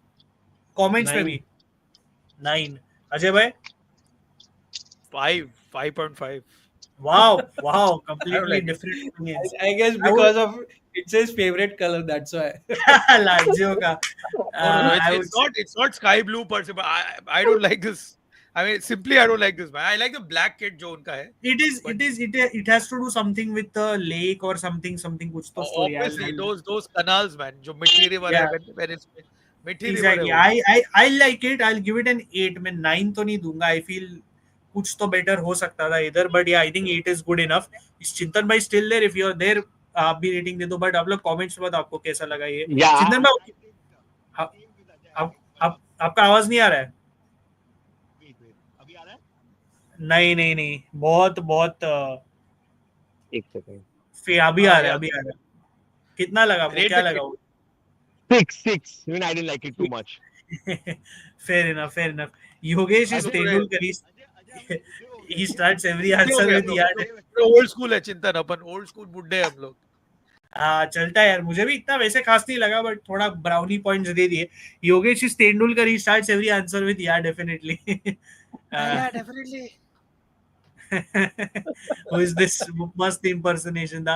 comments में 9. भी 9. अजय भाई, 5.5. wow, I don't completely like it. different opinions. I guess I would because of it's his favorite color, that's why. Lazio का, No. It's I would it's say not it's not sky blue per se, but I don't like this. I mean, simply I don't like this, man. I like the black kit जो उनका है. it is But it has to do something with the lake or something कुछ तो story. obviously those canals, man, जो मिट्टी river है, Yeah. when it's मिट्टी river है Exactly. वो. I like it. I'll give it an 8. मैं 9 तो नहीं दूंगा. I feel कुछ तो बेटर हो सकता था इधर. But yeah, I think 8 is good enough. Is चिंतन भाई still there? If you're there, आप भी रेटिंग दे दो. बट आप लोग कमेंट्स में बताओ आपको कैसा लगा ये. Yeah, चिंतन भाई, आपका आवाज नहीं आ रहा है. नहीं, बहुत बहुत एक सेकंड. अभी आ हाँ रहा है, यार, अभी आ रहा है. कितना लगा वो, rate क्या the लगा kit. वो? 6. Even I didn't like it too much. Fair enough. Yogesh is I don't Tendulkar. He starts every बुड्ढे हो answer गए with हम याद. लोग. ओल्ड स्कूल है चिंतन, अपन ओल्ड स्कूल बुड्ढे हैं हम लोग. हाँ चलता है यार. मुझे भी इतना वैसे खास नहीं लगा, बट थोड़ा ब्राउनी पॉइंट्स दे दिए. Yogesh is Tendulkar. He starts every answer with या definitely. Yeah, definitely. Who is this must impersonation?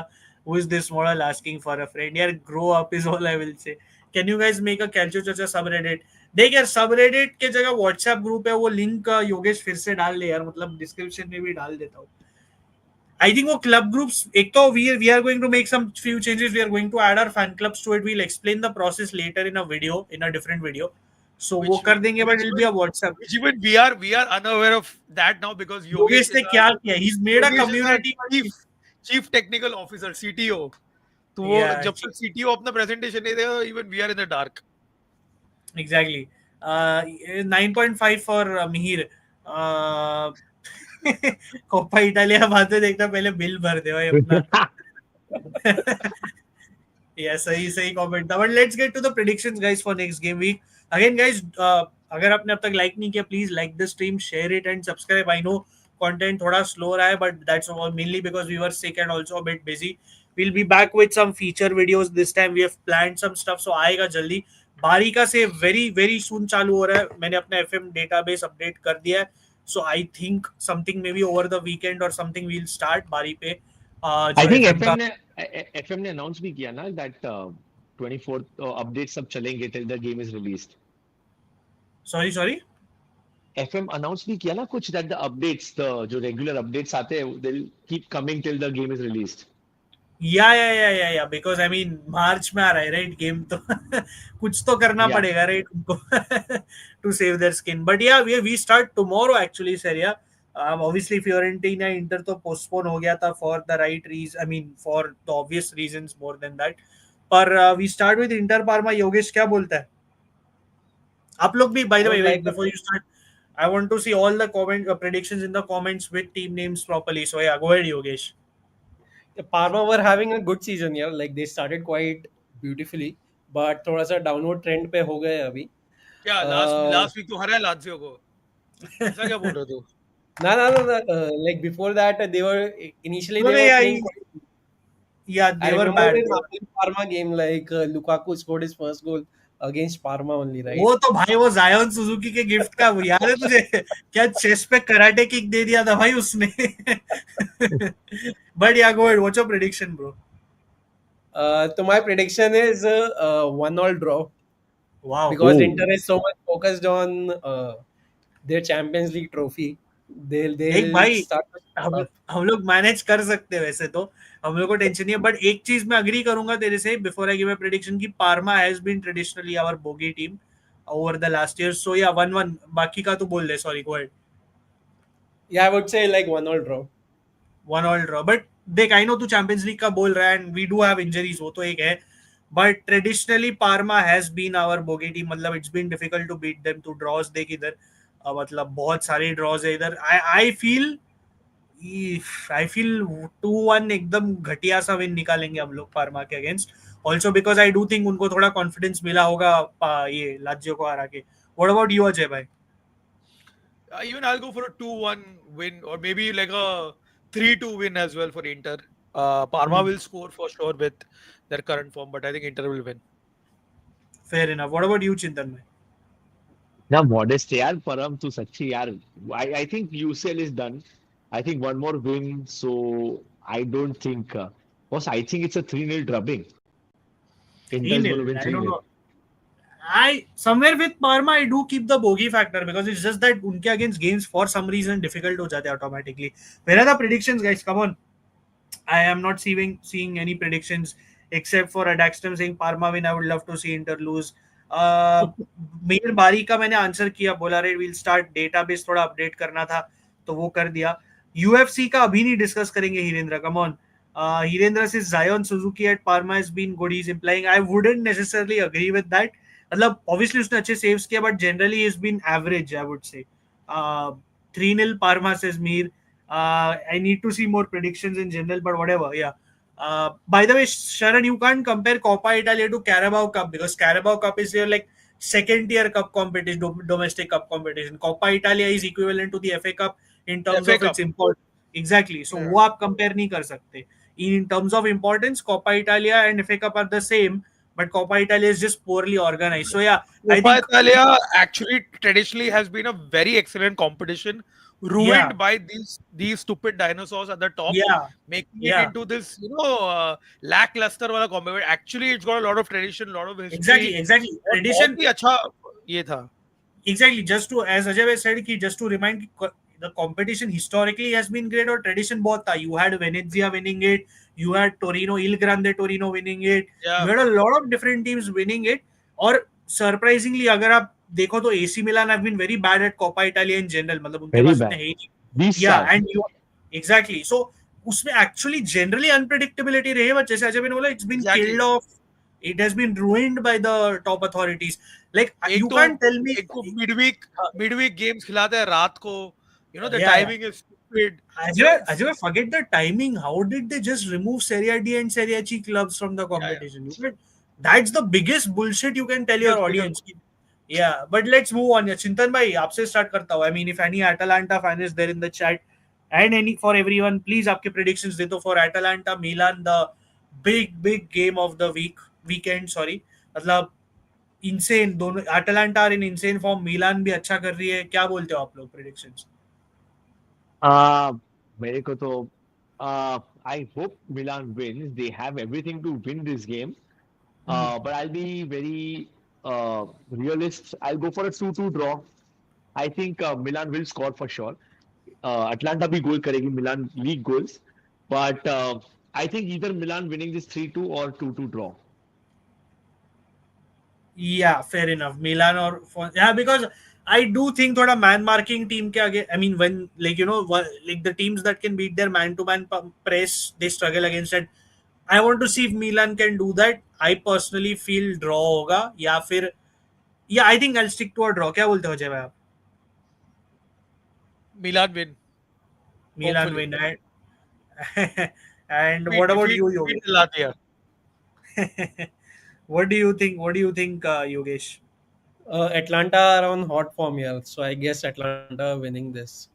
Who is this model asking for a friend? यार grow up is all I will say. Can you guys make a Calcio Chacha subreddit? देख यार, subreddit के जगह WhatsApp group है, वो link Yogesh फिर से डाल ले यार. मतलब डिस्क्रिप्शन में भी डाल देता हूँ. I think वो club groups, एक तो we are going to make some few changes. We are going to add our fan clubs to it. We'll explain the process later in a video, in a different video. So वो कर देंगे, but it'll be a WhatsApp. Which even we are unaware of that now because Yogesh ने क्या किया? He's made a Yogesh is our community. chief technical officer, CTO. तो वो Yeah, जब तक CTO अपना presentation नहीं देगा, even we are in the dark. Exactly. 9.5 for Mihir. Coppa Italia बातें देखना, पहले बिल भर दे भाई अपना. Yeah, सही कमेंट था. But let's get to the predictions guys for next game week. Again guys, अगर आपने अब तक लाइक नहीं किया, please like the stream, share it and subscribe. I know content थोड़ा स्लो रहा है, but that's mainly because we were sick and also a bit busy. We'll be back with some feature videos this time. We have planned some stuff, so आएगा जल्दी. बारिका से very soon चालू हो रहा है. मैंने अपना FM database update कर दिया है. So I think something maybe over the weekend or something we'll start बारी पे. I जो think FM का FM ने अनाउंस भी किया ना that 24th अपडेट सब चलेंगे till the game is released. sorry. FM announce भी किया ना कुछ that the updates, the जो regular updates आते हैं, they'll keep coming till the game is released. या बिकॉज आई मीन मार्च में आ रहा है राइट गेम, तो कुछ तो करना Yeah. पड़ेगा राइट उनको to save their skin. But yeah we start tomorrow actually Serie A. Obviously Fiorentina Inter तो पोस्टपोन हो गया था for the right reason, I mean for the obvious reasons more than that. पर we start with Inter Parma. Yogesh क्या बोलता है? आप लोग भी, by the way, wait before you start, I want to see all the comment predictions in the comments with team names properly. So yeah, go ahead, Yogesh. Parma were having a good season यार, like they started quite beautifully, but थोड़ा सा downward trend पे हो गए अभी. क्या last week तो हरा है लात्सियो को, ऐसा क्या बोल रहे हो? No. Like before that, they were initially No, they were yeah, playing. Yeah, I they were remember bad. the Napoli Parma game, like Lukaku scored his first goal. against Parma only, right? वो तो भाई वो जायोन Suzuki के gift का वो याद है तुझे? क्या चेस्ट पे कराटे किक दे दिया था भाई उसने. But yeah, go ahead. What's your prediction, bro? So my prediction is 1-1 draw, Wow. because Oh, Inter is so much focused on their Champions League trophy. देख They'll भाई, start to हम up. हम लोग manage कर सकते हैं वैसे तो, हम लोग को टेंशन नहीं है. बट एक चीज मैं अग्री करूंगा तेरे से before I give a prediction की Parma has been traditionally our bogey team over the last year. So yeah 1-1. बाकी का तू बोल दे. Sorry, go ahead. Yeah, I would say like 1-1 draw. 1-1 draw. But देख, आई नो तू Champions League का बोल रहा है and we do have injuries, वो तो एक है. But traditionally Parma has been our bogey team. मतलब it's been difficult to beat them. Two draws देख इधर, मतलब बहुत सारे ड्रॉज है इधर. आई फील, आई फील 2-1 एकदम घटिया सा विन निकालेंगे हम लोग पार्मा के against. Also because I do think उनको थोड़ा कॉन्फिडेंस मिला होगा ये लाजियो को हरा के. व्हाट अबाउट यू अजय भाई? Even I'll go for a 2-1 win, or maybe like a 3-2 win as well for Inter. Parma will score for sure with their current form, but I think Inter will win. Fair enough. What about you चिंतन भाई? now modest यार परम तू सच्ची यार. I think UCL is done. I think one more win. So I don't think. Boss, I think it's a 3-0 drubbing. Inter is going to 3-0. win I don't 3-0. know. I somewhere with Parma I do keep the bogey factor because it's just that उनके against games for some reason difficult हो जाते हैं automatically. Where are the predictions, guys? Come on. I am not seeing any predictions except for Adaxton saying Parma win. I would love to see Inter lose. मेर बारी का मैंने answer किया, बोला रे विल स्टार्ट डेटाबेस थोड़ा update करना था तो वो कर दिया. यूएफसी का अभी नहीं डिस्कस करेंगे हिरेंद्र. कम on. Hirendra say Zion Suzuki at Parma has been good. He is implying. I wouldn't necessarily agree with that. मतलब ऑब्वियसली उसने अच्छे सेव्स किया but generally is been average I would say. 3-0 Parma says Mir. I need to see more predictions in general, but whatever. Yeah. By the way, Sharan, you can't compare Coppa Italia to Carabao Cup because Carabao Cup is your like second tier cup competition, domestic cup competition. Coppa Italia is equivalent to the FA Cup in terms FA of its Cup. import. Exactly. So Yeah. वो आप compare नहीं कर सकते. In terms of importance, Coppa Italia and FA Cup are the same, but Coppa Italia is just poorly organized. So yeah, I Coppa think Italia actually traditionally has been a very excellent competition, yeah, ruined by these stupid dinosaurs at the top, yeah, making it yeah. into this lackluster wala competition. Actually, it's got a lot of tradition, a lot of Exactly, history. exactly. और बहुत Tradition. ही अच्छा ये था. Exactly. Just to, as Ajay bhai said, ki just to remind, the competition historically has been great or tradition both tha. You had Venezia winning it, you had Torino, Il Grande Torino winning it, you Yeah, had a lot of different teams winning it. और surprisingly अगर आप देखो तो AC Milan have been very bad at Coppa Italia in general. मतलब उनके Very पास इतने bad. है ही नहीं. 20 Yeah, साल. and you exactly. So उसमें actually generally unpredictability रहे, but जैसे अजय भाई ने बोला, it's been exactly. killed off. It has been ruined by the top authorities. Like एक you तो can't tell me. एक तो midweek games खिलाते हैं रात को. The Yeah, yeah. timing is stupid. Ajay, forget the timing. How did they just remove Serie A D and Serie C clubs from the Yeah, competition? That's the biggest bullshit you can tell your biggest. audience. Yeah, but let's move on. Yeah, Chintan bhai, आपसे start करता हूँ. I mean, if any Atalanta fan is there in the chat, and any for everyone, please आपके predictions दे दो for Atalanta Milan, the big game of the weekend. Sorry, मतलब insane. दोनों Atalanta are in insane form. Milan भी अच्छा कर रही है. क्या बोलते हो आप लोग predictions? मेरे को तो I hope Milan wins. They have everything to win this game. But I'll be very realist. I'll go for a 2-2 draw. I think Milan will score for sure. Atlanta भी goal करेगी, Milan league goals. But I think either Milan winning this 3-2 or 2-2 draw. Yeah, fair enough. Milan or yeah, because I do think थोड़ा man marking team के आगे. I mean, when like like the teams that can beat their man to man press, they struggle against it. I want to see if Milan can do that. I personally feel draw होगा या फिर yeah, I think I'll stick to a draw. क्या बोलते हो अजय भाई आप? Milan win. Milan Hopefully. win. And what about you, Defeat Yogesh? Latvia. What do you think? What do you think, Yogesh? Atlanta are on hot form here, so I guess Atlanta winning this.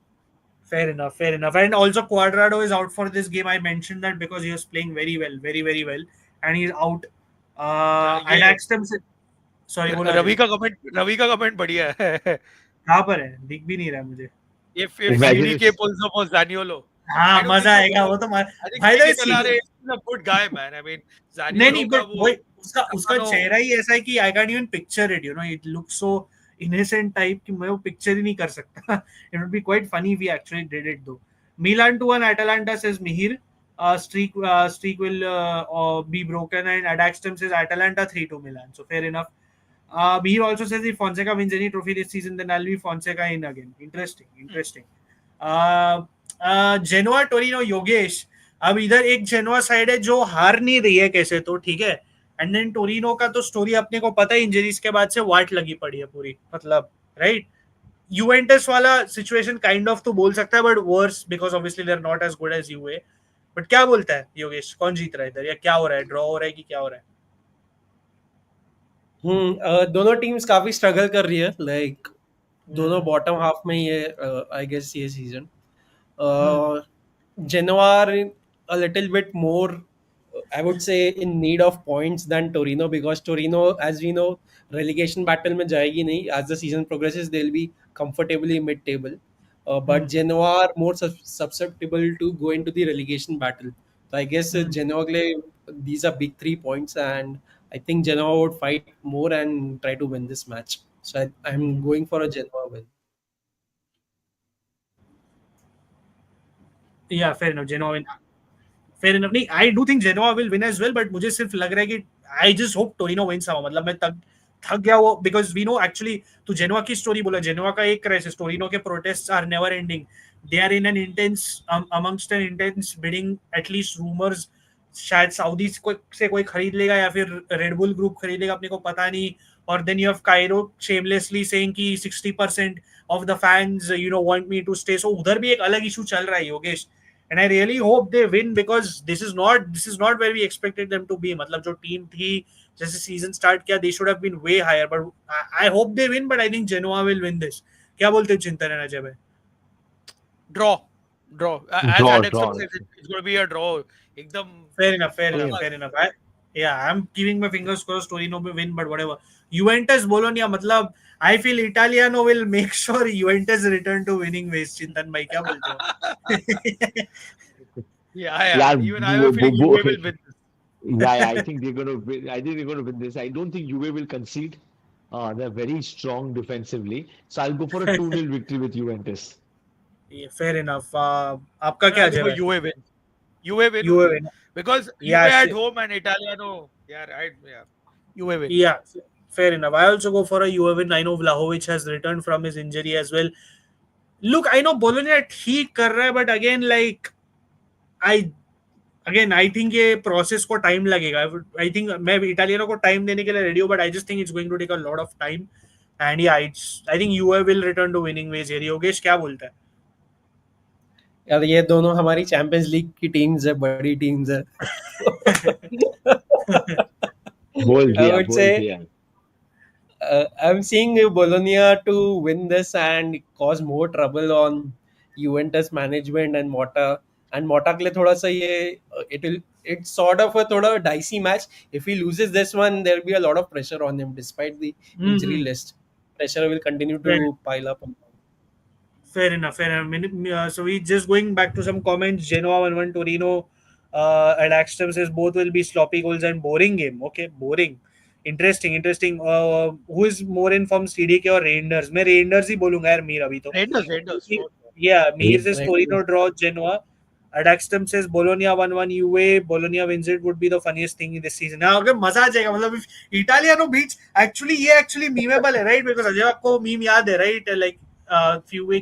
Fair enough, fair enough. And also Cuadrado is out for this game. I mentioned that because he was playing very well, very, very well. And he's out. Yeah. Adaxton sorry बोला रवि अजय। का comment, Ravi का comment बढ़िया है. कहाँ पर है, दिख भी नहीं रहा मुझे। If Imagine CDK if pulls up on Zaniolo, हाँ I don't मजा think so. आएगा वो तो। I think भाई तो CDK चला सीधे, रहे. He's a good guy, man. I mean, नहीं नहीं Zaniolo का बट वो वो उसका उसका Stefano. चेहरा ही ऐसा है कि I can't even picture it, it looks so innocent type कि मैं वो पिक्चर ही नहीं कर सकता। It would be quite funny we actually did it though. Milan two 1 Atalanta says Mihir. Streak will be broken, and Adaxtem says Atalanta 3-2 Milan. So fair enough. Mihir also says if Fonseca wins any trophy this season, then I'll be Fonseca in again. Interesting, interesting. Genoa Torino Yogesh, अब इधर एक Genoa side है जो हार नहीं रही है कैसे तो, ठीक है। एंड देन टोरिनो का तो स्टोरी अपने को पता है, इंजरीज के बाद से वाट लगी पड़ी है पूरी, मतलब राइट। यूवेंटस वाला सिचुएशन काइंड ऑफ तो बोल सकता है, but worse because obviously they are not as good as Juve. बट क्या बोलता है योगेश, कौन जीत रहा है इधर, या क्या हो रहा है, ड्रॉ हो रहा है कि क्या हो रहा है? दोनों टीम्स काफी स्ट्रगल कर रही है, लाइक दोनों हम्म, बॉटम हाफ में ही है आई गेस ये season. Hmm, Genoa are a little bit more, I would say, in need of points than Torino, because Torino, as we know, relegation battle में जाएगी नहीं. As the season progresses, they'll be comfortably mid-table. But hmm, Genoa are more susceptible to go into the relegation battle. So I guess hmm, Genoa के लिए these are big 3 points, and I think Genoa would fight more and try to win this match. So I'm hmm. going for a Genoa win. Yeah fair enough, Genoa, fair enough. नहीं, I do think Genoa will win as well, but मुझे सिर्फ लग रहा है कि I just hope Torino wins. मतलब मैं तक थक गया वो, बिकॉज वी नो एक्चुअली। तो जेनोआ की स्टोरी बोला, जेनोआ का एक क्राइसिस, टोरिनो के protest are never ending. They are in an intense, amongst an intense bidding, at least rumours शायद सऊदी से कोई खरीद लेगा या फिर रेडबुल ग्रुप खरीद लेगा, अपने को पता नहीं। और then you have Cairo shamelessly saying कि 60% of the fans want me to stay. So उधर भी एक अलग इशू चल रहा है Yogesh. And I really hope they win, because this is not where we expected them to be. मतलब जो टीम थी जैसे सीजन स्टार्ट किया, they should have been way higher, but I hope they win, but I think Genoa will win this. क्या बोलते हो चिंतन है अजय भाई? Draw, draw. As draw, Adexam draw. says, it's going to be a draw. एकदम Fair enough, fair enough, Yeah. fair enough. I'm keeping my fingers crossed Torino will win, but whatever. Juventus Bologna, मतलब I feel Italiano will make sure Juventus return to winning ways. चिंतन भाई क्या बोलते हो? Yeah, yeah. Yeah, Even I have a feeling UA will win this. yeah, I think they're going to win. I think they're going to win this. I don't think Juve will concede. They're very strong defensively. So I'll go for a 2-0 victory with Juventus. Yeah, fair enough. आपका क्या I Ajay think भाई? UA win. UA win UA only. win. Because Yeah, UA at home and Italiano. Yeah, right. Yeah. UA win. yeah, fair enough. I also go for a UA win. I know Vlahovic has returned from his injury as well. Look, I know Bologna ठीक कर रहा है, but again, like I again I think ये process को time लगेगा। I think मैं Italiano को time देने के लिए रेडी हूँ, but I just think it's going to take a lot of time. And yeah it's I think Juve will return to winning ways here. Yogesh क्या बोलता है? यार ये दोनों हमारी चैंपियंस लीग की टीम्स है, बड़ी टीम्स है. बोल I दिया, would बोल say दिया. I'm seeing Bologna to win this and cause more trouble on Juventus management and Motta. And Motta के लिए थोड़ा सा ये it's sort of a थोड़ा dicey match. If he loses this one, there'll be a lot of pressure on him despite the injury list. Pressure will continue to pile up. Fair enough, fair enough. So we just going back to some comments. Genoa 1-1 Torino. And Axton says both will be sloppy goals and boring game. Okay, boring. Interesting, interesting. Who is more in form, CDK or Rangers? मैं Rangers ही बोलूंगा यार मीर अभी तो. Rangers. Sure. Yeah, Mir says Right. Torino draw Genoa. Adaxtum says Bologna 1-1 UA. Bologna wins it would be the funniest thing in this season. Now अगर मजा आ जाएगा, मतलब Italiano beats actually ये actually memeable है, right? Because अजय आपको meme याद है, right? Like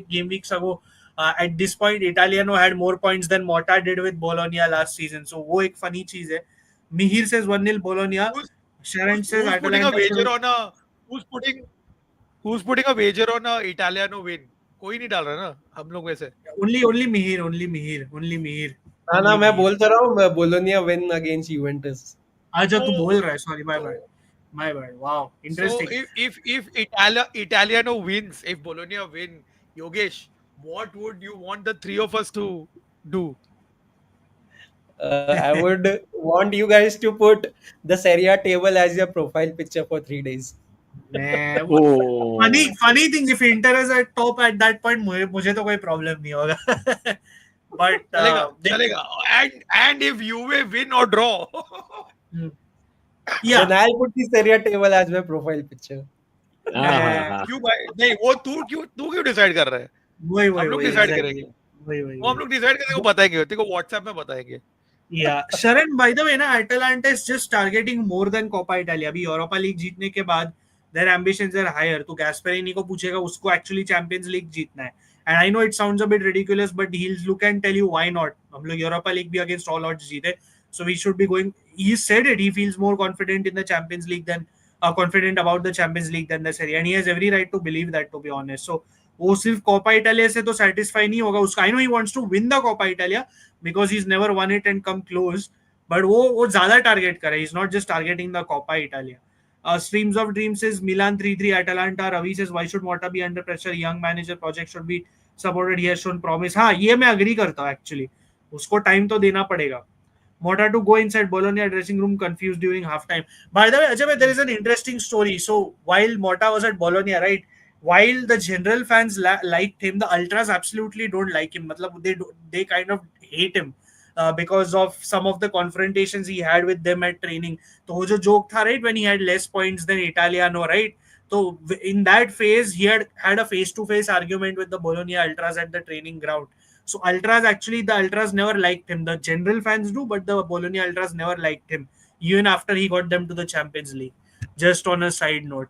game weeks ago, at this point Italiano had more points than Motta did with Bologna last season. So वो एक funny चीज है. Mihir says 1-0 Bologna. Who's Sharon says who's putting a Atalanta wager should. on a who's putting who's putting a wager on a Italiano win? कोई नहीं डाल रहा ना हम लोग में से. Only Mihir, only Mihir, only Mihir. ना ना Only मैं Mihir. बोल तो रहा हूँ Bologna win against Juventus. अच्छा तू बोल So रहा है, sorry my bad, my bad. Wow, so interesting. if Italiano wins, if Bologna win, Yogesh, what would you want the three of us to do? I would want you guys to put the Serie A table as your profile picture for 3 days. मैं Oh, funny thing, if Inter is at top at that point, मुझे तो कोई problem नहीं होगा. But चलेगा चलेगा and if Juve win or draw yeah, Then I'll put the Serie A table as my profile picture. मैं क्यों भाई नहीं वो तू क्यों डिसाइड कर रहा है हम लोग वही डिसाइड exactly, करेंगे वो हम वही. लोग डिसाइड करेंगे बताएंगे तेरे को व्हाट्सएप में बताएंगे Yeah, Sharan, by the way, na Atalanta is just targeting more than Coppa Italia. अभी यूरोपा लीग जीतने के बाद their ambitions are higher. तो गैस्पेरिनी को पूछेगा उसको actually Champions League जीतना है. And I know it sounds a bit ridiculous, but he'll look and tell you why not. हम लोग यूरोपा लीग भी against all odds जीते, so we should be going. He said it. He feels more confident in the Champions League than confident about the Champions League than the Serie, and he has every right to believe that. To be honest, so वो सिर्फ Coppa Italia से तो satisfy नहीं होगा उसका. I know he wants to win the Coppa Italia because he's never won it and come close. But वो ज़्यादा target करे. He's not just targeting the Coppa Italia. Streams of Dreams says Milan 3-3 Atalanta. Ravi says why should Motta be under pressure? Young manager project should be supported. He has shown promise. हाँ ये मैं agree करता हूँ actually. उसको time तो देना पड़ेगा. Motta to go inside Bologna dressing room confused during halftime. By the way, Ajay, there is an interesting story. So while Motta was at Bologna, right? While the general fans liked him, the ultras absolutely don't like him. Matlab, they kind of hate him because of some of the confrontations he had with them at training. So वो जो joke था, right, when he had less points than Italiano, right? So in that phase, he had a face-to-face argument with the Bologna ultras at the training ground. So the ultras never liked him. The general fans do, but the Bologna ultras never liked him, even after he got them to the Champions League. Just on a side note,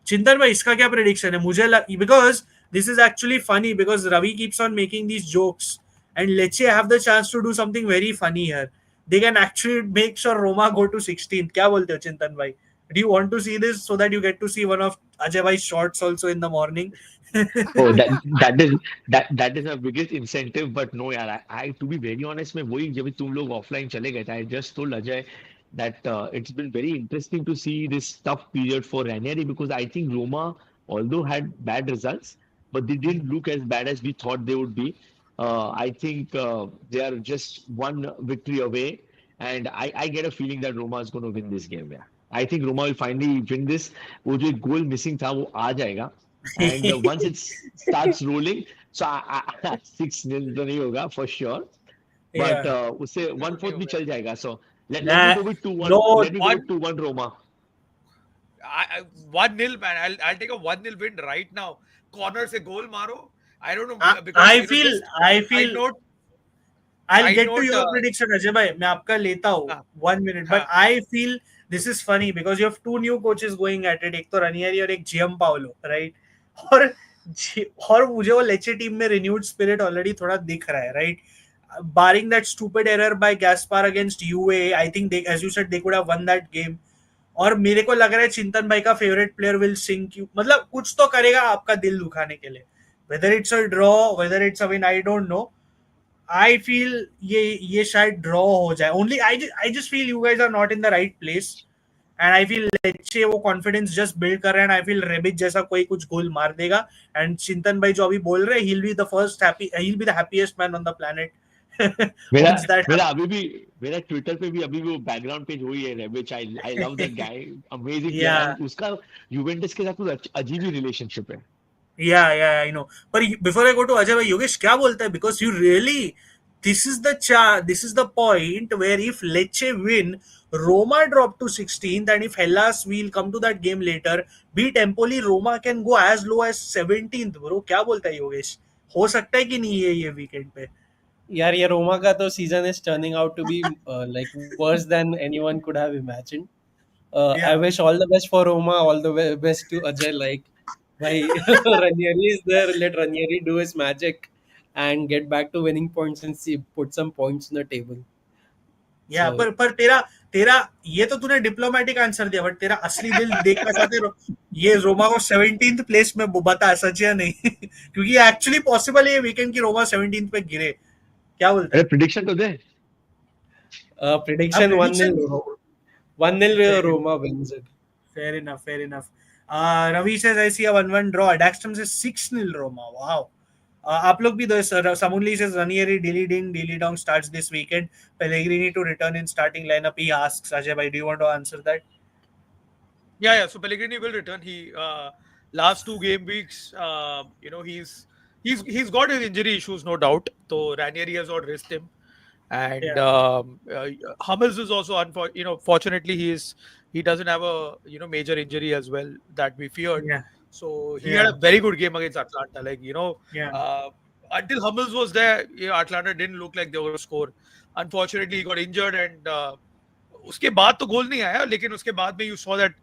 चिंतन भाई इसका क्या prediction है मुझे because this is actually funny because Ravi keeps on making these jokes and Lecce have the chance to do something very funny here. They can actually make sure Roma go to 16th. क्या बोलते हो चिंतन भाई? Do you want to see this so that you get to see one of Ajay bhai's shorts also in the morning? oh, that is our biggest incentive. But no, यार, I to be very honest, मैं वही जब तुम लोग offline चले गए थे, I just told Ajay that it's been very interesting to see this tough period for Ranieri because I think Roma, although had bad results, but they didn't look as bad as we thought they would be. I think they are just one victory away, and I get a feeling that Roma is going to win this game. Yeah. I think Roma will finally win this. वो जो एक goal missing था वो आ जाएगा. And once it starts rolling, so 6-0 तो नहीं होगा for sure. But Yeah. उससे 1/4 भी चल जाएगा. So let me Nah, go with 2-1. no, Let me go with 2-1 Roma. 1-0 man I'll take a 1-0 win right now corner से goal मारो I don't know I, because I you know feel just I side feel note I'll side get to note your prediction, Ajay bhai. मैं आपका लेता हूँ हाँ 1 minute, but हाँ I feel this is funny because you have two new coaches going at it. एक तो Ranieri और एक GM Paolo, right? और और मुझे वो लेचे टीम में renewed spirit already थोड़ा दिख रहा है, right? Barring that stupid error by Gaspar against UA, I think they, as you said, they could have won that game. और मेरे को लग रहा है चिंतन भाई का favourite player will sink you मतलब कुछ तो करेगा आपका दिल दुखाने के लिए whether it's a draw whether it's a win I don't know I feel ये शायद ड्रॉ हो जाए only I just feel you guys are not in the right place and I feel Lecce वो कॉन्फिडेंस जस्ट बिल्ड कर रहे हैं and I feel रेबिच जैसा कोई कुछ गोल मार देगा एंड चिंतन भाई जो अभी बोल रहे हैं ही will be the first happy he will be the happiest man on the planet मेरा once that मेरा अभी भी मेरा ट्विटर पे भी अभी भी वो बैकग्राउंड पेज वही है Rebic I love that guy amazing player yeah and उसका यूवेंटस के साथ कुछ अजीब ही रिलेशनशिप है Yeah, I know. But before I go to Ajay, bhai, Yogesh, क्या बोलता है? Because you really, this is the point where if Lecce win, Roma drop to 16th, and if Hellas will come to that game later, beat Empoli, Roma can go as low as 17th, bro. क्या बोलता है योगेश? हो सकता है कि नहीं है ये वीकेंड पे? यार ये रोमा का तो season is turning out to be like worse than anyone could have imagined. I Yeah. wish all the best for Roma, all the best to Ajay. Like, why Ranieri is there, let Ranieri do his magic and get back to winning points and see put some points on the table. या So पर तेरा तेरा ये तो तूने diplomatic answer दिया but तेरा असली दिल देखना चाहते ये रोमा को 17th प्लेस में बता सच या नहीं क्योंकि एक्चुअली पॉसिबल है ये वीकेंड की रोमा 17th पे गिरे क्या बोलता अरे है प्रिडिक्शन तो दे prediction 1-0 prediction Roma. 1-0 Roma wins it. fair enough Ravi says I see a 1-1 draw Daxton says 6-0 Roma wow आप लोग भी दो Samunli says Ranieri Dilly Dong starts this weekend Pellegrini to return in starting lineup he asks Ajay bhai do you want to answer that Yeah. So Pellegrini will return. He last two game weeks, he's got his injury issues, no doubt. So Ranieri has not risked him, and Yeah, Hummels is also fortunately he doesn't have a major injury as well that we feared. yeah, So he had yeah, a very good game against Atlanta. yeah, Uh, until Hummels was there, Atlanta didn't look like they were going to score. Unfortunately, he got injured, and उसके बाद तो गोल नहीं आया, लेकिन उसके बाद में you saw that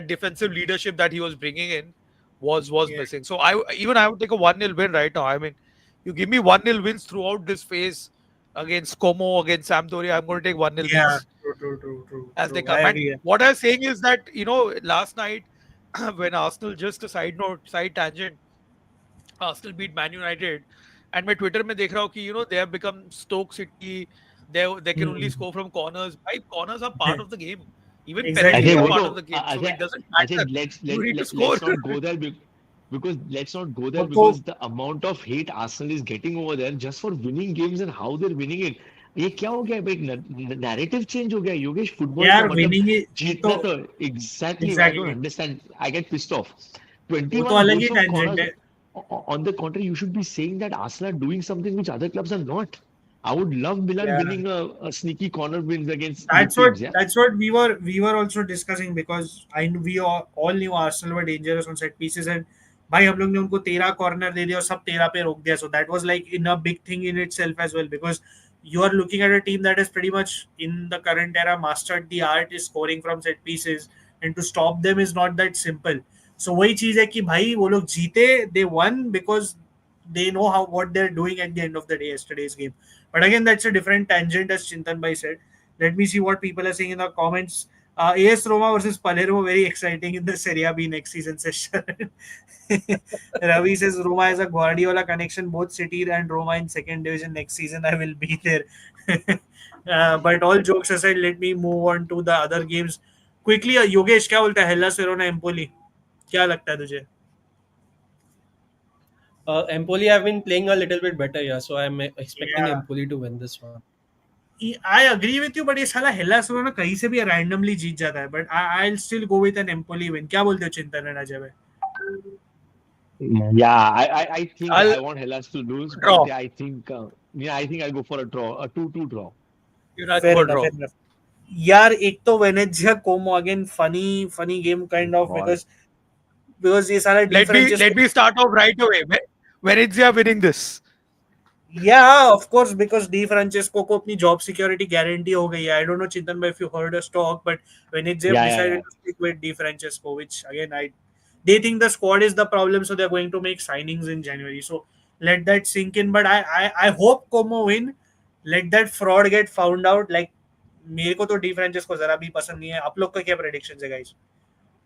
defensive leadership that he was bringing in was yeah, missing. So I would take a 1-0 win right now. I mean, you give me 1-0 wins throughout this phase against Como, against Sampdoria, I'm going to take 1-0 yeah. wins as they True. I come. And agree. what I was saying is that, last night, when Arsenal, just a side note, side tangent, Arsenal beat Man United, and my Twitter में देख रहा हूँ कि they have become Stoke City. They can only Hmm. score from corners. Right? Corners are part of the game. Even Exactly. penalties Ajay, are wo part to of the game. So it doesn't Ajay, matter. You need to score. let's not go there because let's not go there वो तो because the amount of hate Arsenal is getting over there just for winning games and how they're winning it. ये क्या हो गया भाई, narrative change हो गया Yogesh football का यार मतलब विनिंग तो जीतना तो exactly I don't exactly understand I get pissed off वो तो 21 अलग goals he from tangent corners. है. On the contrary, you should be saying that Arsenal are doing something which other clubs are not. I would love Milan Yeah. winning a sneaky corner wins against big That's what teams. Yeah. we were also discussing because we all knew Arsenal were dangerous on set pieces and भाई हम लोग ने उनको 13 corner दे दिया और सब 13 पे रोक दिया. So that was like in a big thing in itself as well because you are looking at a team that is pretty much in the current era mastered the art is scoring from set pieces and to stop them is not that simple. So वही चीज है कि भाई वो लोग जीते they won because they know how what they're doing at the end of the day yesterday's game. But again, that's a different tangent, as Chintan Bhai said. Let me see what people are saying in the comments. AS Roma versus Palermo, very exciting in the Serie A B next season session. Ravi says Roma has a Guardiola connection, both City and Roma in second division next season. I will be there. But all jokes aside, let me move on to the other games. Quickly, Yogesh क्या बोलता है हेल्लास Verona एम्पोली क्या लगता है तुझे? Empoli have been playing a little bit better, yeah. So I'm expecting Yeah. Empoli to win this one. I agree with you, but ये साला हेल्लास Verona कहीं से भी रैंडमली जीत जाता है. But I'll still go with an Empoli win. क्या बोलते हो चिंतन and अजय भाई? Yeah, I think I'll I want Hellas to lose, but draw. yeah, I think I'll go for a draw, a 2-2 draw. I'll go Fair for enough, draw. fair enough. यार एक तो Venezia Como again funny game kind of God. Because ये सारा differences Let me start off right away. Venezia winning this. या of course because D Francesco को अपनी job security guarantee हो गई है. आई डोंट नो चिंतन भाई if you heard us talk but Venezia Yeah, yeah, decided yeah. To stick with Di Francesco which again I they think the squad is the problem so they're going to make signings in January, so let that sink in. But I hope Como win. Let that fraud get found out. Like मेरे को तो D Francesco को जरा भी पसंद नहीं है. आप लोग का क्या प्रेडिक्शन है गाइस?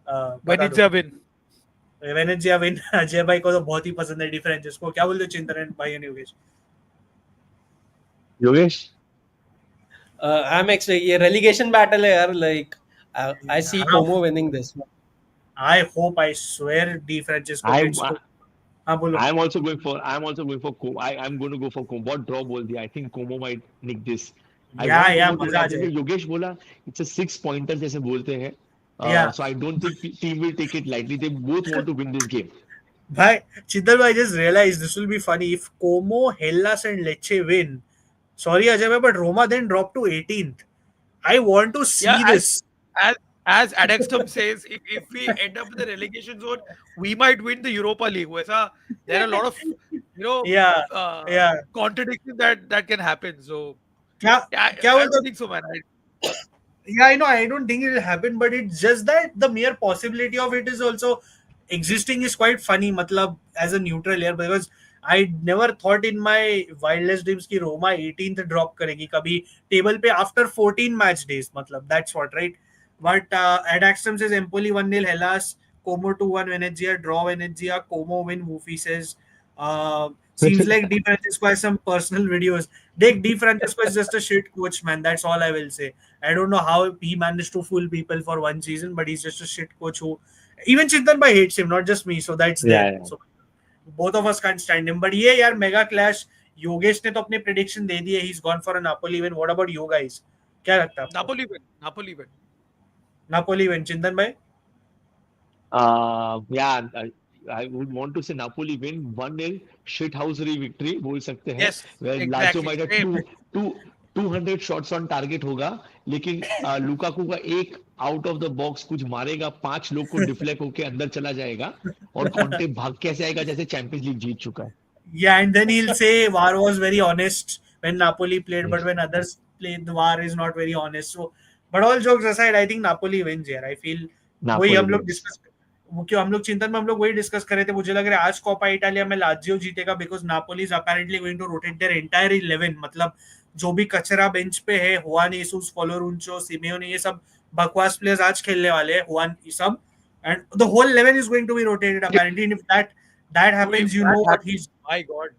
बता दो. Venezia win. Venezia win. Ajay भाई को तो बहुत ही पसंद है डी फ्रेंचेस को. क्या बोलते हो चिंतन भाई and Yogesh? Yogesh? I'm expecting ये relegation battle है यार. Like I see Como winning this one. I hope, I swear Di Francesco को I'm gets to. हाँ बोलो. I'm also going for Como. I'm going to go for Como. बहुत draw बोल दिया. I think Como might nick this. I या want या Como to मजा win. आ जैसे जाए. योगेश बोला, it's a 6-pointer जैसे बोलते हैं. Yeah. So I don't think team will take it lightly. They both want to win this game. Bhai, Chindal, I just realized this will be funny if Como, Hellas, and Lecce win. Sorry, Ajay, bhai, but Roma then drop to 18th. I want to Yeah, see this. as as Adextum says, if we end up in the relegation zone, we might win the Europa League. वैसा there are a lot of Yeah, yeah. contradictions that can happen. So क्या yeah, क्या I बोलते don't हो? think so, man. Yeah, I know. I don't think it will happen, but it's just that the mere possibility of it is also existing is quite funny. Matlab, as a neutral here, because I never thought in my wildest dreams कि Roma 18th drop करेगी कभी table पे after 14 match days. मतलब that's what, right? But Ad Axton says Empoli 1-0 Hellas, Como 2-1 Venezia, draw Venezia, Como win. Wufi says seems like Di Francesco has some personal videos. Di Francesco is just a shit coach, man. That's all I will say. I don't know how he managed to fool people for one season, but he's just a shit coach who even Chintan Bhai hates him, not just me. So that's there. Yeah. So both of us can't stand him. But yeah, यार mega clash. Yogesh ने तो अपने prediction दे दी है. He's gone for a Napoli win. What about you guys? क्या लगता है आपको? Napoli win. Napoli win. Napoli win. चिंतन भाई? Yeah, I would want to say Napoli win 1-0 shithousery victory बोल सकते हैं, Yes, where Lazio exactly. might have Same. To 200 shots on target होगा, लेकिन लुकाकू का एक आउट ऑफ द बॉक्स कुछ मारेगा, 5 लोग को डिफ्लेक्ट होके अंदर चला जाएगा, और कॉन्टे भाग कैसे आएगा जैसे चैंपियंस लीग जीत चुका है. Yeah, and then he'll say VAR was very honest when Napoli played, but when others played, the VAR is not very honest. So, but all jokes aside, I think Napoli wins here. I feel वही Napoli हम लोग wins. Discuss वो क्यों हम लोग चिंतन में हम लोग वही डिस्कस कर रहे थे. मुझे लग रहा है आज कोपा इटालिया में लाजियो जीतेगा because Napoli is apparently going to rotate their entire 11. मतलब जो भी कचरा बेंच पे है, हुआन इसूस, फोलोरुंचो, सिमेओने, ये सब बकवास प्लेयर्स आज खेलने वाले हैं. हुआन ये सब and the whole 11 is going to be rotated apparently. And if that So if happens, you that know what happens, he's. my God.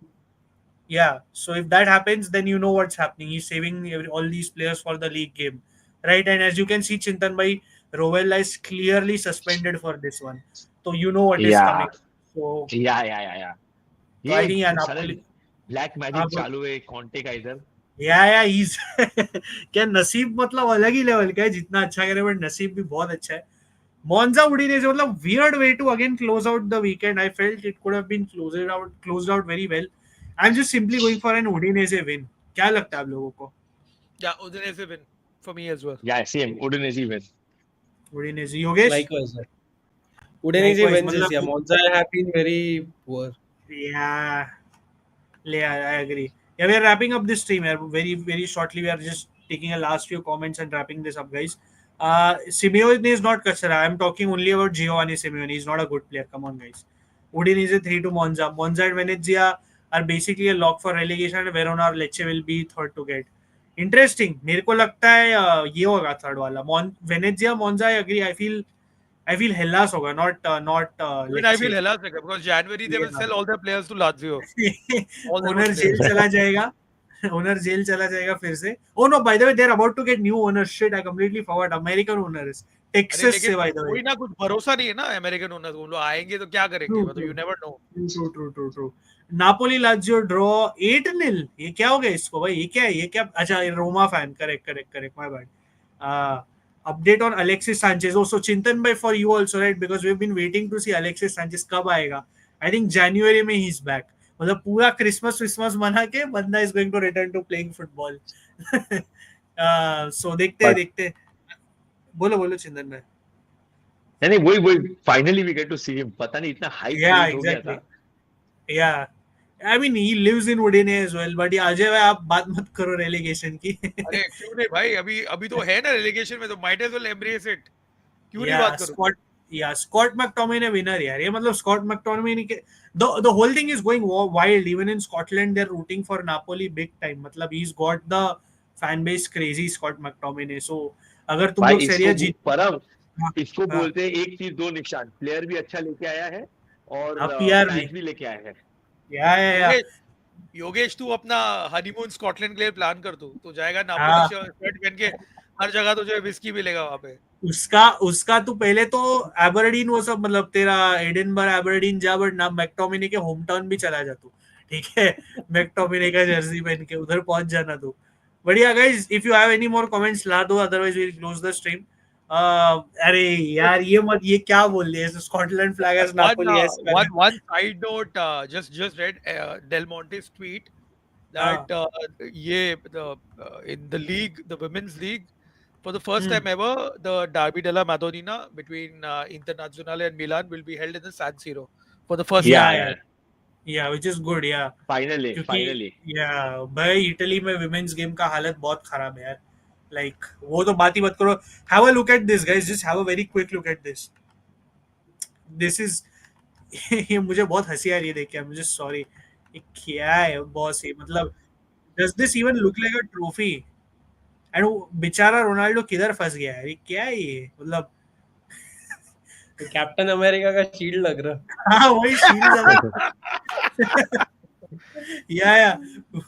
Yeah, so if that happens, then you know what's happening. He's saving all these players for the league game, right? And as you can see, Chintan bhai, Rovella is clearly suspended for this one, so you know what is Yeah, coming. So, yeah. so I ये think yeah, साला Napoli. Black magic चालू है Conte का इधर. Yeah, he's क्या नसीब मतलब अलग ही लेवल का है. जितना अच्छा करे बट नसीब भी बहुत अच्छा है. Monza Udinese, मतलब weird way to again close out the weekend. I felt it could have been closed out very well. I'm just simply going for an Udinese win. क्या लगता है आप लोगों को? Yeah, Udinese win for me as well. Yeah, same. Udinese win. Udinese, Yogesh? Likewise, sir. Udinese Likewise, wins this year. मतलब Monza have been very poor. yeah, yeah, I agree. Yeah, we are wrapping up this stream here very shortly. We are just taking a last few comments and wrapping this up, guys. Simeone is not Kachara. I'm talking only about Giovanni Simeone. He's not a good player. Come on, guys. Udinese 3 to Monza. Monza and Venezia are basically a lock for relegation, and Verona or Lecce will be third to get. Interesting. मेरे को लगता है ये होगा third वाला. Venezia, Monza. I feel Hellas होगा, not Even I feel Lecce. Hellas because January they will Yeah. sell all their players to Lazio. All their owner own जेल players. चला जाएगा. ओनर जेल चला जाएगा फिर से. Oh no, by the way, they're about to get new owners. Shit, I completely forgot. American owners. अरे Texas लेकिन से, by the way. कोई ना कुछ भरोसा नहीं है ना अमेरिकन ओनर्स. वो लोग आएंगे तो क्या करेंगे, मतलब you never know. True. Napoli Lazio draw 8-0. ये क्या हो गया इसको भाई? ये क्या है? ये क्या? अच्छा, Roma fan. Correct. My bad. Update on Alexis Sanchez. Also, Chintan bhai, for you also, right? Because we've been waiting to see Alexis Sanchez कब आएगा. I think January में he's back. मतलब पूरा क्रिसमस मना के बंदा is going to return to playing football. So देखते But हैं. बोलो चिंतन भाई. नहीं वही finally we get to see him. पता नहीं इतना हाइप Yeah, क्रिएट हो गया exactly. था. Yeah. I mean, he lives in Udine as well. But yeah, Ajay भाई आप बात मत करो relegation की. अरे क्यों नहीं भाई, अभी तो है ना रिलेगेशन में, तो might as well embrace it. क्यों नहीं बात करूं. Scott McTominay winner यार. ये मतलब Scott McTominay के the whole thing is going wild. Even in Scotland they're rooting for Napoli big time. मतलब he's got the fan base crazy, Scott McTominay. So अगर तुम भाई लोग सेरिया जीत परम इसको हाँ, बोलते हैं एक चीज दो निशान. प्लेयर भी अच्छा लेके आया है और हाँ, PR भी. फैंस भी लेके आया है. Yeah. योगेश तू अपना हनीमून स्कॉटलैंड के लिए प्लान कर. तू जाएगा हाँ. नापोली शर्ट पहन के, हर जगह तुझे विस्की मिलेगा वहां पे. उसका तू पहले तो एबरडीन वो सब मतलब तेरा एडिनबर्ग एबरडीन जा, बट ना मैकटोमिनी के होम टाउन भी चला जा तू. ठीक है, मैकटोमिनी का जर्सी पहन के उधर पहुंच जाना तू. बढ़िया guys, if you have any more comments ला दो, otherwise we will close the stream. अरे यार ये क्या बोल दिया. Scotland flag as Napoli as One side note, just read Del Monte's tweet that in the league, the women's league, for the first time ever, the Derby della Madonnina between Internazionale and Milan will be held in the San Siro for the first time. Yeah, which is good. Yeah, finally भाई Italy में women's game का हालत बहुत खराब है यार. Like वो तो बात ही मत करो. Have a look at this guys, just have a very quick look at this. This is ये मुझे बहुत हंसी आ रही है देख के. मुझे सॉरी, ये क्या है बॉस? ये मतलब does this even look like a trophy? And वो बेचारा रोनाल्डो किधर फंस गया है? ये क्या है ये? मतलब कैप्टन अमेरिका का शील्ड लग रहा. हाँ वही शील्ड. या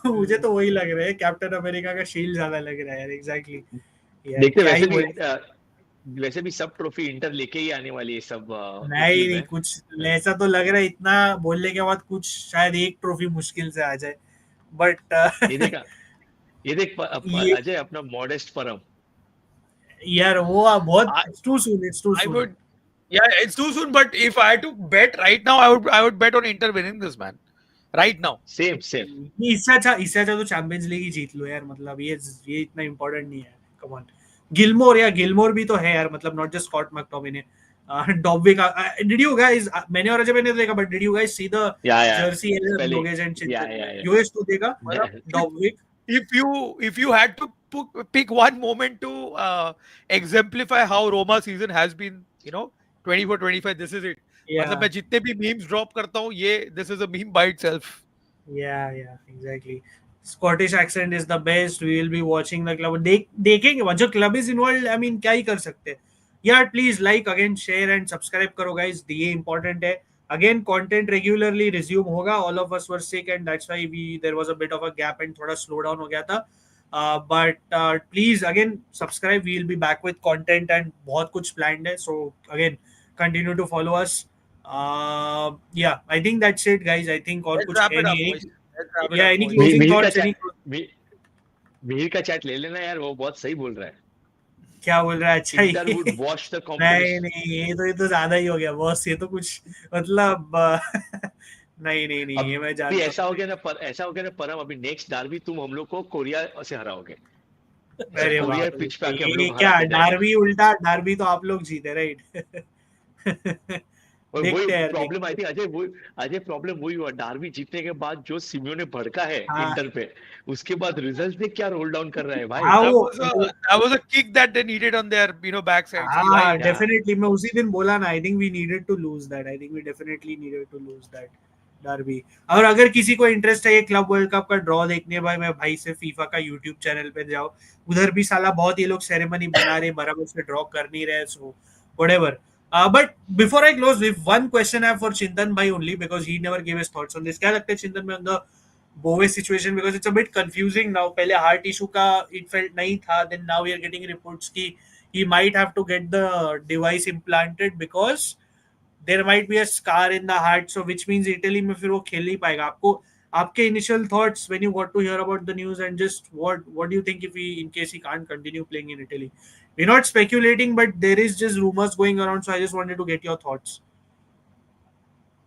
मुझे तो वही लग रहा है. कैप्टन अमेरिका का शील्ड ज्यादा लग रहा है यार. एग्जैक्टली. देखते वैसे भी सब ट्रॉफी इंटर लेके ही आने वाली है सब. नहीं कुछ ऐसा तो लग रहा है. इतना बोलने के बाद कुछ शायद एक ट्रॉफी मुश्किल से आ जाए. बट ये देख अजय अपना मॉडेस्ट परम यार वो बहुत too soon. Yeah, it's too soon. But if I had to bet right now, I would bet on Inter winning this, man. Right now. Same. इससे अच्छा तो चैंपियंस लीग ही जीत लो यार, मतलब ये इतना इंपॉर्टेंट नहीं है, कम ऑन। गिलमोर भी तो है यार, मतलब not just Scott McTominay, Dovbyk. Did you guys, मैंने और अजय मैंने तो देखा, but did you guys see the Yeah. Jersey Spelling. Yogesh and Yeah, Chintan? yeah, Yogesh तू देखा Well, if डॉबविक? if you had to pick one moment to exemplify how Roma season has been, 24-25, this is it. मतलब या मैं जितने भी memes drop करता हूँ, ये this is a meme by itself. Yeah, exactly. Scottish accent is the best. We will be watching the club. देखेंगे जो club is involved. I mean, क्या ही कर सकते हैं यार? Please like, again share and subscribe करो guys. ये important है. Again, content regularly resume होगा. All of us were sick and that's why there was a bit of a gap and थोड़ा slow down हो गया था. But please again subscribe. We will be back with content and बहुत कुछ planned है. So again, continue to follow us. Yeah, I think that's it, guys. I think और Let's कुछ wrap है it up, नहीं, boys. Let's wrap it yeah, up, any boys. closing Mihir का thoughts? Chat Mihir का chat ले लेना यार, वो बहुत सही बोल रहा है. क्या बोल रहा है? अच्छा Inter would ये wash the नहीं competition. नहीं, ये तो ज्यादा ही हो गया बॉस, ये तो कुछ मतलब नहीं, ये मैं अभी जानता ऐसा हो हूँ। गया ना ऐसा हो गया ना परम, अभी नेक्स्ट डार्बी तुम हम लोग को कोरिया से हराओगे. So अरे कोरिया बाप पिच पे रे, आके हम ये लोग को हरा क्या के जाएगा. डार्बी उल्टा? डार्बी तो आप लोग जीते, राइट? और वही देखते हैं यार, प्रॉब्लम आई देखते थी अजय प्रॉब्लम वही हुआ डार्बी जीतने के बाद, जो सिमियोने भड़का है हैं। हाँ इंटर पे, उसके बाद रिजल्ट देख क्या रोल डाउन कर रहा है भाई. हाँ, That वो was a that was a kick that they needed on their, backside. See, हाँ भाई. Yeah. डेफिनेटली, मैं उसी दिन बोला ना, I think we needed to lose that, I think we definitely needed to lose that derby. और अगर किसी को इंटरेस्ट है ये क्लब वर्ल्ड कप का ड्रॉ देखने, भाई मैं भाई से फीफा का यूट्यूब चैनल पे जाओ, उधर भी साला बहुत ये लोग सेरेमनी बना रहे, बराबर से ड्रॉ कर नहीं रहे, so whatever. But before I close with one question है फॉर चिंतन भाई only, because he never give his thoughts on this. क्या लगता है चिंतन में on the Bove situation, because it's a bit confusing now. पहले heart issue का it felt नहीं था, then now we are getting reports कि he might have to get the device implanted because there might be a scar in the heart, so which means Italy में फिर वो खेल नहीं पाएगा। आपको आपके initial thoughts when you got to hear about the news, and just what do you think if he, in case he can't continue playing in Italy? We're not speculating, but there is just rumors going around, so I just wanted to get your thoughts.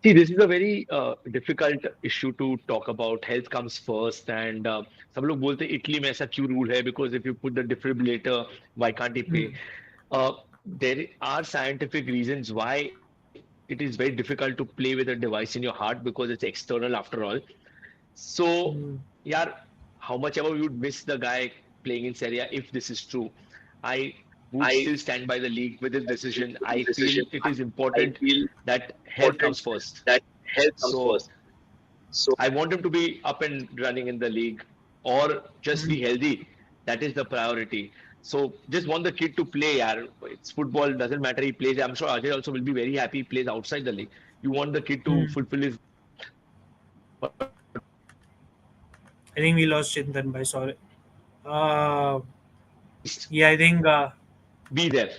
See, this is a very difficult issue to talk about. Health comes first, and सब लोग बोलते हैं Italy में ऐसा क्यों rule है, because if you put the defibrillator, why can't he play? Hmm. There are scientific reasons why it is very difficult to play with a device in your heart, because it's external after all. So, Hmm. yeah, how much ever you would miss the guy playing in Serie A if this is true, I would still stand by the league with this decision. I feel it is important that health comes first. So I want him to be up and running in the league, or just be healthy. That is the priority. So just want the kid to play. Yaar. It's football, doesn't matter he plays. I'm sure Ajay also will be very happy he plays outside the league. You want the kid to Hmm. fulfill his. I think we lost Chintan by, sorry. Yeah, I think. Be there.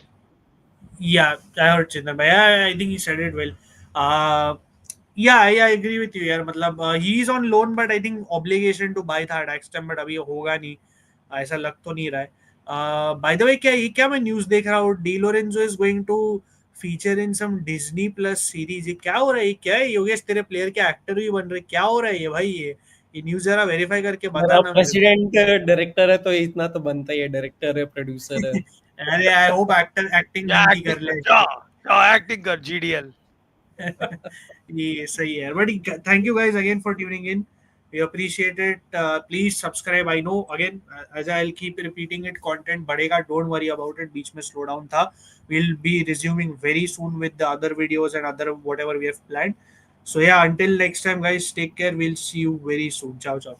Yeah, I heard Chintan bhai. I think he said it well. Uh, yeah, I agree with you यार, मतलब he is on loan, but I think obligation to buy था next time, but अभी होगा नहीं, ऐसा लग तो नहीं रहा है। By the way, क्या मैं न्यूज़ देख रहा हूँ, D Lorenzo is going to feature in some Disney Plus series। ये क्या हो रहा है? ये क्या है योगेश? तेरे प्लेयर के एक्टर भी बन रहे, क्या हो रहा है ये भाई? ये न्यूज़ जरा वेरीफाई करके और अब बताना मेरे को। प्रेसिडेंट डायरेक्टर है तो इतना तो बनता ही है, डायरेक्टर है, प्रोड्यूसर है. अरे आई होप एक्टिंग Yeah, ढंग की कर acting ले। कर. Acting कर GDL. ये सही है, but thank you guys again for tuning in, we appreciate it. Please subscribe. I know again as I will keep repeating it, content बढ़ेगा, डोंट वरी अबाउट इट, बीच में स्लो डाउन था, we'll be resuming very soon with the other videos and other whatever we have planned. So yeah, until next time guys, take care, we'll see you very soon. Ciao ciao.